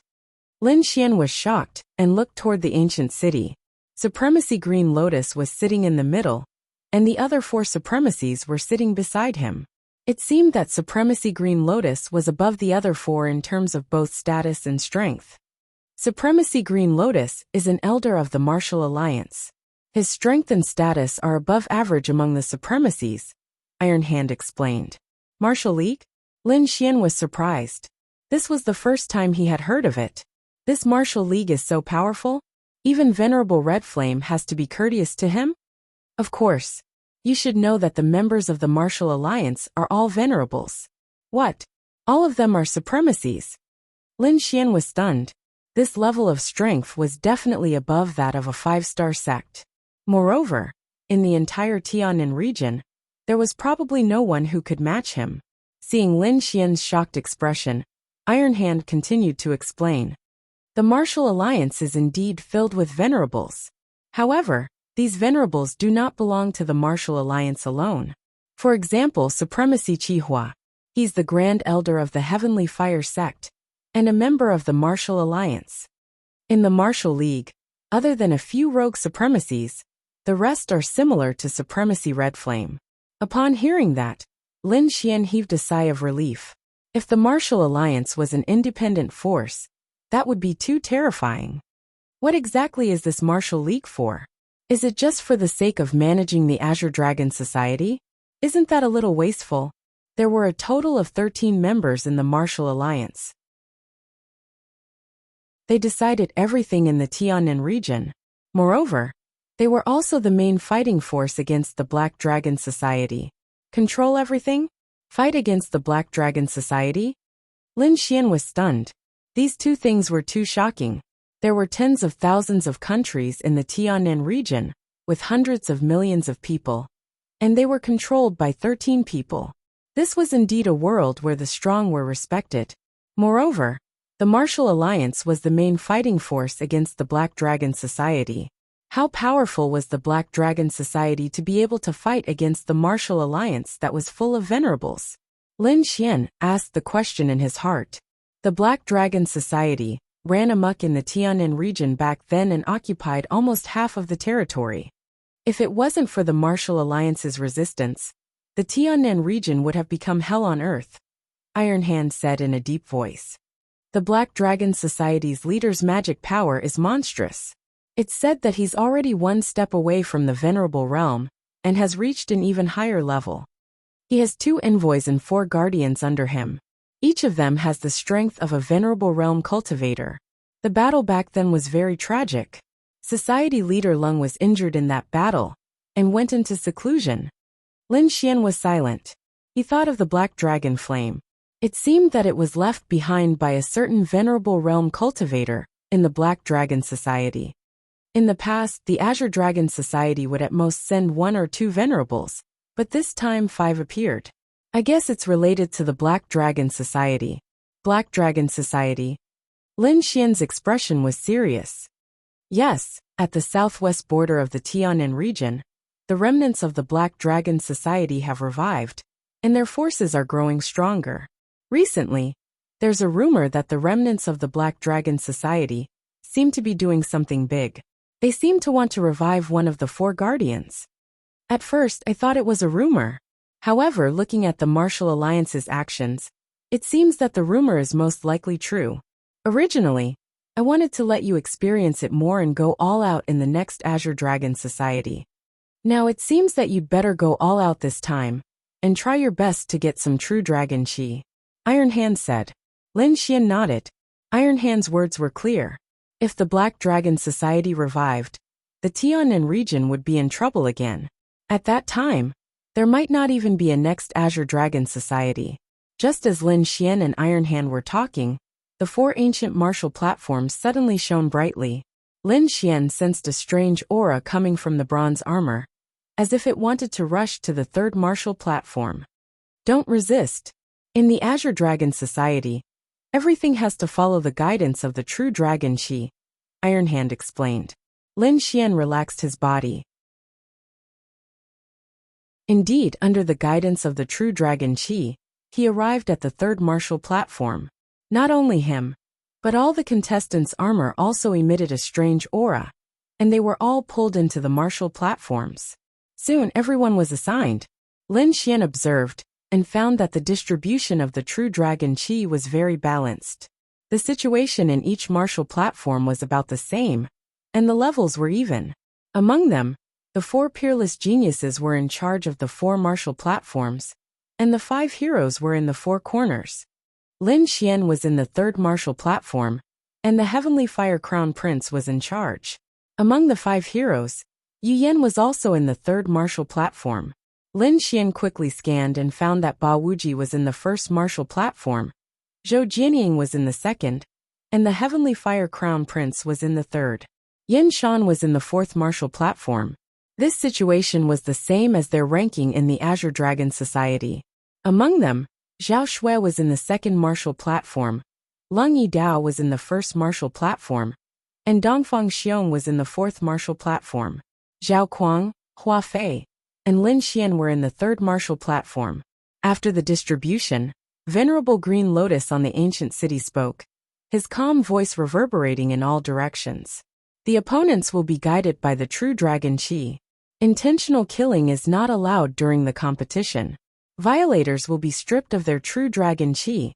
Lin Xian was shocked and looked toward the ancient city. Supremacy Green Lotus was sitting in the middle, and the other 4 supremacies were sitting beside him. It seemed that Supremacy Green Lotus was above the other 4 in terms of both status and strength. Supremacy Green Lotus is an elder of the Martial Alliance. His strength and status are above average among the supremacies, Iron Hand explained. Martial League? Lin Xian was surprised. This was the first time he had heard of it. This Martial League is so powerful? Even Venerable Red Flame has to be courteous to him? Of course. You should know that the members of the Martial Alliance are all venerables. What? All of them are supremacies? Lin Xian was stunned. This level of strength was definitely above that of a 5-star sect. Moreover, in the entire Tianan region, there was probably no one who could match him. Seeing Lin Xian's shocked expression, Iron Hand continued to explain. The Martial Alliance is indeed filled with venerables. However, these venerables do not belong to the Martial Alliance alone. For example, Supremacy Qihua. He's the Grand Elder of the Heavenly Fire Sect, and a member of the Martial Alliance. In the Martial League, other than a few rogue supremacies, the rest are similar to Supremacy Red Flame. Upon hearing that, Lin Xian heaved a sigh of relief. If the Martial Alliance was an independent force, that would be too terrifying. What exactly is this Martial League for? Is it just for the sake of managing the Azure Dragon Society? Isn't that a little wasteful? There were a total of 13 members in the Martial Alliance. They decided everything in the Tianan region. Moreover, they were also the main fighting force against the Black Dragon Society. Control everything? Fight against the Black Dragon Society? Lin Xian was stunned. These 2 things were too shocking. There were tens of thousands of countries in the Tianan region, with hundreds of millions of people, and they were controlled by 13 people. This was indeed a world where the strong were respected. Moreover, the Martial Alliance was the main fighting force against the Black Dragon Society. How powerful was the Black Dragon Society to be able to fight against the Martial Alliance that was full of venerables? Lin Xian asked the question in his heart. The Black Dragon Society ran amok in the Tianan region back then and occupied almost half of the territory. If it wasn't for the Martial Alliance's resistance, the Tianan region would have become hell on earth, Iron Hand said in a deep voice. The Black Dragon Society's leader's magic power is monstrous. It's said that he's already 1 step away from the Venerable Realm, and has reached an even higher level. He has 2 envoys and 4 guardians under him. Each of them has the strength of a Venerable Realm cultivator. The battle back then was very tragic. Society leader Lung was injured in that battle, and went into seclusion. Lin Xian was silent. He thought of the Black Dragon Flame. It seemed that it was left behind by a certain Venerable Realm cultivator in the Black Dragon Society. In the past, the Azure Dragon Society would at most send 1 or 2 venerables, but this time 5 appeared. I guess it's related to the Black Dragon Society. Black Dragon Society. Lin Xian's expression was serious. Yes, at the southwest border of the Tianan region, the remnants of the Black Dragon Society have revived, and their forces are growing stronger. Recently, there's a rumor that the remnants of the Black Dragon Society seem to be doing something big. They seem to want to revive one of the 4 guardians. At first, I thought it was a rumor. However, looking at the Martial Alliance's actions, it seems that the rumor is most likely true. Originally, I wanted to let you experience it more and go all out in the next Azure Dragon Society. Now it seems that you'd better go all out this time, and try your best to get some true dragon chi. Iron Hand said. Lin Xian nodded. Iron Hand's words were clear. If the Black Dragon Society revived, the Tianan region would be in trouble again. At that time, there might not even be a next Azure Dragon Society. Just as Lin Xian and Iron Hand were talking, the 4 ancient martial platforms suddenly shone brightly. Lin Xian sensed a strange aura coming from the bronze armor, as if it wanted to rush to the 3rd martial platform. Don't resist. In the Azure Dragon Society, everything has to follow the guidance of the true dragon chi, Iron Hand explained. Lin Xian relaxed his body. Indeed, under the guidance of the true dragon chi, he arrived at the 3rd martial platform. Not only him, But all the contestants' armor also emitted a strange aura, and they were all pulled into the martial platforms. Soon everyone was assigned. Lin Xian observed, and found that the distribution of the true dragon qi was very balanced. The situation in each martial platform was about the same, and the levels were even. Among them, the 4 peerless geniuses were in charge of the 4 martial platforms, and the 5 heroes were in the 4 corners. Lin Xian was in the 3rd martial platform, and the Heavenly Fire Crown Prince was in charge. Among the 5 heroes, Yu Yan was also in the 3rd martial platform. Lin Xian quickly scanned and found that Ba Wuji was in the 1st martial platform, Zhou Jianying was in the 2nd, and the Heavenly Fire Crown Prince was in the 3rd. Yin Shan was in the 4th martial platform. This situation was the same as their ranking in the Azure Dragon Society. Among them, Zhao Shui was in the 2nd martial platform, Lung Yidao was in the 1st martial platform, and Dongfang Xiong was in the 4th martial platform. Zhao Kuang, Hua Fei, and Lin Xian were in the 3rd martial platform. After the distribution, Venerable Green Lotus on the ancient city spoke, his calm voice reverberating in all directions. The opponents will be guided by the true dragon qi. Intentional killing is not allowed during the competition. Violators will be stripped of their true dragon qi.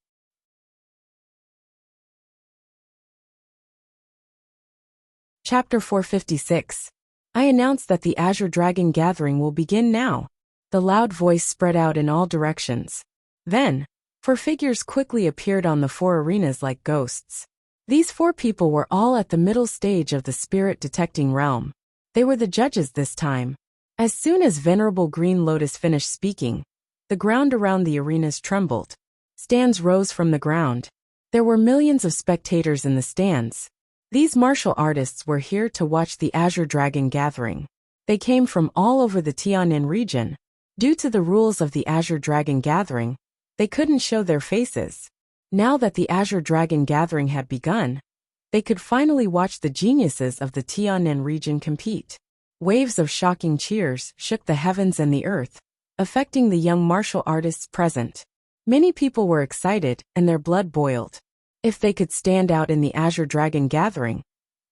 Chapter 456. I announce that the Azure Dragon Gathering will begin now. The loud voice spread out in all directions. Then, 4 figures quickly appeared on the 4 arenas like ghosts. These 4 people were all at the middle stage of the spirit detecting realm. They were the judges this time. As soon as Venerable Green Lotus finished speaking, the ground around the arenas trembled. Stands rose from the ground. There were millions of spectators in the stands. These martial artists were here to watch the Azure Dragon Gathering. They came from all over the Tianan region. Due to the rules of the Azure Dragon Gathering, they couldn't show their faces. Now that the Azure Dragon Gathering had begun, they could finally watch the geniuses of the Tianan region compete. Waves of shocking cheers shook the heavens and the earth, affecting the young martial artists present. Many people were excited and their blood boiled. If they could stand out in the Azure Dragon Gathering,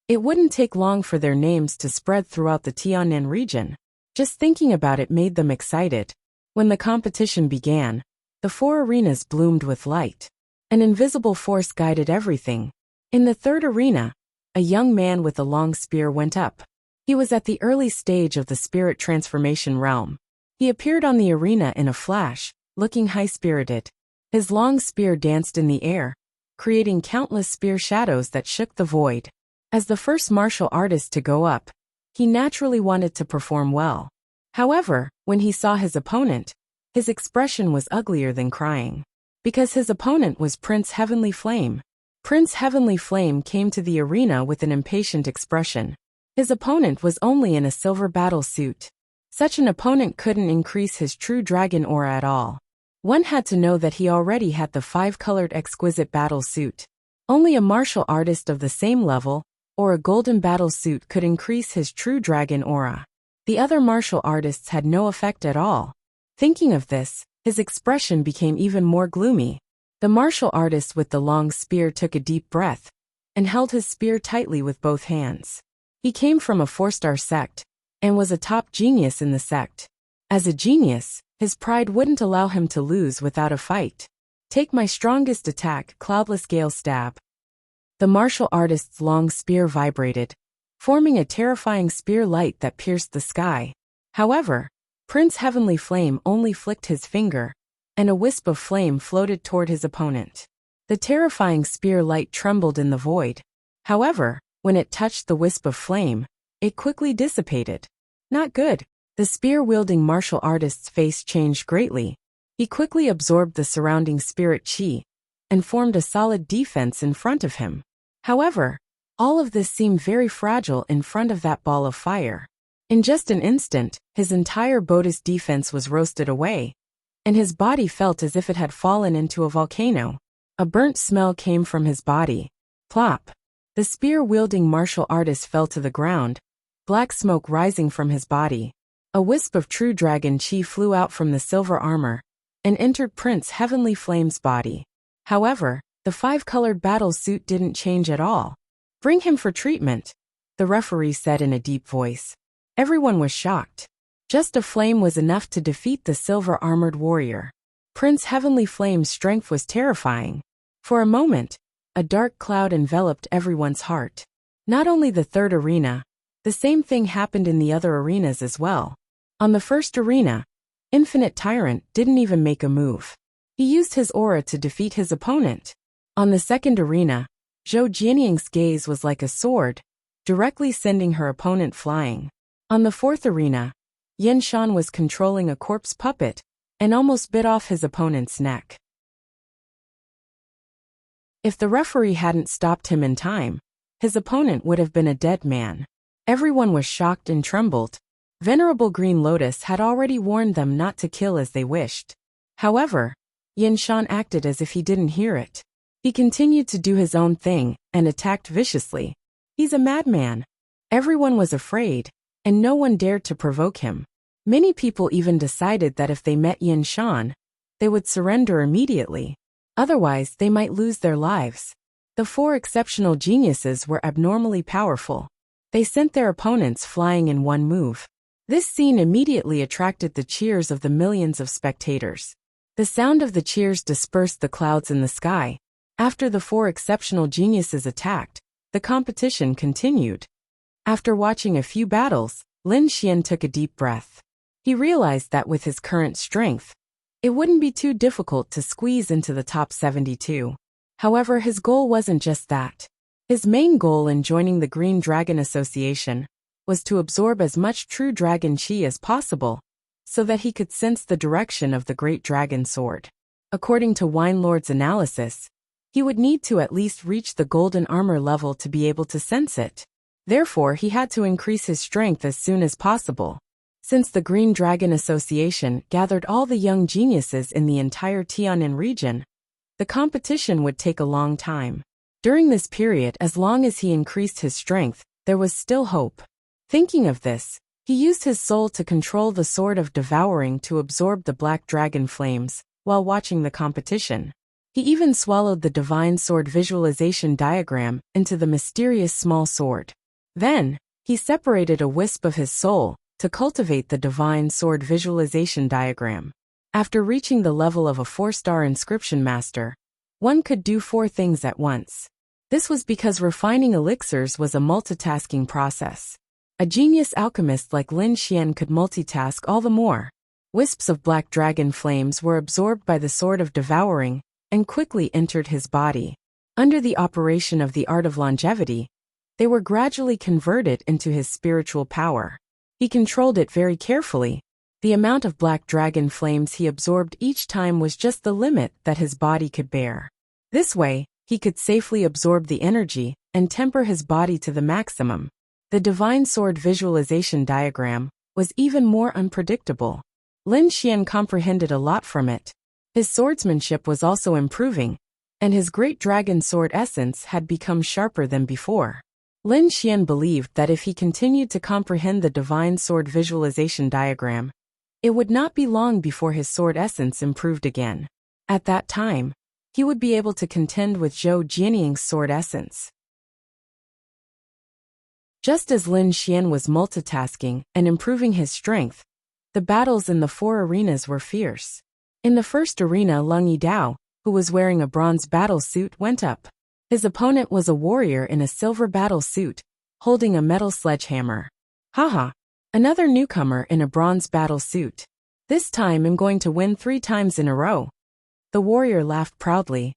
it wouldn't take long for their names to spread throughout the Tianan region. Just thinking about it made them excited. When the competition began, the 4 arenas bloomed with light. An invisible force guided everything. In the 3rd arena, a young man with a long spear went up. He was at the early stage of the spirit transformation realm. He appeared on the arena in a flash, looking high-spirited. His long spear danced in the air, creating countless spear shadows that shook the void. As the first martial artist to go up, he naturally wanted to perform well. However, when he saw his opponent, his expression was uglier than crying. Because his opponent was Prince Heavenly Flame. Prince Heavenly Flame came to the arena with an impatient expression. His opponent was only in a silver battle suit. Such an opponent couldn't increase his true dragon aura at all. One had to know that he already had the 5-colored exquisite battle suit. Only a martial artist of the same level, or a golden battle suit could increase his true dragon aura. The other martial artists had no effect at all. Thinking of this, his expression became even more gloomy. The martial artist with the long spear took a deep breath, and held his spear tightly with both hands. He came from a 4-star sect, and was a top genius in the sect. As a genius, his pride wouldn't allow him to lose without a fight. Take my strongest attack, Cloudless Gale Stab. The martial artist's long spear vibrated, forming a terrifying spear light that pierced the sky. However, Prince Heavenly Flame only flicked his finger, and a wisp of flame floated toward his opponent. The terrifying spear light trembled in the void. However, when it touched the wisp of flame, it quickly dissipated. Not good. The spear-wielding martial artist's face changed greatly. He quickly absorbed the surrounding spirit qi, and formed a solid defense in front of him. However, all of this seemed very fragile in front of that ball of fire. In just an instant, his entire Bodhi's defense was roasted away, and his body felt as if it had fallen into a volcano. A burnt smell came from his body. Plop! The spear-wielding martial artist fell to the ground, black smoke rising from his body. A wisp of true dragon qi flew out from the silver armor, and entered Prince Heavenly Flame's body. However, The five-colored battle suit didn't change at all. "Bring him for treatment," the referee said in a deep voice. Everyone was shocked. Just a flame was enough to defeat the silver-armored warrior. Prince Heavenly Flame's strength was terrifying. For a moment, a dark cloud enveloped everyone's heart. Not only the third arena, the same thing happened in the other arenas as well. On the first arena, Infinite Tyrant didn't even make a move. He used his aura to defeat his opponent. On the second arena, Zhou Jianying's gaze was like a sword, directly sending her opponent flying. On the fourth arena, Yin Shan was controlling a corpse puppet and almost bit off his opponent's neck. If the referee hadn't stopped him in time, his opponent would have been a dead man. Everyone was shocked and trembled. Venerable Green Lotus had already warned them not to kill as they wished. However, Yin Shan acted as if he didn't hear it. He continued to do his own thing and attacked viciously. He's a madman. Everyone was afraid, and no one dared to provoke him. Many people even decided that if they met Yin Shan, they would surrender immediately. Otherwise, they might lose their lives. The four exceptional geniuses were abnormally powerful. They sent their opponents flying in one move. This scene immediately attracted the cheers of the millions of spectators. The sound of the cheers dispersed the clouds in the sky. After the four exceptional geniuses attacked, the competition continued. After watching a few battles, Lin Xian took a deep breath. He realized that with his current strength, it wouldn't be too difficult to squeeze into the top 72. However, his goal wasn't just that. His main goal in joining the Green Dragon Association was to absorb as much true dragon chi as possible, so that he could sense the direction of the Great Dragon Sword. According to Wine Lord's analysis, he would need to at least reach the golden armor level to be able to sense it. Therefore, he had to increase his strength as soon as possible. Since the Green Dragon Association gathered all the young geniuses in the entire Tianan region, the competition would take a long time. During this period, as long as he increased his strength, there was still hope. Thinking of this, he used his soul to control the Sword of Devouring to absorb the black dragon flames, while watching the competition. He even swallowed the Divine Sword visualization diagram into the mysterious small sword. Then, he separated a wisp of his soul to cultivate the Divine Sword visualization diagram. After reaching the level of a 4-star inscription master, one could do 4 things at once. This was because refining elixirs was a multitasking process. A genius alchemist like Lin Xian could multitask all the more. Wisps of black dragon flames were absorbed by the Sword of Devouring and quickly entered his body. Under the operation of the art of longevity, they were gradually converted into his spiritual power. He controlled it very carefully. The amount of black dragon flames he absorbed each time was just the limit that his body could bear. This way, he could safely absorb the energy and temper his body to the maximum. The Divine Sword visualization diagram was even more unpredictable. Lin Xian comprehended a lot from it. His swordsmanship was also improving, and his great dragon sword essence had become sharper than before. Lin Xian believed that if he continued to comprehend the Divine Sword visualization diagram, it would not be long before his sword essence improved again. At that time, he would be able to contend with Zhou Jianying's sword essence. Just as Lin Xian was multitasking and improving his strength, the battles in the 4 arenas were fierce. In the first arena, Lung Yidao, who was wearing a bronze battle suit, went up. His opponent was a warrior in a silver battle suit, holding a metal sledgehammer. Haha, another newcomer in a bronze battle suit. This time I'm going to win 3 times in a row. The warrior laughed proudly.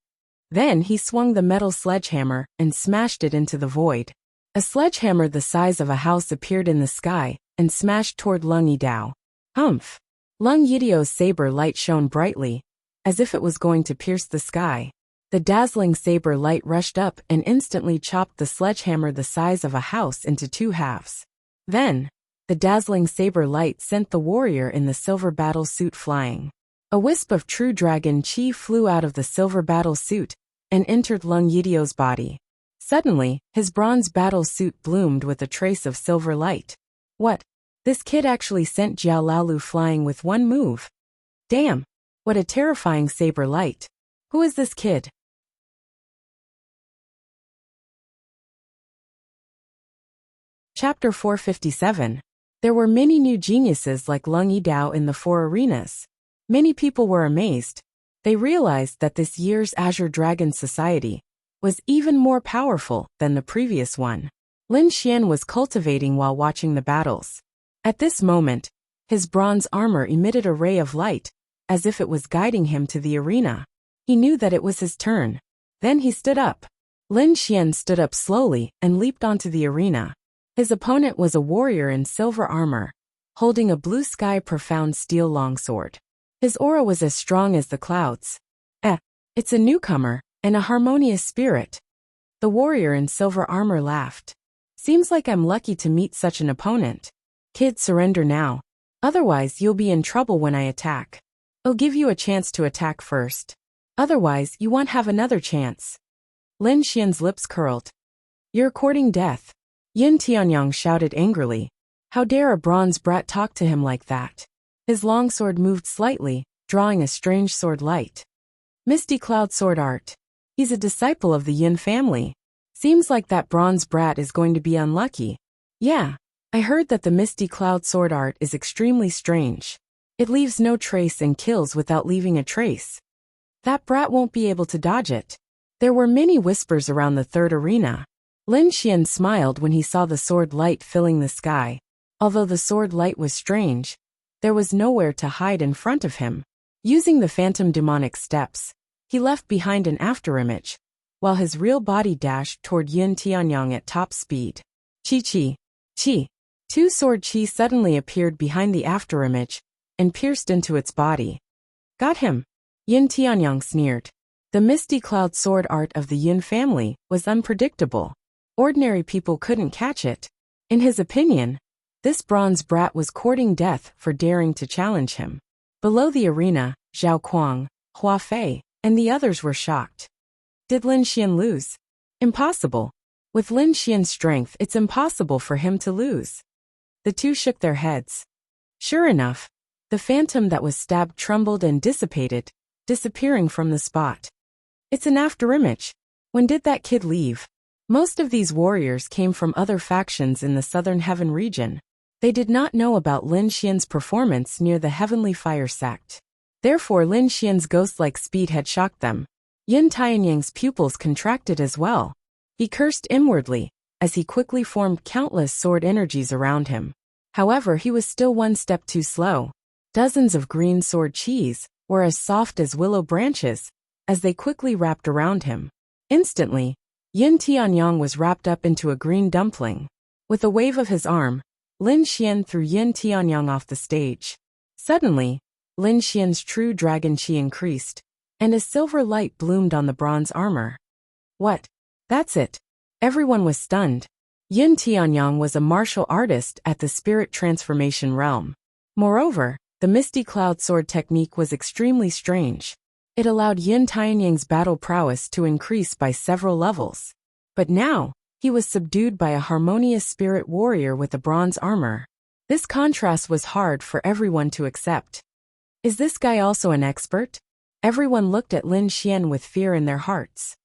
Then he swung the metal sledgehammer and smashed it into the void. A sledgehammer the size of a house appeared in the sky and smashed toward Lung Yidao. Humph! Lung Yidao's saber light shone brightly, as if it was going to pierce the sky. The dazzling saber light rushed up and instantly chopped the sledgehammer the size of a house into 2 halves. Then, the dazzling saber light sent the warrior in the silver battle suit flying. A wisp of true dragon chi flew out of the silver battle suit and entered Lung Yidao's body. Suddenly, his bronze battle suit bloomed with a trace of silver light. What? This kid actually sent Jiao Laolu flying with 1 move. Damn! What a terrifying saber light. Who is this kid? Chapter 457. There were many new geniuses like Lung Yidao in the 4 arenas. Many people were amazed. They realized that this year's Azure Dragon Society was even more powerful than the previous one. Lin Xian was cultivating while watching the battles. At this moment, his bronze armor emitted a ray of light, as if it was guiding him to the arena. He knew that it was his turn. Then he stood up. Lin Xian stood up slowly and leaped onto the arena. His opponent was a warrior in silver armor, holding a blue sky profound steel longsword. His aura was as strong as the clouds. It's a newcomer, and a harmonious spirit. The warrior in silver armor laughed. Seems like I'm lucky to meet such an opponent. Kid, surrender now. Otherwise you'll be in trouble when I attack. I'll give you a chance to attack first. Otherwise you won't have another chance. Lin Xian's lips curled. You're courting death. Yin Tianyang shouted angrily. How dare a bronze brat talk to him like that? His longsword moved slightly, drawing a strange sword light. Misty Cloud Sword Art. He's a disciple of the Yin family. Seems like that bronze brat is going to be unlucky. Yeah, I heard that the Misty Cloud Sword Art is extremely strange. It leaves no trace and kills without leaving a trace. That brat won't be able to dodge it. There were many whispers around the 3rd arena. Lin Xian smiled when he saw the sword light filling the sky. Although the sword light was strange, there was nowhere to hide in front of him. Using the phantom demonic steps, he left behind an afterimage, while his real body dashed toward Yin Tianyang at top speed. Chi. 2 sword chi suddenly appeared behind the afterimage and pierced into its body. Got him. Yin Tianyang sneered. The Misty Cloud Sword Art of the Yin family was unpredictable. Ordinary people couldn't catch it. In his opinion, this bronze brat was courting death for daring to challenge him. Below the arena, Zhao Kuang, Hua Fei, and the others were shocked. Did Lin Xian lose? Impossible. With Lin Xian's strength, it's impossible for him to lose. The 2 shook their heads. Sure enough, the phantom that was stabbed trembled and dissipated, disappearing from the spot. It's an afterimage. When did that kid leave? Most of these warriors came from other factions in the Southern Heaven region. They did not know about Lin Xian's performance near the Heavenly Fire sect. Therefore Lin Xian's ghost-like speed had shocked them. Yin Tianyang's pupils contracted as well. He cursed inwardly, as he quickly formed countless sword energies around him. However, he was still one step too slow. Dozens of green sword chis were as soft as willow branches, as they quickly wrapped around him. Instantly, Yin Tianyang was wrapped up into a green dumpling. With a wave of his arm, Lin Xian threw Yin Tianyang off the stage. Suddenly, Lin Xian's true dragon chi increased, and a silver light bloomed on the bronze armor. What? That's it. Everyone was stunned. Yin Tianyang was a martial artist at the spirit transformation realm. Moreover, the Misty Cloud Sword technique was extremely strange. It allowed Yin Tianyang's battle prowess to increase by several levels. But now, he was subdued by a harmonious spirit warrior with a bronze armor. This contrast was hard for everyone to accept. Is this guy also an expert? Everyone looked at Lin Xian with fear in their hearts.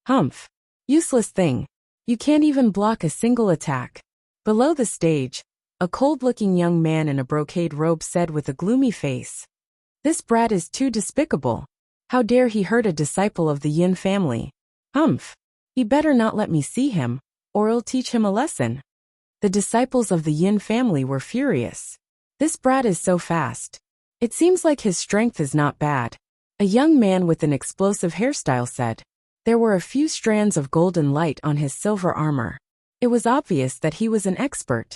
Humph. Useless thing. You can't even block a single attack. Below the stage, a cold-looking young man in a brocade robe said with a gloomy face. This brat is too despicable. How dare he hurt a disciple of the Yin family? Humph. He better not let me see him, or I'll teach him a lesson. The disciples of the Yin family were furious. This brat is so fast. It seems like his strength is not bad. A young man with an explosive hairstyle said. There were a few strands of golden light on his silver armor. It was obvious that he was an expert.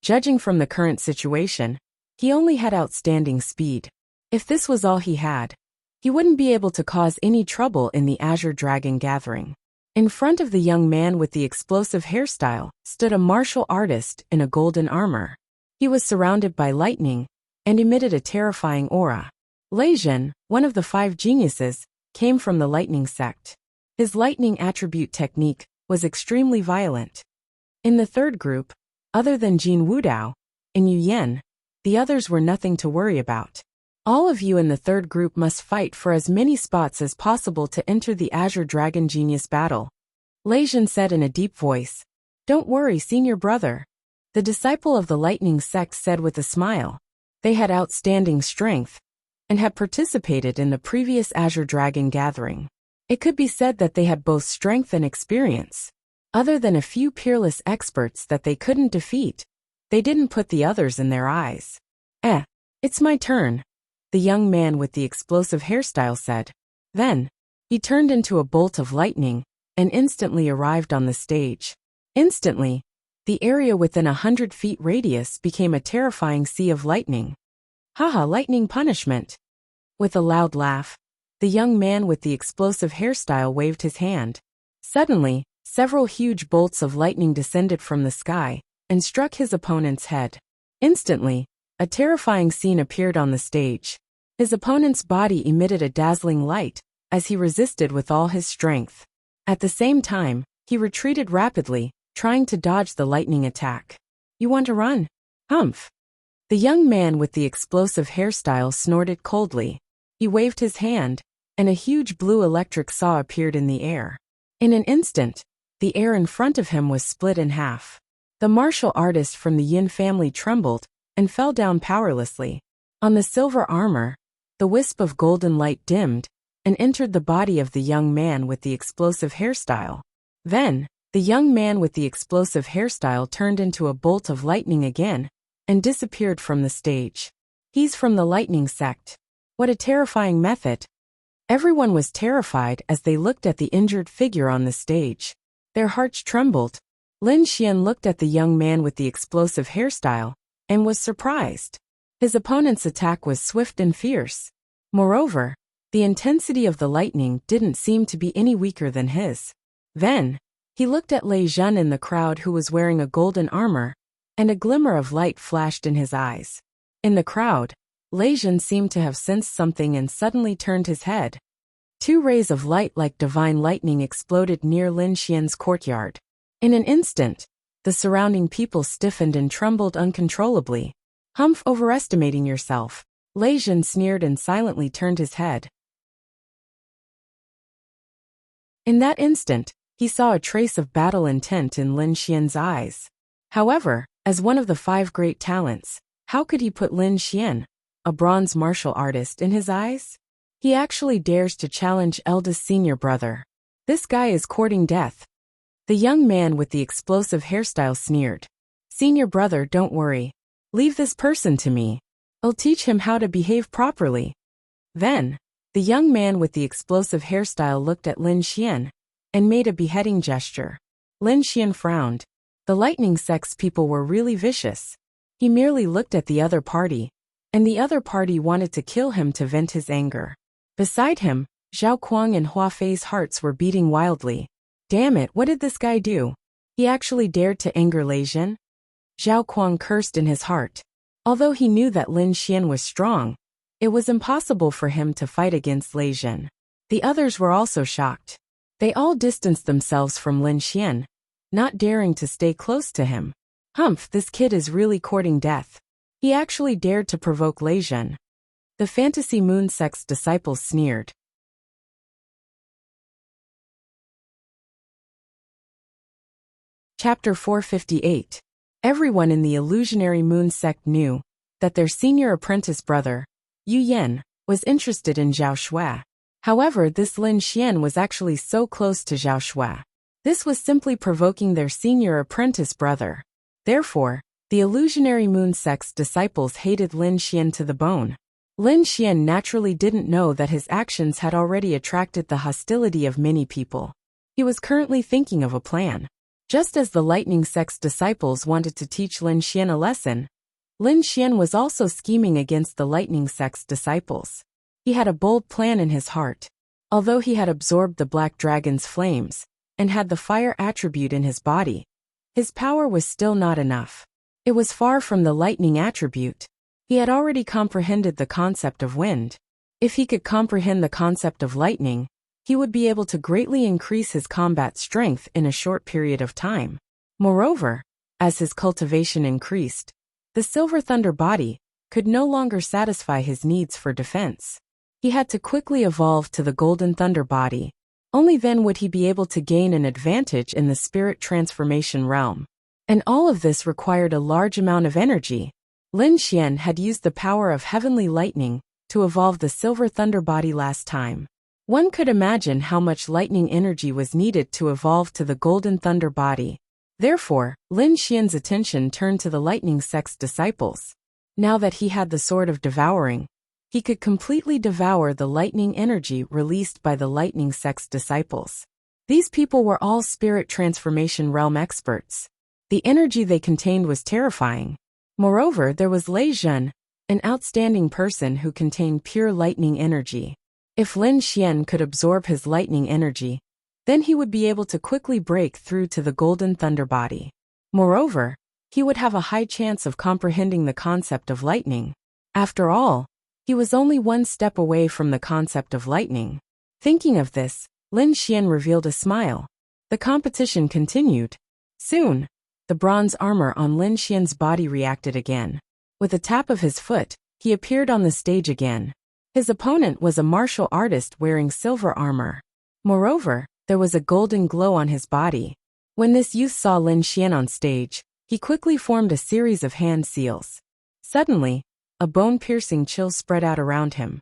Judging from the current situation, he only had outstanding speed. If this was all he had, he wouldn't be able to cause any trouble in the Azure Dragon gathering. In front of the young man with the explosive hairstyle stood a martial artist in a golden armor. He was surrounded by lightning and emitted a terrifying aura. Lei Zhen, one of the 5 geniuses, came from the lightning sect. His lightning attribute technique was extremely violent. In the 3rd group, other than Jin Wudao and Yu Yan, the others were nothing to worry about. All of you in the 3rd group must fight for as many spots as possible to enter the Azure Dragon Genius battle. Leijun said in a deep voice. Don't worry, senior brother. The disciple of the lightning sect said with a smile. They had outstanding strength and had participated in the previous Azure Dragon gathering. It could be said that they had both strength and experience. Other than a few peerless experts that they couldn't defeat, they didn't put the others in their eyes. It's my turn, the young man with the explosive hairstyle said. Then, he turned into a bolt of lightning and instantly arrived on the stage. Instantly, the area within 100 feet radius became a terrifying sea of lightning. Haha, lightning punishment. With a loud laugh, the young man with the explosive hairstyle waved his hand. Suddenly, several huge bolts of lightning descended from the sky and struck his opponent's head. Instantly, a terrifying scene appeared on the stage. His opponent's body emitted a dazzling light as he resisted with all his strength. At the same time, he retreated rapidly, trying to dodge the lightning attack. You want to run? Humph. The young man with the explosive hairstyle snorted coldly. He waved his hand, and a huge blue electric saw appeared in the air. In an instant, the air in front of him was split in half. The martial artist from the Yin family trembled and fell down powerlessly. On the silver armor, the wisp of golden light dimmed and entered the body of the young man with the explosive hairstyle. Then, the young man with the explosive hairstyle turned into a bolt of lightning again and disappeared from the stage. He's from the lightning sect. What a terrifying method. Everyone was terrified as they looked at the injured figure on the stage. Their hearts trembled. Lin Xian looked at the young man with the explosive hairstyle and was surprised. His opponent's attack was swift and fierce. Moreover, the intensity of the lightning didn't seem to be any weaker than his. Then, he looked at Lei Zhen in the crowd who was wearing a golden armor, and a glimmer of light flashed in his eyes. In the crowd, Lei Zhen seemed to have sensed something and suddenly turned his head. Two rays of light like divine lightning exploded near Lin Xian's courtyard. In an instant, the surrounding people stiffened and trembled uncontrollably. Humph, overestimating yourself. Lei Zhen sneered and silently turned his head. In that instant, he saw a trace of battle intent in Lin Xian's eyes. However, as one of the 5 great talents, how could he put Lin Xian, a bronze martial artist, in his eyes? He actually dares to challenge eldest senior brother. This guy is courting death. The young man with the explosive hairstyle sneered. Senior brother, don't worry. Leave this person to me. I'll teach him how to behave properly. Then, the young man with the explosive hairstyle looked at Lin Xian and made a beheading gesture. Lin Xian frowned. The lightning sect's people were really vicious. He merely looked at the other party, and the other party wanted to kill him to vent his anger. Beside him, Zhao Kuang and Hua Fei's hearts were beating wildly. Damn it, what did this guy do? He actually dared to anger Lei Zhen? Zhao Kuang cursed in his heart. Although he knew that Lin Xian was strong, it was impossible for him to fight against Lei Zhen. The others were also shocked. They all distanced themselves from Lin Xian, not daring to stay close to him. Humph, this kid is really courting death. He actually dared to provoke Lei Zhen. The Fantasy Moon sect's disciples sneered. Chapter 458. Everyone in the illusionary moon sect knew that their senior apprentice brother, Yu Yan, was interested in Zhao Shui. However, this Lin Xian was actually so close to Zhao Shui. This was simply provoking their senior apprentice brother. Therefore, the illusionary moon sect's disciples hated Lin Xian to the bone. Lin Xian naturally didn't know that his actions had already attracted the hostility of many people. He was currently thinking of a plan. Just as the lightning sect's disciples wanted to teach Lin Xian a lesson, Lin Xian was also scheming against the lightning sect's disciples. He had a bold plan in his heart. Although he had absorbed the black dragon's flames and had the fire attribute in his body, his power was still not enough. It was far from the lightning attribute. He had already comprehended the concept of wind. If he could comprehend the concept of lightning, he would be able to greatly increase his combat strength in a short period of time. Moreover, as his cultivation increased, the Silver Thunder body could no longer satisfy his needs for defense. He had to quickly evolve to the Golden Thunder body, Only then would he be able to gain an advantage in the spirit transformation realm. And all of this required a large amount of energy. Lin Xian had used the power of heavenly lightning to evolve the silver thunder body last time. One could imagine how much lightning energy was needed to evolve to the golden thunder body. Therefore, Lin Xian's attention turned to the lightning sect's disciples. Now that he had the sword of devouring, he could completely devour the lightning energy released by the lightning sect's disciples. These people were all spirit transformation realm experts. The energy they contained was terrifying. Moreover, there was Lei Zhen, an outstanding person who contained pure lightning energy. If Lin Xian could absorb his lightning energy, then he would be able to quickly break through to the golden thunder body. Moreover, he would have a high chance of comprehending the concept of lightning. After all, he was only one step away from the concept of lightning. Thinking of this, Lin Xian revealed a smile. The competition continued. Soon, the bronze armor on Lin Xian's body reacted again. With a tap of his foot, he appeared on the stage again. His opponent was a martial artist wearing silver armor. Moreover, there was a golden glow on his body. When this youth saw Lin Xian on stage, he quickly formed a series of hand seals. Suddenly, a bone-piercing chill spread out around him.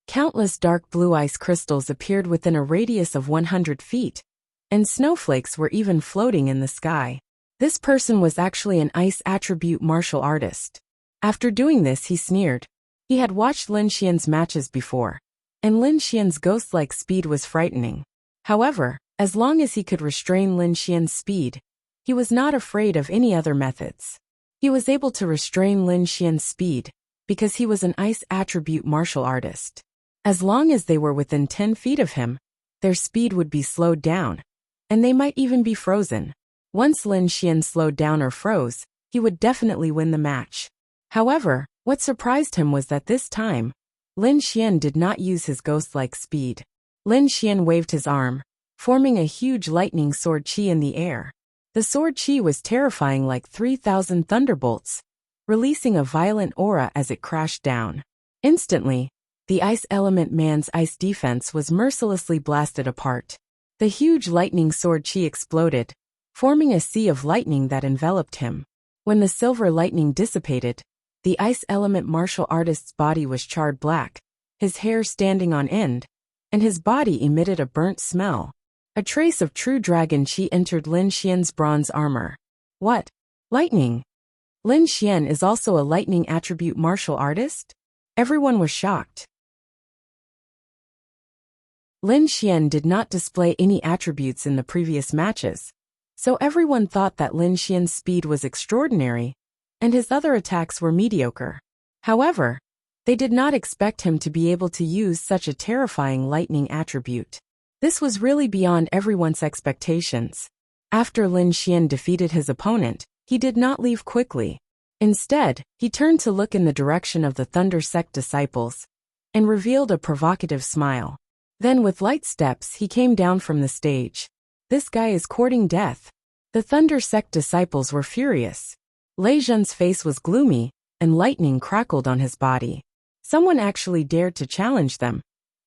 Countless dark blue ice crystals appeared within a radius of 100 feet, and snowflakes were even floating in the sky. This person was actually an ice attribute martial artist. After doing this, he sneered. He had watched Lin Xian's matches before, and Lin Xian's ghost-like speed was frightening. However, as long as he could restrain Lin Xian's speed, he was not afraid of any other methods. He was able to restrain Lin Xian's speed because he was an ice attribute martial artist. As long as they were within 10 feet of him, their speed would be slowed down, and they might even be frozen. Once Lin Xian slowed down or froze, he would definitely win the match. However, what surprised him was that this time, Lin Xian did not use his ghost-like speed. Lin Xian waved his arm, forming a huge lightning sword qi in the air. The sword qi was terrifying, like 3,000 thunderbolts, releasing a violent aura as it crashed down. Instantly, the ice element man's ice defense was mercilessly blasted apart. The huge lightning sword qi exploded, forming a sea of lightning that enveloped him. When the silver lightning dissipated, the ice element martial artist's body was charred black, his hair standing on end, and his body emitted a burnt smell. A trace of true dragon qi entered Lin Xian's bronze armor. What? Lightning? Lin Xian is also a lightning attribute martial artist? Everyone was shocked. Lin Xian did not display any attributes in the previous matches, so everyone thought that Lin Xian's speed was extraordinary, and his other attacks were mediocre. However, they did not expect him to be able to use such a terrifying lightning attribute. This was really beyond everyone's expectations. After Lin Xian defeated his opponent, he did not leave quickly. Instead, he turned to look in the direction of the Thunder Sect disciples, and revealed a provocative smile. Then with light steps he came down from the stage. This guy is courting death. The Thunder Sect disciples were furious. Lei Zhen's face was gloomy, and lightning crackled on his body. Someone actually dared to challenge them.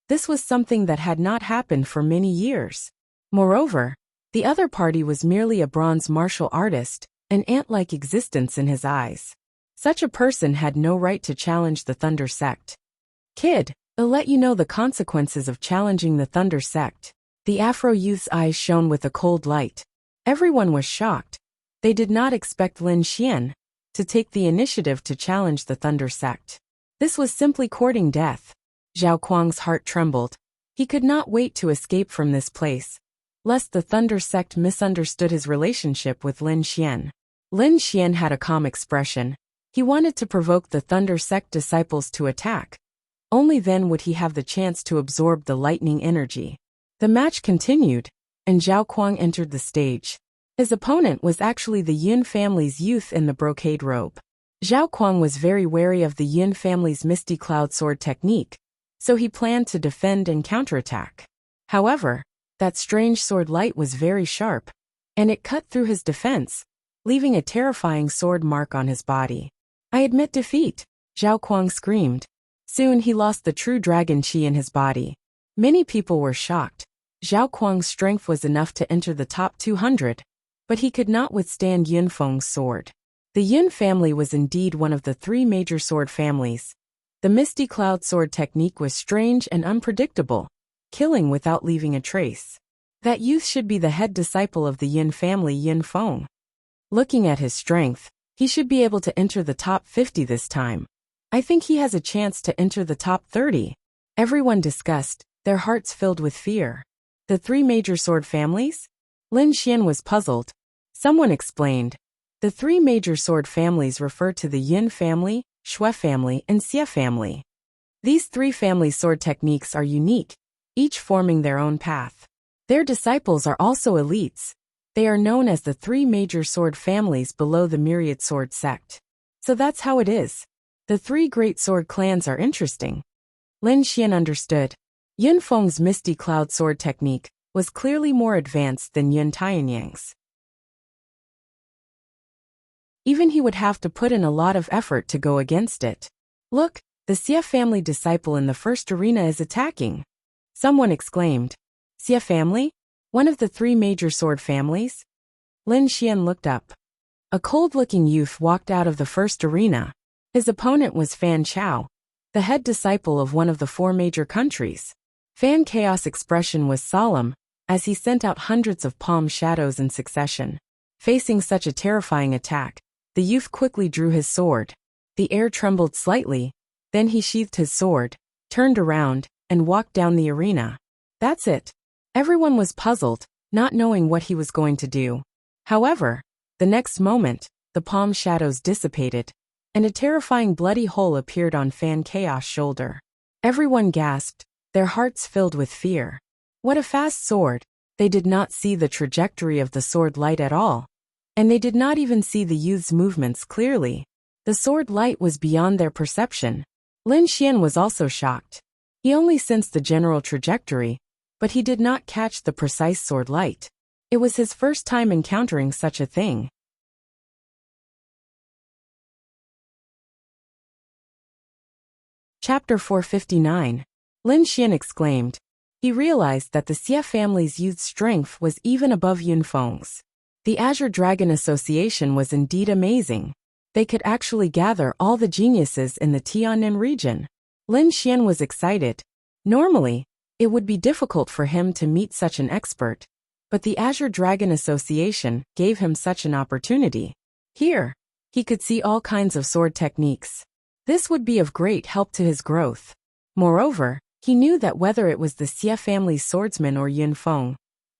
This was something that had not happened for many years. Moreover, the other party was merely a bronze martial artist, an ant-like existence in his eyes. Such a person had no right to challenge the Thunder Sect. Kid, I'll let you know the consequences of challenging the Thunder Sect. The Afro youth's eyes shone with a cold light. Everyone was shocked. They did not expect Lin Xian to take the initiative to challenge the Thunder Sect. This was simply courting death. Zhao Kuang's heart trembled. He could not wait to escape from this place, lest the Thunder Sect misunderstood his relationship with Lin Xian. Lin Xian had a calm expression. He wanted to provoke the Thunder Sect disciples to attack. Only then would he have the chance to absorb the lightning energy. The match continued, and Zhao Kuang entered the stage. His opponent was actually the Yun family's youth in the brocade robe. Zhao Kuang was very wary of the Yun family's Misty Cloud sword technique, so he planned to defend and counterattack. However, that strange sword light was very sharp, and it cut through his defense, leaving a terrifying sword mark on his body. I admit defeat, Zhao Kuang screamed. Soon he lost the true dragon qi in his body. Many people were shocked. Zhao Kuang's strength was enough to enter the top 200, but he could not withstand Yunfeng's sword. The Yun family was indeed one of the three major sword families. The Misty Cloud sword technique was strange and unpredictable, killing without leaving a trace. That youth should be the head disciple of the Yun family, Yunfeng. Looking at his strength, he should be able to enter the top 50 this time. I think he has a chance to enter the top 30. Everyone discussed, their hearts filled with fear. The three major sword families? Lin Xian was puzzled. Someone explained. The three major sword families refer to the Yin family, Shui family, and Xie family. These three family sword techniques are unique, each forming their own path. Their disciples are also elites. They are known as the three major sword families below the myriad sword sect. So that's how it is. The three great sword clans are interesting. Lin Xian understood. Yunfeng's Misty Cloud sword technique was clearly more advanced than Yun Tianyang's. Even he would have to put in a lot of effort to go against it. Look, the Xie family disciple in the first arena is attacking. Someone exclaimed. Xie family? One of the three major sword families? Lin Xian looked up. A cold-looking youth walked out of the first arena. His opponent was Fan Chao, the head disciple of one of the four major countries. Fan Chaos' expression was solemn, as he sent out hundreds of palm shadows in succession. Facing such a terrifying attack, the youth quickly drew his sword. The air trembled slightly, then he sheathed his sword, turned around, and walked down the arena. That's it. Everyone was puzzled, not knowing what he was going to do. However, the next moment, the palm shadows dissipated, and a terrifying bloody hole appeared on Fan Chaos' shoulder. Everyone gasped, their hearts filled with fear. What a fast sword! They did not see the trajectory of the sword light at all. And they did not even see the youth's movements clearly. The sword light was beyond their perception. Lin Xian was also shocked. He only sensed the general trajectory, but he did not catch the precise sword light. It was his first time encountering such a thing. Chapter 459. Lin Xian exclaimed. He realized that the Xie family's youth's strength was even above Yunfeng's. The Azure Dragon Association was indeed amazing. They could actually gather all the geniuses in the Tiannan region. Lin Xian was excited. Normally, it would be difficult for him to meet such an expert, but the Azure Dragon Association gave him such an opportunity. Here, he could see all kinds of sword techniques. This would be of great help to his growth. Moreover, he knew that whether it was the Xie family's swordsman or Yunfeng,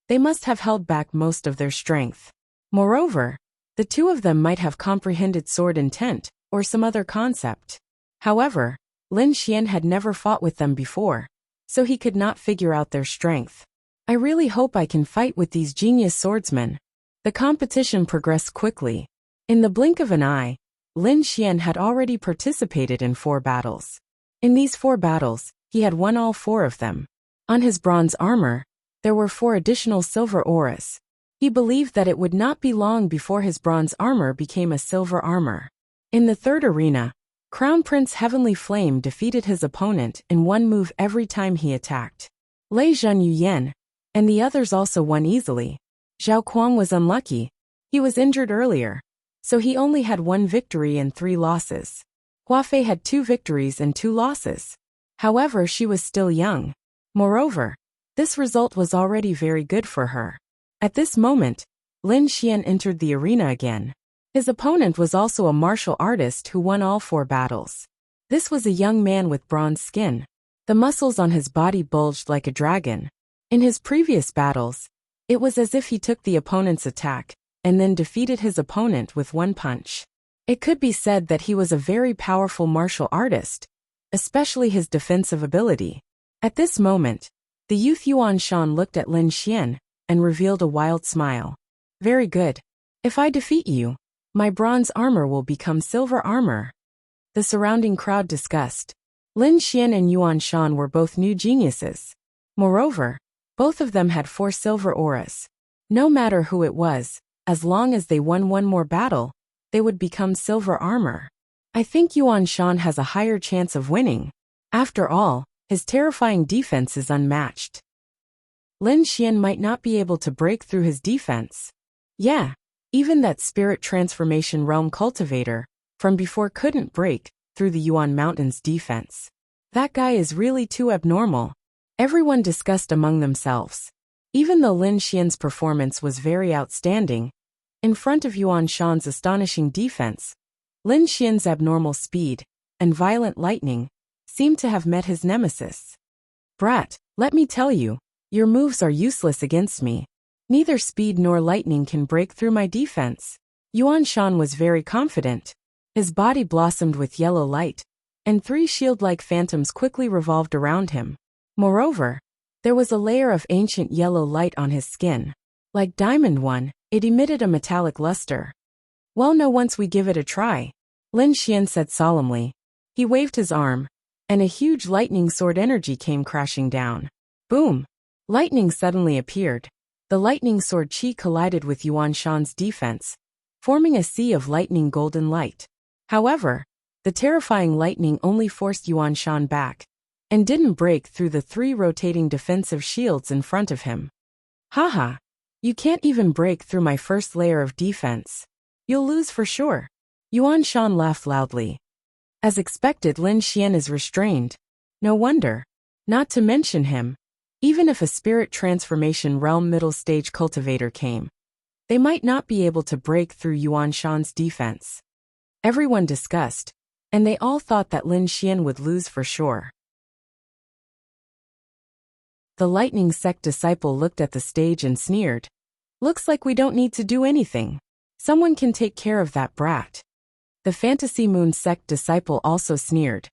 they must have held back most of their strength. Moreover, the two of them might have comprehended sword intent, or some other concept. However, Lin Xian had never fought with them before, so he could not figure out their strength. I really hope I can fight with these genius swordsmen. The competition progressed quickly. In the blink of an eye, Lin Xian had already participated in 4 battles. In these 4 battles, he had won all 4 of them. On his bronze armor, there were 4 additional silver auras. He believed that it would not be long before his bronze armor became a silver armor. In the 3rd arena, Crown Prince Heavenly Flame defeated his opponent in one move every time he attacked. Lei Zhen Yuyan and the others also won easily. Zhao Kuang was unlucky. He was injured earlier, so he only had 1 victory and 3 losses. Huafei had 2 victories and 2 losses. However, she was still young. Moreover, this result was already very good for her. At this moment, Lin Xian entered the arena again. His opponent was also a martial artist who won all 4 battles. This was a young man with bronze skin. The muscles on his body bulged like a dragon. In his previous battles, it was as if he took the opponent's attack and then defeated his opponent with 1 punch. It could be said that he was a very powerful martial artist, especially his defensive ability. At this moment, the youth Yuan Shan looked at Lin Xian and revealed a wild smile. Very good. If I defeat you, my bronze armor will become silver armor. The surrounding crowd discussed. Lin Xian and Yuan Shan were both new geniuses. Moreover, both of them had 4 silver auras. No matter who it was, as long as they won 1 more battle, they would become silver armor. I think Yuan Shan has a higher chance of winning. After all, his terrifying defense is unmatched. Lin Xian might not be able to break through his defense. Yeah, even that spirit transformation realm cultivator from before couldn't break through the Yuan Mountain's defense. That guy is really too abnormal. Everyone discussed among themselves. Even though Lin Xian's performance was very outstanding, in front of Yuan Shan's astonishing defense, Lin Xian's abnormal speed and violent lightning seemed to have met his nemesis. Brat, let me tell you, your moves are useless against me. Neither speed nor lightning can break through my defense. Yuan Shan was very confident. His body blossomed with yellow light, and 3 shield-like phantoms quickly revolved around him. Moreover, there was a layer of ancient yellow light on his skin. Like Diamond One, it emitted a metallic luster. Well, no, once we give it a try, Lin Xian said solemnly. He waved his arm, and a huge lightning sword energy came crashing down. Boom! Lightning suddenly appeared. The lightning sword chi collided with Yuan Shan's defense, forming a sea of lightning golden light. However, the terrifying lightning only forced Yuan Shan back, and didn't break through the 3 rotating defensive shields in front of him. Haha! You can't even break through my first layer of defense. You'll lose for sure. Yuan Shan laughed loudly. As expected, Lin Xian is restrained. No wonder. Not to mention him. Even if a spirit transformation realm middle stage cultivator came, they might not be able to break through Yuan Shan's defense. Everyone discussed, and they all thought that Lin Xian would lose for sure. The lightning sect disciple looked at the stage and sneered. Looks like we don't need to do anything. Someone can take care of that brat. The fantasy moon sect disciple also sneered.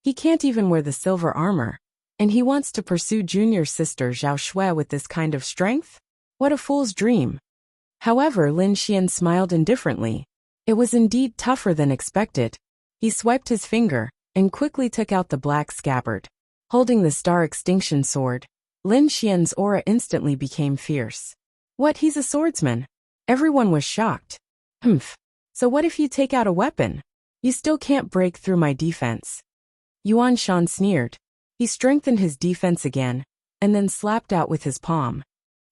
He can't even wear the silver armor, and he wants to pursue junior sister Zhao Shui with this kind of strength? What a fool's dream. However, Lin Xian smiled indifferently. It was indeed tougher than expected. He swiped his finger and quickly took out the black scabbard. Holding the star extinction sword, Lin Xian's aura instantly became fierce. What, he's a swordsman? Everyone was shocked. Humph. So what if you take out a weapon? You still can't break through my defense. Yuan Shan sneered. He strengthened his defense again, and then slapped out with his palm.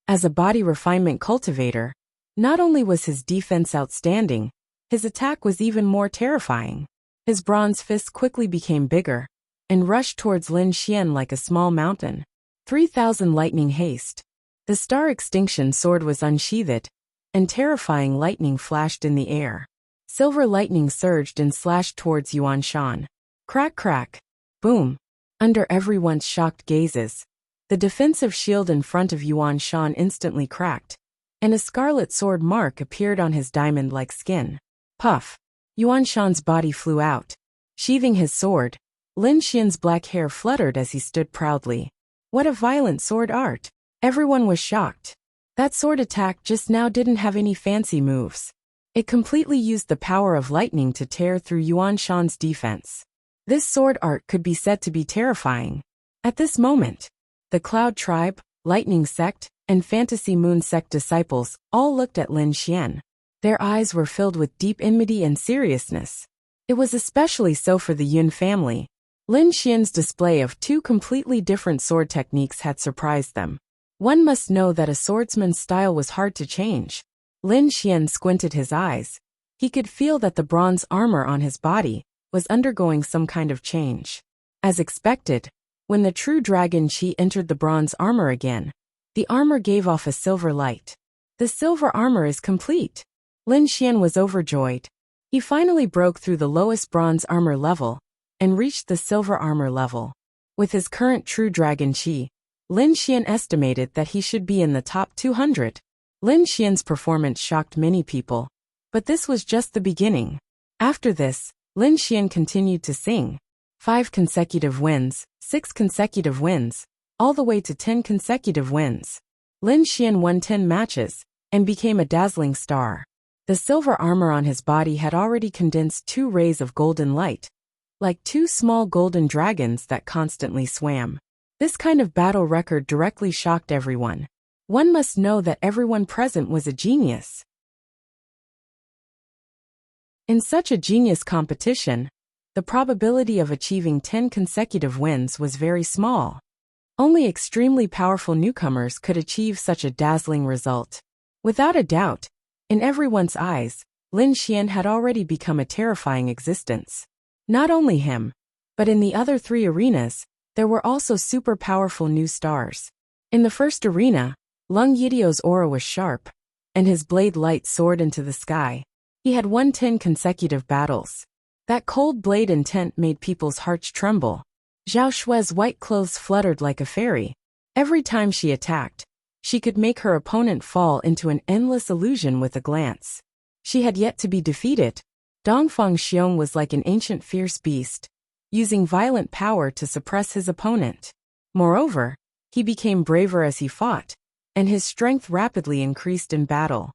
As a body refinement cultivator, not only was his defense outstanding, his attack was even more terrifying. His bronze fist quickly became bigger, and rushed towards Lin Xian like a small mountain. 3,000 lightning haste. The star extinction sword was unsheathed, and terrifying lightning flashed in the air. Silver lightning surged and slashed towards Yuan Shan. Crack crack. Boom. Under everyone's shocked gazes, the defensive shield in front of Yuan Shan instantly cracked, and a scarlet sword mark appeared on his diamond-like skin. Puff. Yuan Shan's body flew out. Sheathing his sword, Lin Xian's black hair fluttered as he stood proudly. What a violent sword art. Everyone was shocked. That sword attack just now didn't have any fancy moves. It completely used the power of lightning to tear through Yuan Shan's defense. This sword art could be said to be terrifying. At this moment, the Cloud Tribe, Lightning Sect, and Fantasy Moon Sect disciples all looked at Lin Xian. Their eyes were filled with deep enmity and seriousness. It was especially so for the Yun family. Lin Xian's display of 2 completely different sword techniques had surprised them. One must know that a swordsman's style was hard to change. Lin Xian squinted his eyes. He could feel that the bronze armor on his body was undergoing some kind of change. As expected, when the true dragon chi entered the bronze armor again, the armor gave off a silver light. The silver armor is complete. Lin Xian was overjoyed. He finally broke through the lowest bronze armor level and reached the silver armor level. With his current true dragon chi, Lin Xian estimated that he should be in the top 200. Lin Xian's performance shocked many people, but this was just the beginning. After this, Lin Xian continued to sing. 5 consecutive wins, 6 consecutive wins, all the way to 10 consecutive wins. Lin Xian won 10 matches and became a dazzling star. The silver armor on his body had already condensed 2 rays of golden light, like 2 small golden dragons that constantly swam. This kind of battle record directly shocked everyone. One must know that everyone present was a genius. In such a genius competition, the probability of achieving 10 consecutive wins was very small. Only extremely powerful newcomers could achieve such a dazzling result. Without a doubt, in everyone's eyes, Lin Xian had already become a terrifying existence. Not only him, but in the other 3 arenas, there were also super powerful new stars. In the first arena, Lung Yidio's aura was sharp, and his blade light soared into the sky. He had won 10 consecutive battles. That cold blade intent made people's hearts tremble. Zhao Shue's white clothes fluttered like a fairy. Every time she attacked, she could make her opponent fall into an endless illusion with a glance. She had yet to be defeated. Dongfang Xiong was like an ancient fierce beast, using violent power to suppress his opponent. Moreover, he became braver as he fought, and his strength rapidly increased in battle.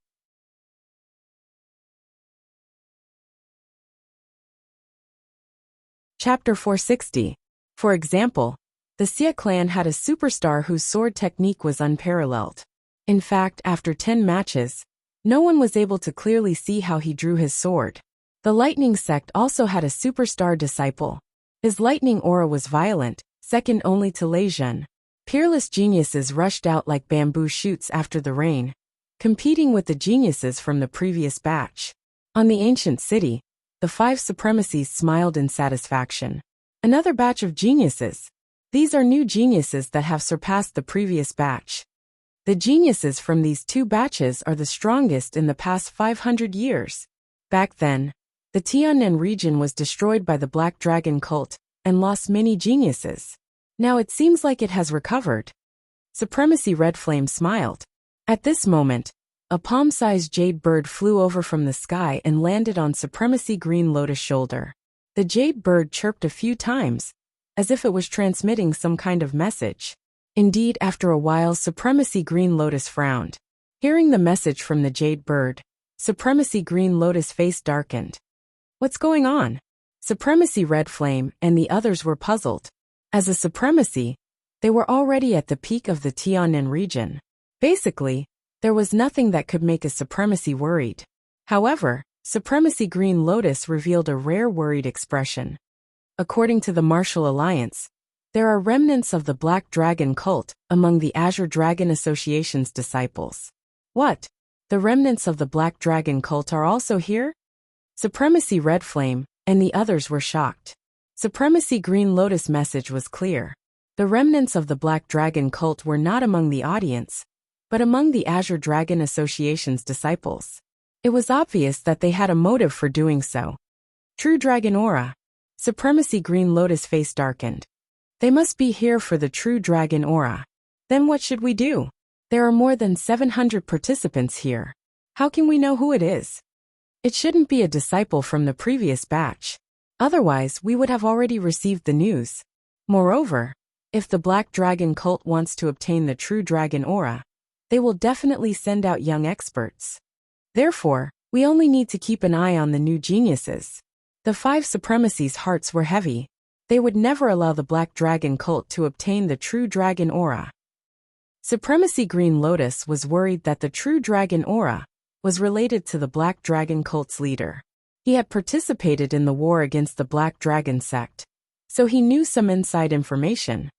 Chapter 460. For example, the Xie clan had a superstar whose sword technique was unparalleled. In fact, after 10 matches, no one was able to clearly see how he drew his sword. The Lightning sect also had a superstar disciple. His lightning aura was violent, second only to Lei Zhen. Peerless geniuses rushed out like bamboo shoots after the rain, competing with the geniuses from the previous batch. On the ancient city, the 5 supremacies smiled in satisfaction. Another batch of geniuses. These are new geniuses that have surpassed the previous batch. The geniuses from these 2 batches are the strongest in the past 500 years. Back then, the Tiannan region was destroyed by the Black Dragon cult and lost many geniuses. Now it seems like it has recovered. Supremacy Red Flame smiled. At this moment, a palm-sized jade bird flew over from the sky and landed on Supremacy Green Lotus' shoulder. The jade bird chirped a few times, as if it was transmitting some kind of message. Indeed, after a while, Supremacy Green Lotus frowned. Hearing the message from the jade bird, Supremacy Green Lotus' face darkened. What's going on? Supremacy Red Flame and the others were puzzled. As a supremacy, they were already at the peak of the Tiannan region. Basically, there was nothing that could make a supremacy worried. However, Supremacy Green Lotus revealed a rare worried expression. According to the Martial Alliance, there are remnants of the Black Dragon cult among the Azure Dragon Association's disciples. What? The remnants of the Black Dragon cult are also here? Supremacy Red Flame and the others were shocked. Supremacy Green Lotus' message was clear. The remnants of the Black Dragon cult were not among the audience, but among the Azure Dragon Association's disciples. It was obvious that they had a motive for doing so. True Dragon Aura. Supremacy Green Lotus' face darkened. They must be here for the True Dragon Aura. Then what should we do? There are more than 700 participants here. How can we know who it is? It shouldn't be a disciple from the previous batch. Otherwise, we would have already received the news. Moreover, if the Black Dragon cult wants to obtain the True Dragon Aura, they will definitely send out young experts. Therefore, we only need to keep an eye on the new geniuses. The 5 supremacies' hearts were heavy. They would never allow the Black Dragon cult to obtain the True Dragon Aura. Supremacy Green Lotus was worried that the True Dragon Aura was related to the Black Dragon cult's leader. He had participated in the war against the Black Dragon sect, so he knew some inside information.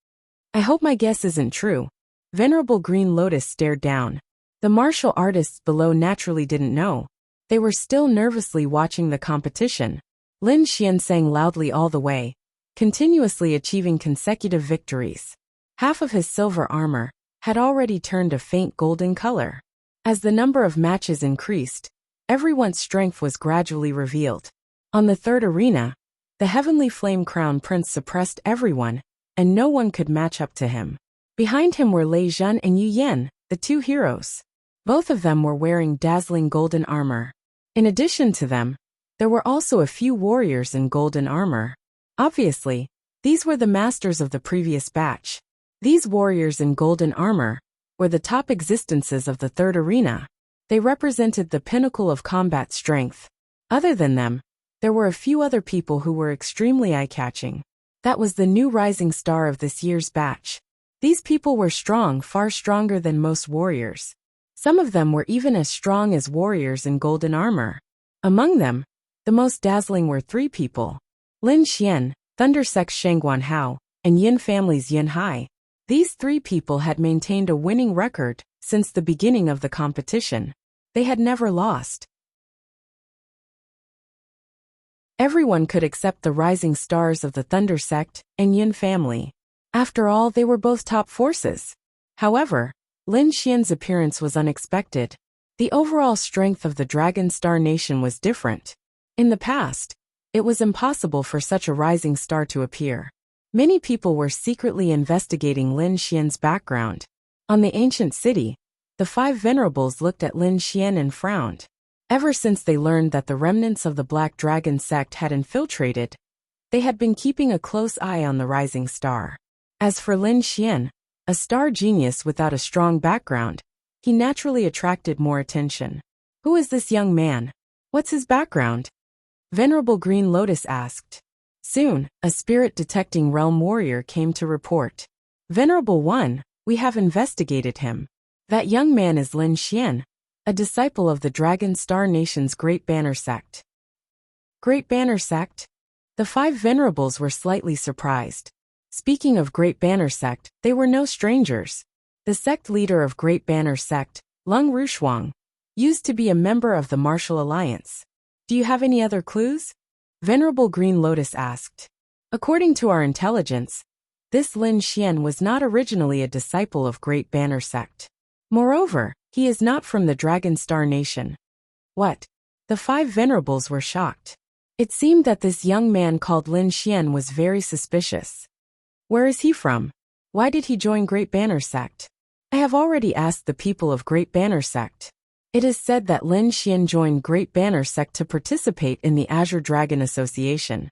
I hope my guess isn't true. Venerable Green Lotus stared down. The martial artists below naturally didn't know. They were still nervously watching the competition. Lin Xian sang loudly all the way, continuously achieving consecutive victories. Half of his silver armor had already turned a faint golden color. As the number of matches increased, everyone's strength was gradually revealed. On the 3rd arena, the Heavenly Flame Crown Prince suppressed everyone, and no one could match up to him. Behind him were Lei Zhen and Yu Yan, the 2 heroes. Both of them were wearing dazzling golden armor. In addition to them, there were also a few warriors in golden armor. Obviously, these were the masters of the previous batch. These warriors in golden armor were the top existences of the 3rd arena. They represented the pinnacle of combat strength. Other than them, there were a few other people who were extremely eye-catching. That was the new rising star of this year's batch. These people were strong, far stronger than most warriors. Some of them were even as strong as warriors in golden armor. Among them, the most dazzling were 3 people. Lin Xian, Thunder Sect's Shangguan Hao, and Yin family's Yin Hai. These three people had maintained a winning record since the beginning of the competition. They had never lost. Everyone could accept the rising stars of the Thunder sect and Yin family. After all, they were both top forces. However, Lin Xian's appearance was unexpected. The overall strength of the Dragon Star Nation was different. In the past, it was impossible for such a rising star to appear. Many people were secretly investigating Lin Xian's background. On the ancient city, the five venerables looked at Lin Xian and frowned. Ever since they learned that the remnants of the Black Dragon sect had infiltrated, they had been keeping a close eye on the rising star. As for Lin Xian, a star genius without a strong background, he naturally attracted more attention. Who is this young man? What's his background? Venerable Green Lotus asked. Soon, a spirit-detecting realm warrior came to report. Venerable One, we have investigated him. That young man is Lin Xian, a disciple of the Dragon Star Nation's Great Banner sect. Great Banner sect? The five venerables were slightly surprised. Speaking of Great Banner sect, they were no strangers. The sect leader of Great Banner sect, Lung Rushuang, used to be a member of the Martial Alliance. Do you have any other clues? Venerable Green Lotus asked. According to our intelligence, this Lin Xian was not originally a disciple of Great Banner sect. Moreover, he is not from the Dragon Star Nation. What? The five venerables were shocked. It seemed that this young man called Lin Xian was very suspicious. Where is he from? Why did he join Great Banner sect? I have already asked the people of Great Banner sect. It is said that Lin Xian joined Great Banner sect to participate in the Azure Dragon Association.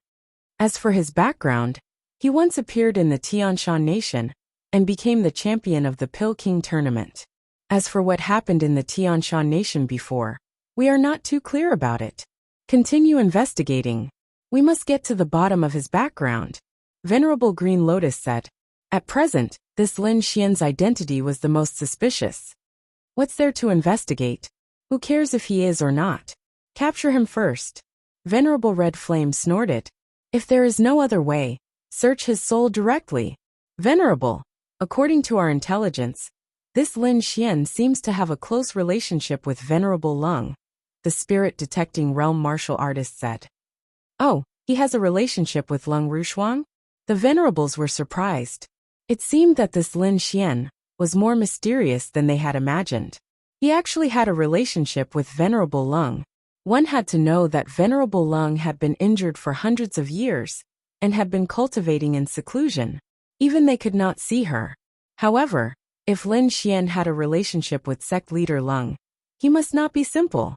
As for his background, he once appeared in the Tianshan Nation and became the champion of the Pill King tournament. As for what happened in the Tianshan Nation before, we are not too clear about it. Continue investigating. We must get to the bottom of his background. Venerable Green Lotus said. At present, this Lin Xian's identity was the most suspicious. What's there to investigate? Who cares if he is or not? Capture him first. Venerable Red Flame snorted. If there is no other way, search his soul directly. Venerable, according to our intelligence, this Lin Xian seems to have a close relationship with Venerable Lung, the spirit-detecting realm martial artist said. Oh, he has a relationship with Lung Rushuang? The venerables were surprised. It seemed that this Lin Xian was more mysterious than they had imagined. He actually had a relationship with Venerable Lung. One had to know that Venerable Lung had been injured for hundreds of years and had been cultivating in seclusion. Even they could not see her. However, if Lin Xian had a relationship with sect leader Lung, he must not be simple.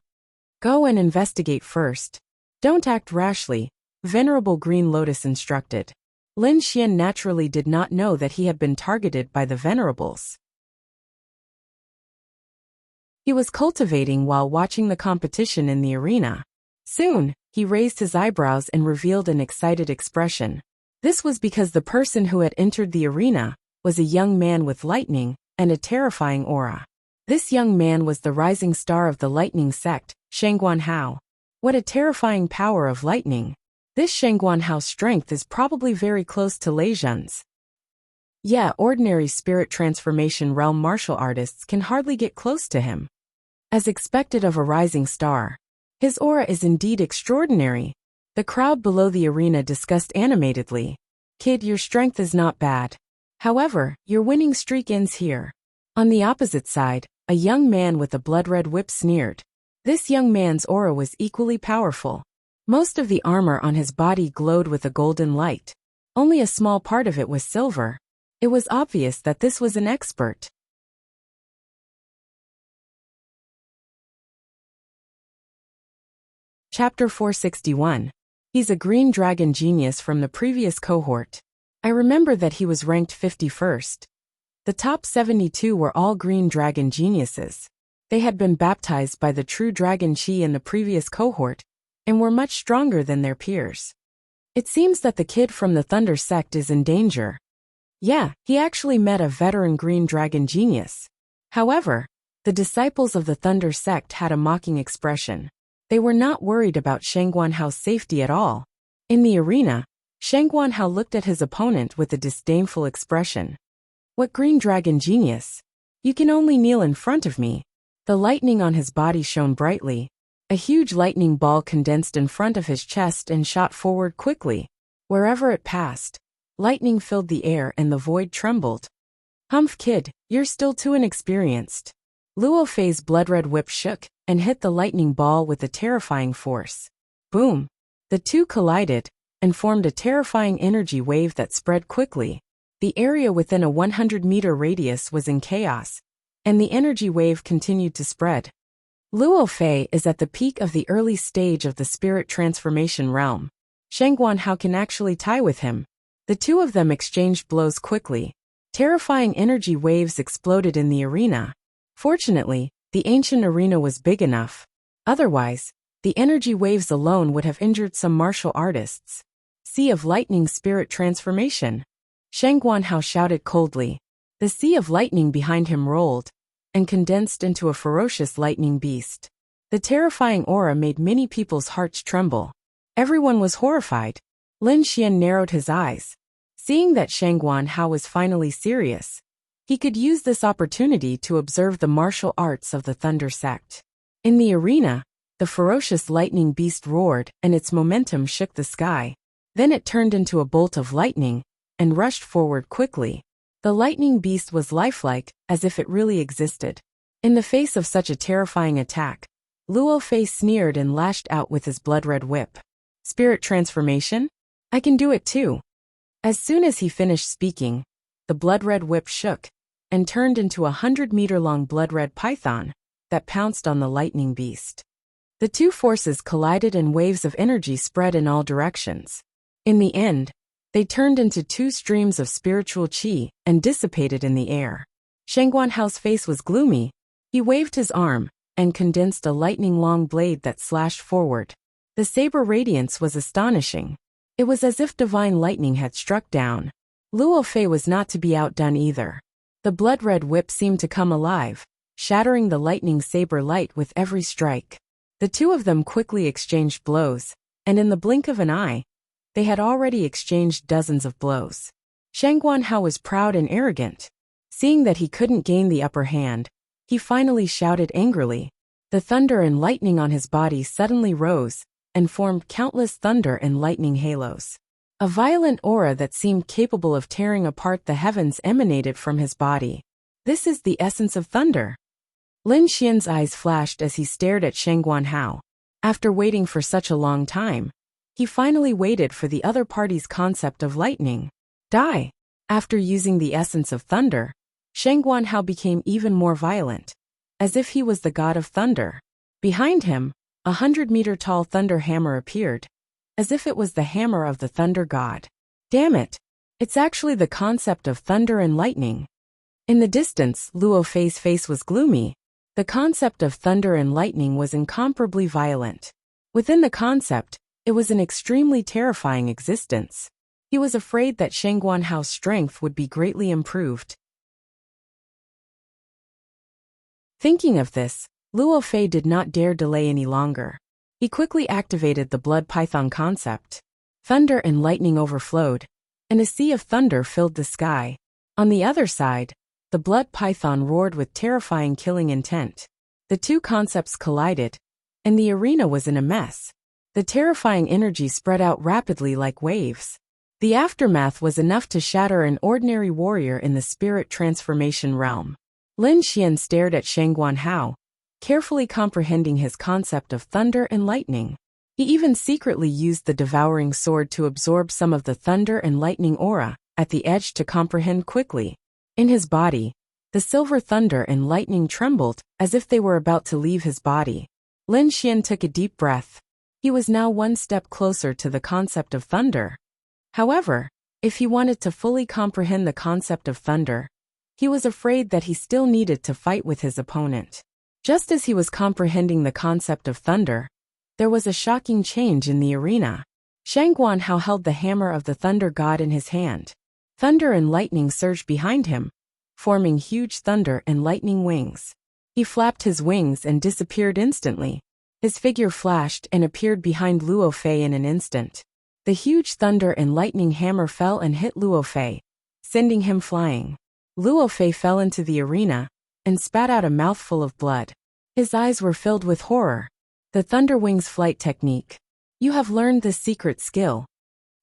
Go and investigate first. Don't act rashly, Venerable Green Lotus instructed. Lin Xian naturally did not know that he had been targeted by the venerables. He was cultivating while watching the competition in the arena. Soon, he raised his eyebrows and revealed an excited expression. This was because the person who had entered the arena was a young man with lightning and a terrifying aura. This young man was the rising star of the lightning sect, Shangguan Hao. What a terrifying power of lightning. This Shangguan Hao's strength is probably very close to Lei Zhen's. Yeah, ordinary spirit transformation realm martial artists can hardly get close to him. As expected of a rising star, his aura is indeed extraordinary. The crowd below the arena discussed animatedly. Kid, your strength is not bad. However, your winning streak ends here. On the opposite side, a young man with a blood-red whip sneered. This young man's aura was equally powerful. Most of the armor on his body glowed with a golden light. Only a small part of it was silver. It was obvious that this was an expert. Chapter 461. He's a green dragon genius from the previous cohort. I remember that he was ranked 51st. The top 72 were all green dragon geniuses. They had been baptized by the true dragon chi in the previous cohort, and were much stronger than their peers. It seems that the kid from the Thunder sect is in danger. Yeah, he actually met a veteran green dragon genius. However, the disciples of the Thunder sect had a mocking expression. They were not worried about Shangguan Hao's safety at all. In the arena, Shangguan Hao looked at his opponent with a disdainful expression. What green dragon genius? You can only kneel in front of me. The lightning on his body shone brightly. A huge lightning ball condensed in front of his chest and shot forward quickly. Wherever it passed, lightning filled the air and the void trembled. Humph kid, you're still too inexperienced. Luo Fei's blood-red whip shook and hit the lightning ball with a terrifying force. Boom! The two collided and formed a terrifying energy wave that spread quickly. The area within a 100-meter radius was in chaos, and the energy wave continued to spread. Luo Fei is at the peak of the early stage of the spirit transformation realm. Shang Guanhao can actually tie with him. The two of them exchanged blows quickly. Terrifying energy waves exploded in the arena. Fortunately, the ancient arena was big enough. Otherwise, the energy waves alone would have injured some martial artists. Sea of Lightning Spirit Transformation. Shang Guanhao shouted coldly. The sea of lightning behind him rolled and condensed into a ferocious lightning beast. The terrifying aura made many people's hearts tremble. Everyone was horrified. Lin Xian narrowed his eyes. Seeing that Shang Guanhao was finally serious, he could use this opportunity to observe the martial arts of the Thunder Sect. In the arena, the ferocious lightning beast roared and its momentum shook the sky. Then it turned into a bolt of lightning and rushed forward quickly. The lightning beast was lifelike, as if it really existed. In the face of such a terrifying attack, Luo Fei sneered and lashed out with his blood-red whip. Spirit transformation? I can do it too. As soon as he finished speaking, the blood-red whip shook and turned into a 100-meter-long blood-red python that pounced on the lightning beast. The two forces collided and waves of energy spread in all directions. In the end, they turned into two streams of spiritual qi and dissipated in the air. Shang Guanhao's face was gloomy. He waved his arm and condensed a lightning-long blade that slashed forward. The saber radiance was astonishing. It was as if divine lightning had struck down. Luo Fei was not to be outdone either. The blood-red whip seemed to come alive, shattering the lightning saber light with every strike. The two of them quickly exchanged blows, and in the blink of an eye, they had already exchanged dozens of blows. Shang Guanhao was proud and arrogant. Seeing that he couldn't gain the upper hand, he finally shouted angrily. The thunder and lightning on his body suddenly rose and formed countless thunder and lightning halos. A violent aura that seemed capable of tearing apart the heavens emanated from his body. This is the essence of thunder. Lin Xian's eyes flashed as he stared at Shang Guanhao. After waiting for such a long time, he finally waited for the other party's concept of lightning. Die! After using the essence of thunder, Shang Guanhao became even more violent, as if he was the god of thunder. Behind him, a 100-meter-tall thunder hammer appeared, as if it was the hammer of the thunder god. Damn it! It's actually the concept of thunder and lightning. In the distance, Luo Fei's face was gloomy. The concept of thunder and lightning was incomparably violent. Within the concept, it was an extremely terrifying existence. He was afraid that Shang Guanhao's strength would be greatly improved. Thinking of this, Luo Fei did not dare delay any longer. He quickly activated the blood python concept. Thunder and lightning overflowed, and a sea of thunder filled the sky. On the other side, the blood python roared with terrifying killing intent. The two concepts collided, and the arena was in a mess. The terrifying energy spread out rapidly like waves. The aftermath was enough to shatter an ordinary warrior in the spirit transformation realm. Lin Xian stared at Shang Guanhao, carefully comprehending his concept of thunder and lightning. He even secretly used the devouring sword to absorb some of the thunder and lightning aura at the edge to comprehend quickly. In his body, the silver thunder and lightning trembled as if they were about to leave his body. Lin Xian took a deep breath. He was now one step closer to the concept of thunder. However, if he wanted to fully comprehend the concept of thunder, he was afraid that he still needed to fight with his opponent. Just as he was comprehending the concept of thunder, there was a shocking change in the arena. Shang Guanhao held the hammer of the thunder god in his hand. Thunder and lightning surged behind him, forming huge thunder and lightning wings. He flapped his wings and disappeared instantly. His figure flashed and appeared behind Luo Fei in an instant. The huge thunder and lightning hammer fell and hit Luo Fei, sending him flying. Luo Fei fell into the arena and spat out a mouthful of blood. His eyes were filled with horror. The Thunder Wings flight technique. You have learned this secret skill.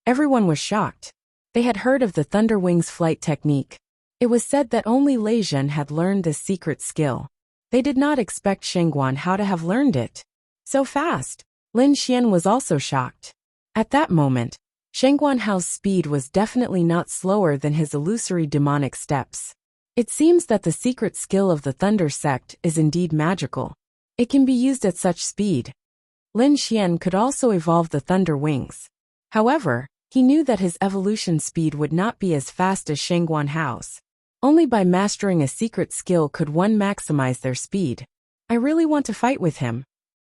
Everyone was shocked. They had heard of the Thunder Wings flight technique. It was said that only Lei Zhen had learned this secret skill. They did not expect Shen Guanhao to have learned it so fast. Lin Xian was also shocked. At that moment, Shen Guanhao's speed was definitely not slower than his illusory demonic steps. It seems that the secret skill of the Thunder Sect is indeed magical. It can be used at such speed. Lin Xian could also evolve the Thunder Wings. However, he knew that his evolution speed would not be as fast as Shen Guanhao's. Only by mastering a secret skill could one maximize their speed. I really want to fight with him.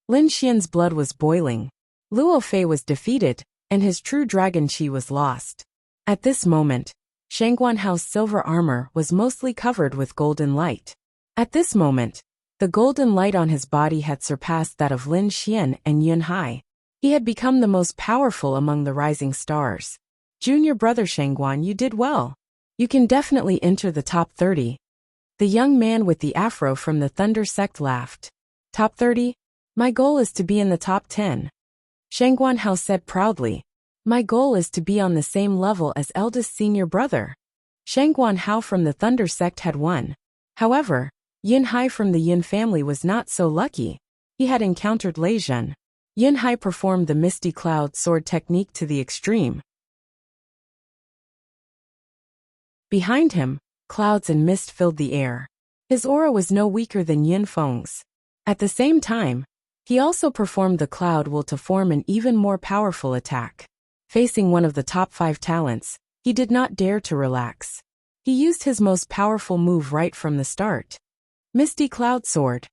Lin Xian's blood was boiling. Luo Fei was defeated, and his true dragon chi was lost. At this moment, Shen Guanhao's silver armor was mostly covered with golden light. At this moment, the golden light on his body had surpassed that of Lin Xian and Yun Hai. He had become the most powerful among the rising stars. Junior brother Shengguan, you did well. You can definitely enter the top 30. The young man with the afro from the Thunder Sect laughed. Top 30? My goal is to be in the top 10. Shen Guanhao said proudly. My goal is to be on the same level as eldest senior brother. Shen Guanhao from the Thunder Sect had won. However, Yun Hai from the Yun family was not so lucky. He had encountered Lei Zhen. Yun Hai performed the Misty Cloud sword technique to the extreme. Behind him, clouds and mist filled the air. His aura was no weaker than Yin Feng's. At the same time, he also performed the Cloud Will to form an even more powerful attack. Facing one of the top 5 talents, he did not dare to relax. He used his most powerful move right from the start. Misty Cloud Sword.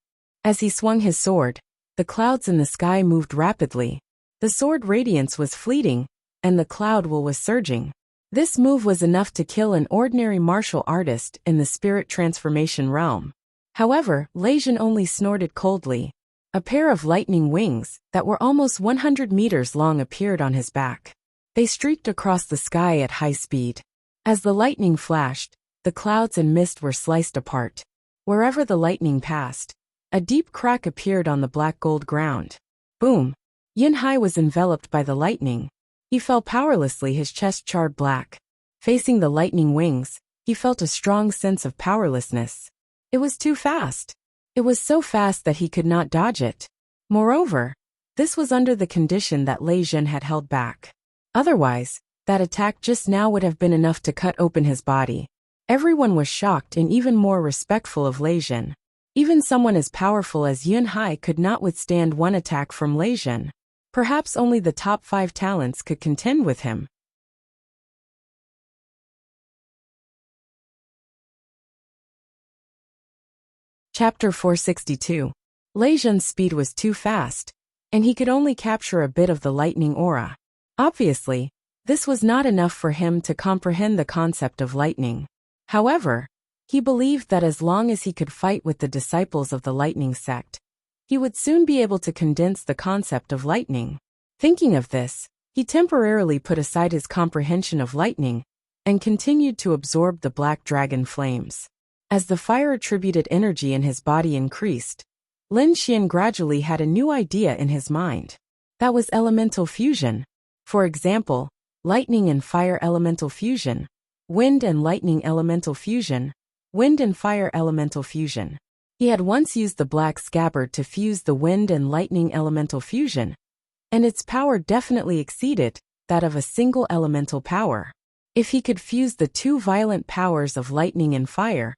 As he swung his sword, the clouds in the sky moved rapidly. The sword radiance was fleeting, and the Cloud Will was surging. This move was enough to kill an ordinary martial artist in the spirit transformation realm. However, Lei Zhen only snorted coldly. A pair of lightning wings that were almost 100 meters long appeared on his back. They streaked across the sky at high speed. As the lightning flashed, the clouds and mist were sliced apart. Wherever the lightning passed, a deep crack appeared on the black gold ground. Boom! Yun Hai was enveloped by the lightning. He fell powerlessly, his chest charred black. Facing the lightning wings, he felt a strong sense of powerlessness. It was too fast. It was so fast that he could not dodge it. Moreover, this was under the condition that Lei Zhen had held back. Otherwise, that attack just now would have been enough to cut open his body. Everyone was shocked and even more respectful of Lei Zhen. Even someone as powerful as Yun Hai could not withstand one attack from Lei Zhen. Perhaps only the top 5 talents could contend with him. Chapter 462. Lei Zhen's speed was too fast, and he could only capture a bit of the lightning aura. Obviously, this was not enough for him to comprehend the concept of lightning. However, he believed that as long as he could fight with the disciples of the lightning sect, he would soon be able to condense the concept of lightning. Thinking of this, he temporarily put aside his comprehension of lightning and continued to absorb the black dragon flames. As the fire-attributed energy in his body increased, Lin Xian gradually had a new idea in his mind. That was elemental fusion. For example, lightning and fire elemental fusion, wind and lightning elemental fusion, wind and fire elemental fusion. He had once used the black scabbard to fuse the wind and lightning elemental fusion, and its power definitely exceeded that of a single elemental power. If he could fuse the 2 violent powers of lightning and fire,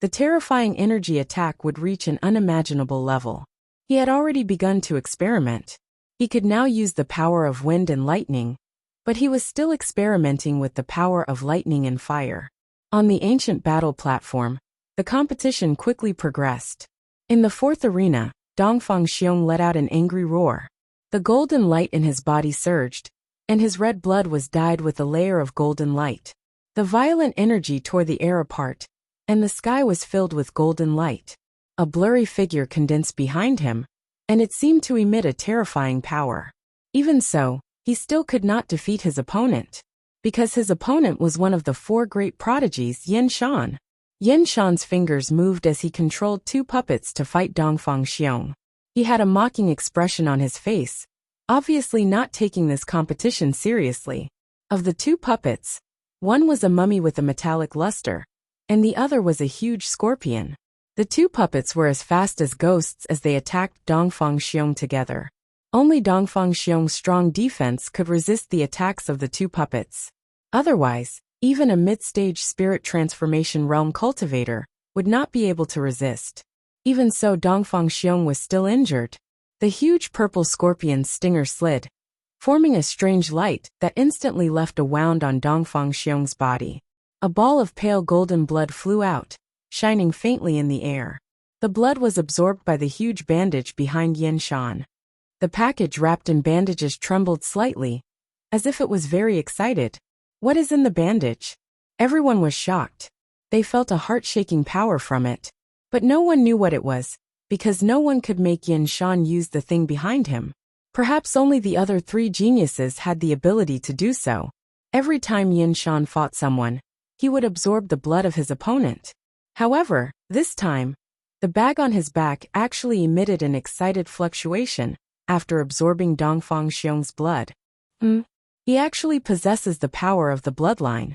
the terrifying energy attack would reach an unimaginable level. He had already begun to experiment. He could now use the power of wind and lightning, but he was still experimenting with the power of lightning and fire. On the ancient battle platform, the competition quickly progressed. In the 4th arena, Dongfang Xiong let out an angry roar. The golden light in his body surged, and his red blood was dyed with a layer of golden light. The violent energy tore the air apart, and the sky was filled with golden light. A blurry figure condensed behind him, and it seemed to emit a terrifying power. Even so, he still could not defeat his opponent, because his opponent was one of the 4 great prodigies Yin Shan. Yin Shan's fingers moved as he controlled two puppets to fight Dongfang Xiong. He had a mocking expression on his face, obviously not taking this competition seriously. Of the two puppets, one was a mummy with a metallic luster, and the other was a huge scorpion. The two puppets were as fast as ghosts as they attacked Dongfang Xiong together. Only Dongfang Xiong's strong defense could resist the attacks of the two puppets. Otherwise, even a mid-stage spirit transformation realm cultivator would not be able to resist. Even so, Dongfang Xiong was still injured. The huge purple scorpion's stinger slid, forming a strange light that instantly left a wound on Dongfang Xiong's body. A ball of pale golden blood flew out, shining faintly in the air. The blood was absorbed by the huge bandage behind Yin Shan. The package wrapped in bandages trembled slightly, as if it was very excited. What is in the bandage? Everyone was shocked. They felt a heart-shaking power from it. But no one knew what it was, because no one could make Yin Shan use the thing behind him. Perhaps only the other three geniuses had the ability to do so. Every time Yin Shan fought someone, he would absorb the blood of his opponent. However, this time, the bag on his back actually emitted an excited fluctuation after absorbing Dongfang Xiong's blood. He actually possesses the power of the bloodline.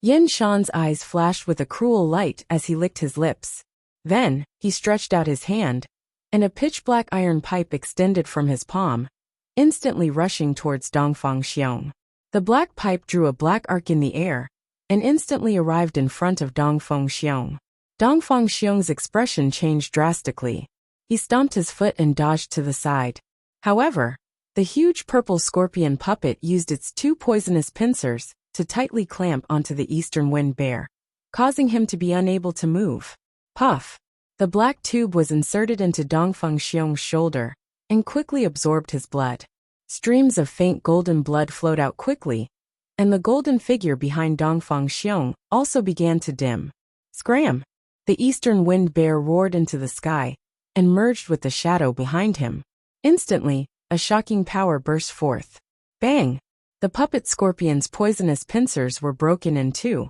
Yin Shan's eyes flashed with a cruel light as he licked his lips. Then, he stretched out his hand, and a pitch-black iron pipe extended from his palm, instantly rushing towards Dongfang Xiong. The black pipe drew a black arc in the air, and instantly arrived in front of Dongfang Xiong. Dongfang Xiong's expression changed drastically. He stomped his foot and dodged to the side. However, the huge purple scorpion puppet used its two poisonous pincers to tightly clamp onto the eastern wind bear, causing him to be unable to move. Puff! The black tube was inserted into Dongfang Xiong's shoulder and quickly absorbed his blood. Streams of faint golden blood flowed out quickly, and the golden figure behind Dongfang Xiong also began to dim. Scram! The eastern wind bear roared into the sky and merged with the shadow behind him. Instantly, a shocking power burst forth. Bang! The puppet scorpion's poisonous pincers were broken in two.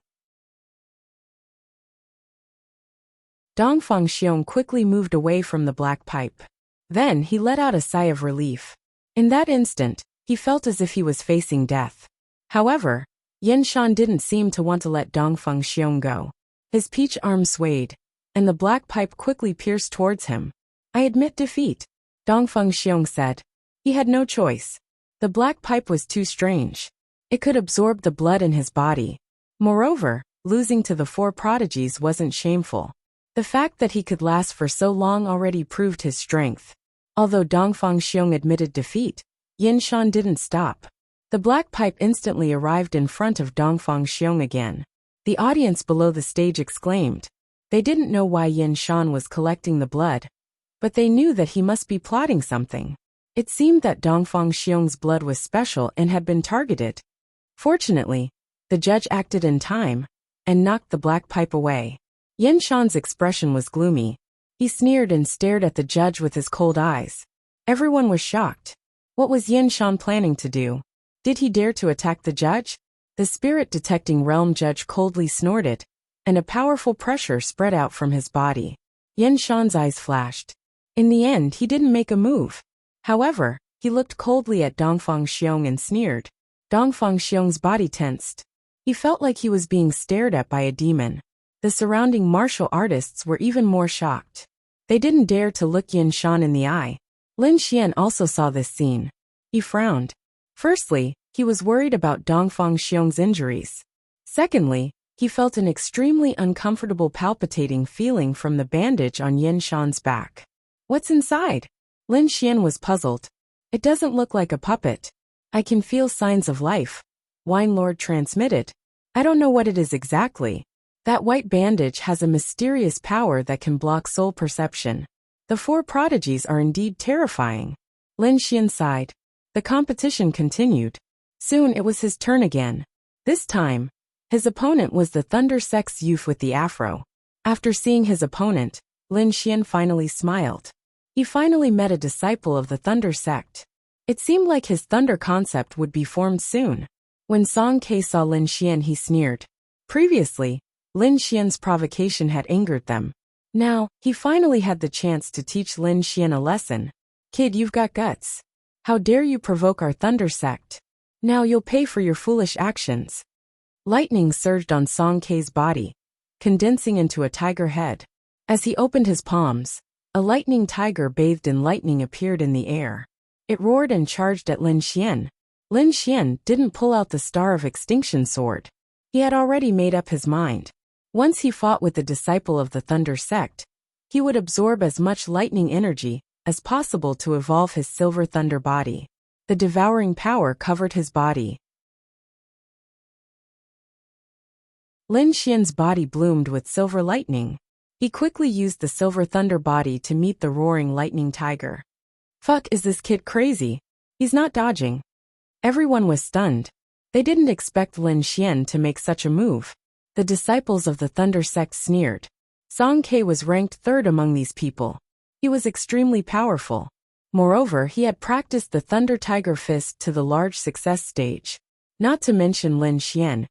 Dongfang Xiong quickly moved away from the black pipe. Then he let out a sigh of relief. In that instant, he felt as if he was facing death. However, Yin Shan didn't seem to want to let Dongfang Xiong go. His peach arm swayed, and the black pipe quickly pierced towards him. I admit defeat, Dongfang Xiong said. He had no choice. The black pipe was too strange. It could absorb the blood in his body. Moreover, losing to the four prodigies wasn't shameful. The fact that he could last for so long already proved his strength. Although Dongfang Xiong admitted defeat, Yin Shan didn't stop. The black pipe instantly arrived in front of Dongfang Xiong again. The audience below the stage exclaimed. They didn't know why Yin Shan was collecting the blood, but they knew that he must be plotting something. It seemed that Dongfang Xiong's blood was special and had been targeted. Fortunately, the judge acted in time and knocked the black pipe away. Yin Shan's expression was gloomy. He sneered and stared at the judge with his cold eyes. Everyone was shocked. What was Yin Shan planning to do? Did he dare to attack the judge? The spirit-detecting realm judge coldly snorted, and a powerful pressure spread out from his body. Yin Shan's eyes flashed. In the end, he didn't make a move. However, he looked coldly at Dongfang Xiong and sneered. Dongfang Xiong's body tensed. He felt like he was being stared at by a demon. The surrounding martial artists were even more shocked. They didn't dare to look Yin Shan in the eye. Lin Xian also saw this scene. He frowned. Firstly, he was worried about Dongfang Xiong's injuries. Secondly, he felt an extremely uncomfortable palpitating feeling from the bandage on Yin Shan's back. What's inside? Lin Xian was puzzled. It doesn't look like a puppet. I can feel signs of life, Wine Lord transmitted. I don't know what it is exactly. That white bandage has a mysterious power that can block soul perception. The four prodigies are indeed terrifying. Lin Xian sighed. The competition continued. Soon it was his turn again. This time, his opponent was the Thunder Sect's youth with the afro. After seeing his opponent, Lin Xian finally smiled. He finally met a disciple of the Thunder Sect. It seemed like his Thunder concept would be formed soon. When Song Ke saw Lin Xian, he sneered. Previously, Lin Xian's provocation had angered them. Now, he finally had the chance to teach Lin Xian a lesson. Kid, you've got guts. How dare you provoke our thunder sect? Now you'll pay for your foolish actions. Lightning surged on Song Kei's body, condensing into a tiger head. As he opened his palms, a lightning tiger bathed in lightning appeared in the air. It roared and charged at Lin Xian. Lin Xian didn't pull out the Star of Extinction sword. He had already made up his mind. Once he fought with the disciple of the Thunder Sect, he would absorb as much lightning energy as possible to evolve his silver thunder body. The devouring power covered his body. Lin Xian's body bloomed with silver lightning. He quickly used the silver thunder body to meet the roaring lightning tiger. Fuck, is this kid crazy? He's not dodging. Everyone was stunned. They didn't expect Lin Xian to make such a move. The disciples of the Thunder Sect sneered. Song Kei was ranked third among these people. He was extremely powerful. Moreover, he had practiced the Thunder Tiger Fist to the large success stage. Not to mention Lin Xian.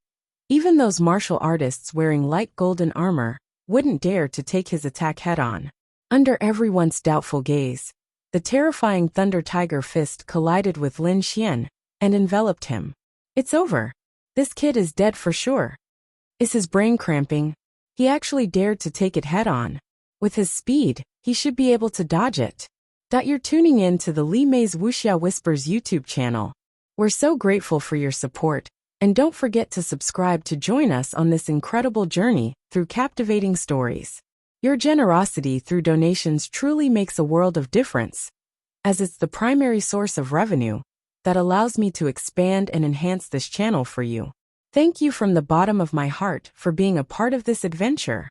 Even those martial artists wearing light golden armor wouldn't dare to take his attack head-on. Under everyone's doubtful gaze, the terrifying Thunder Tiger Fist collided with Lin Xian and enveloped him. It's over. This kid is dead for sure. Is his brain cramping? He actually dared to take it head-on. With his speed, he should be able to dodge it. You're tuning in to the Li Mei's Wuxia Whispers YouTube channel. We're so grateful for your support, and don't forget to subscribe to join us on this incredible journey through captivating stories. Your generosity through donations truly makes a world of difference, as it's the primary source of revenue that allows me to expand and enhance this channel for you. Thank you from the bottom of my heart for being a part of this adventure.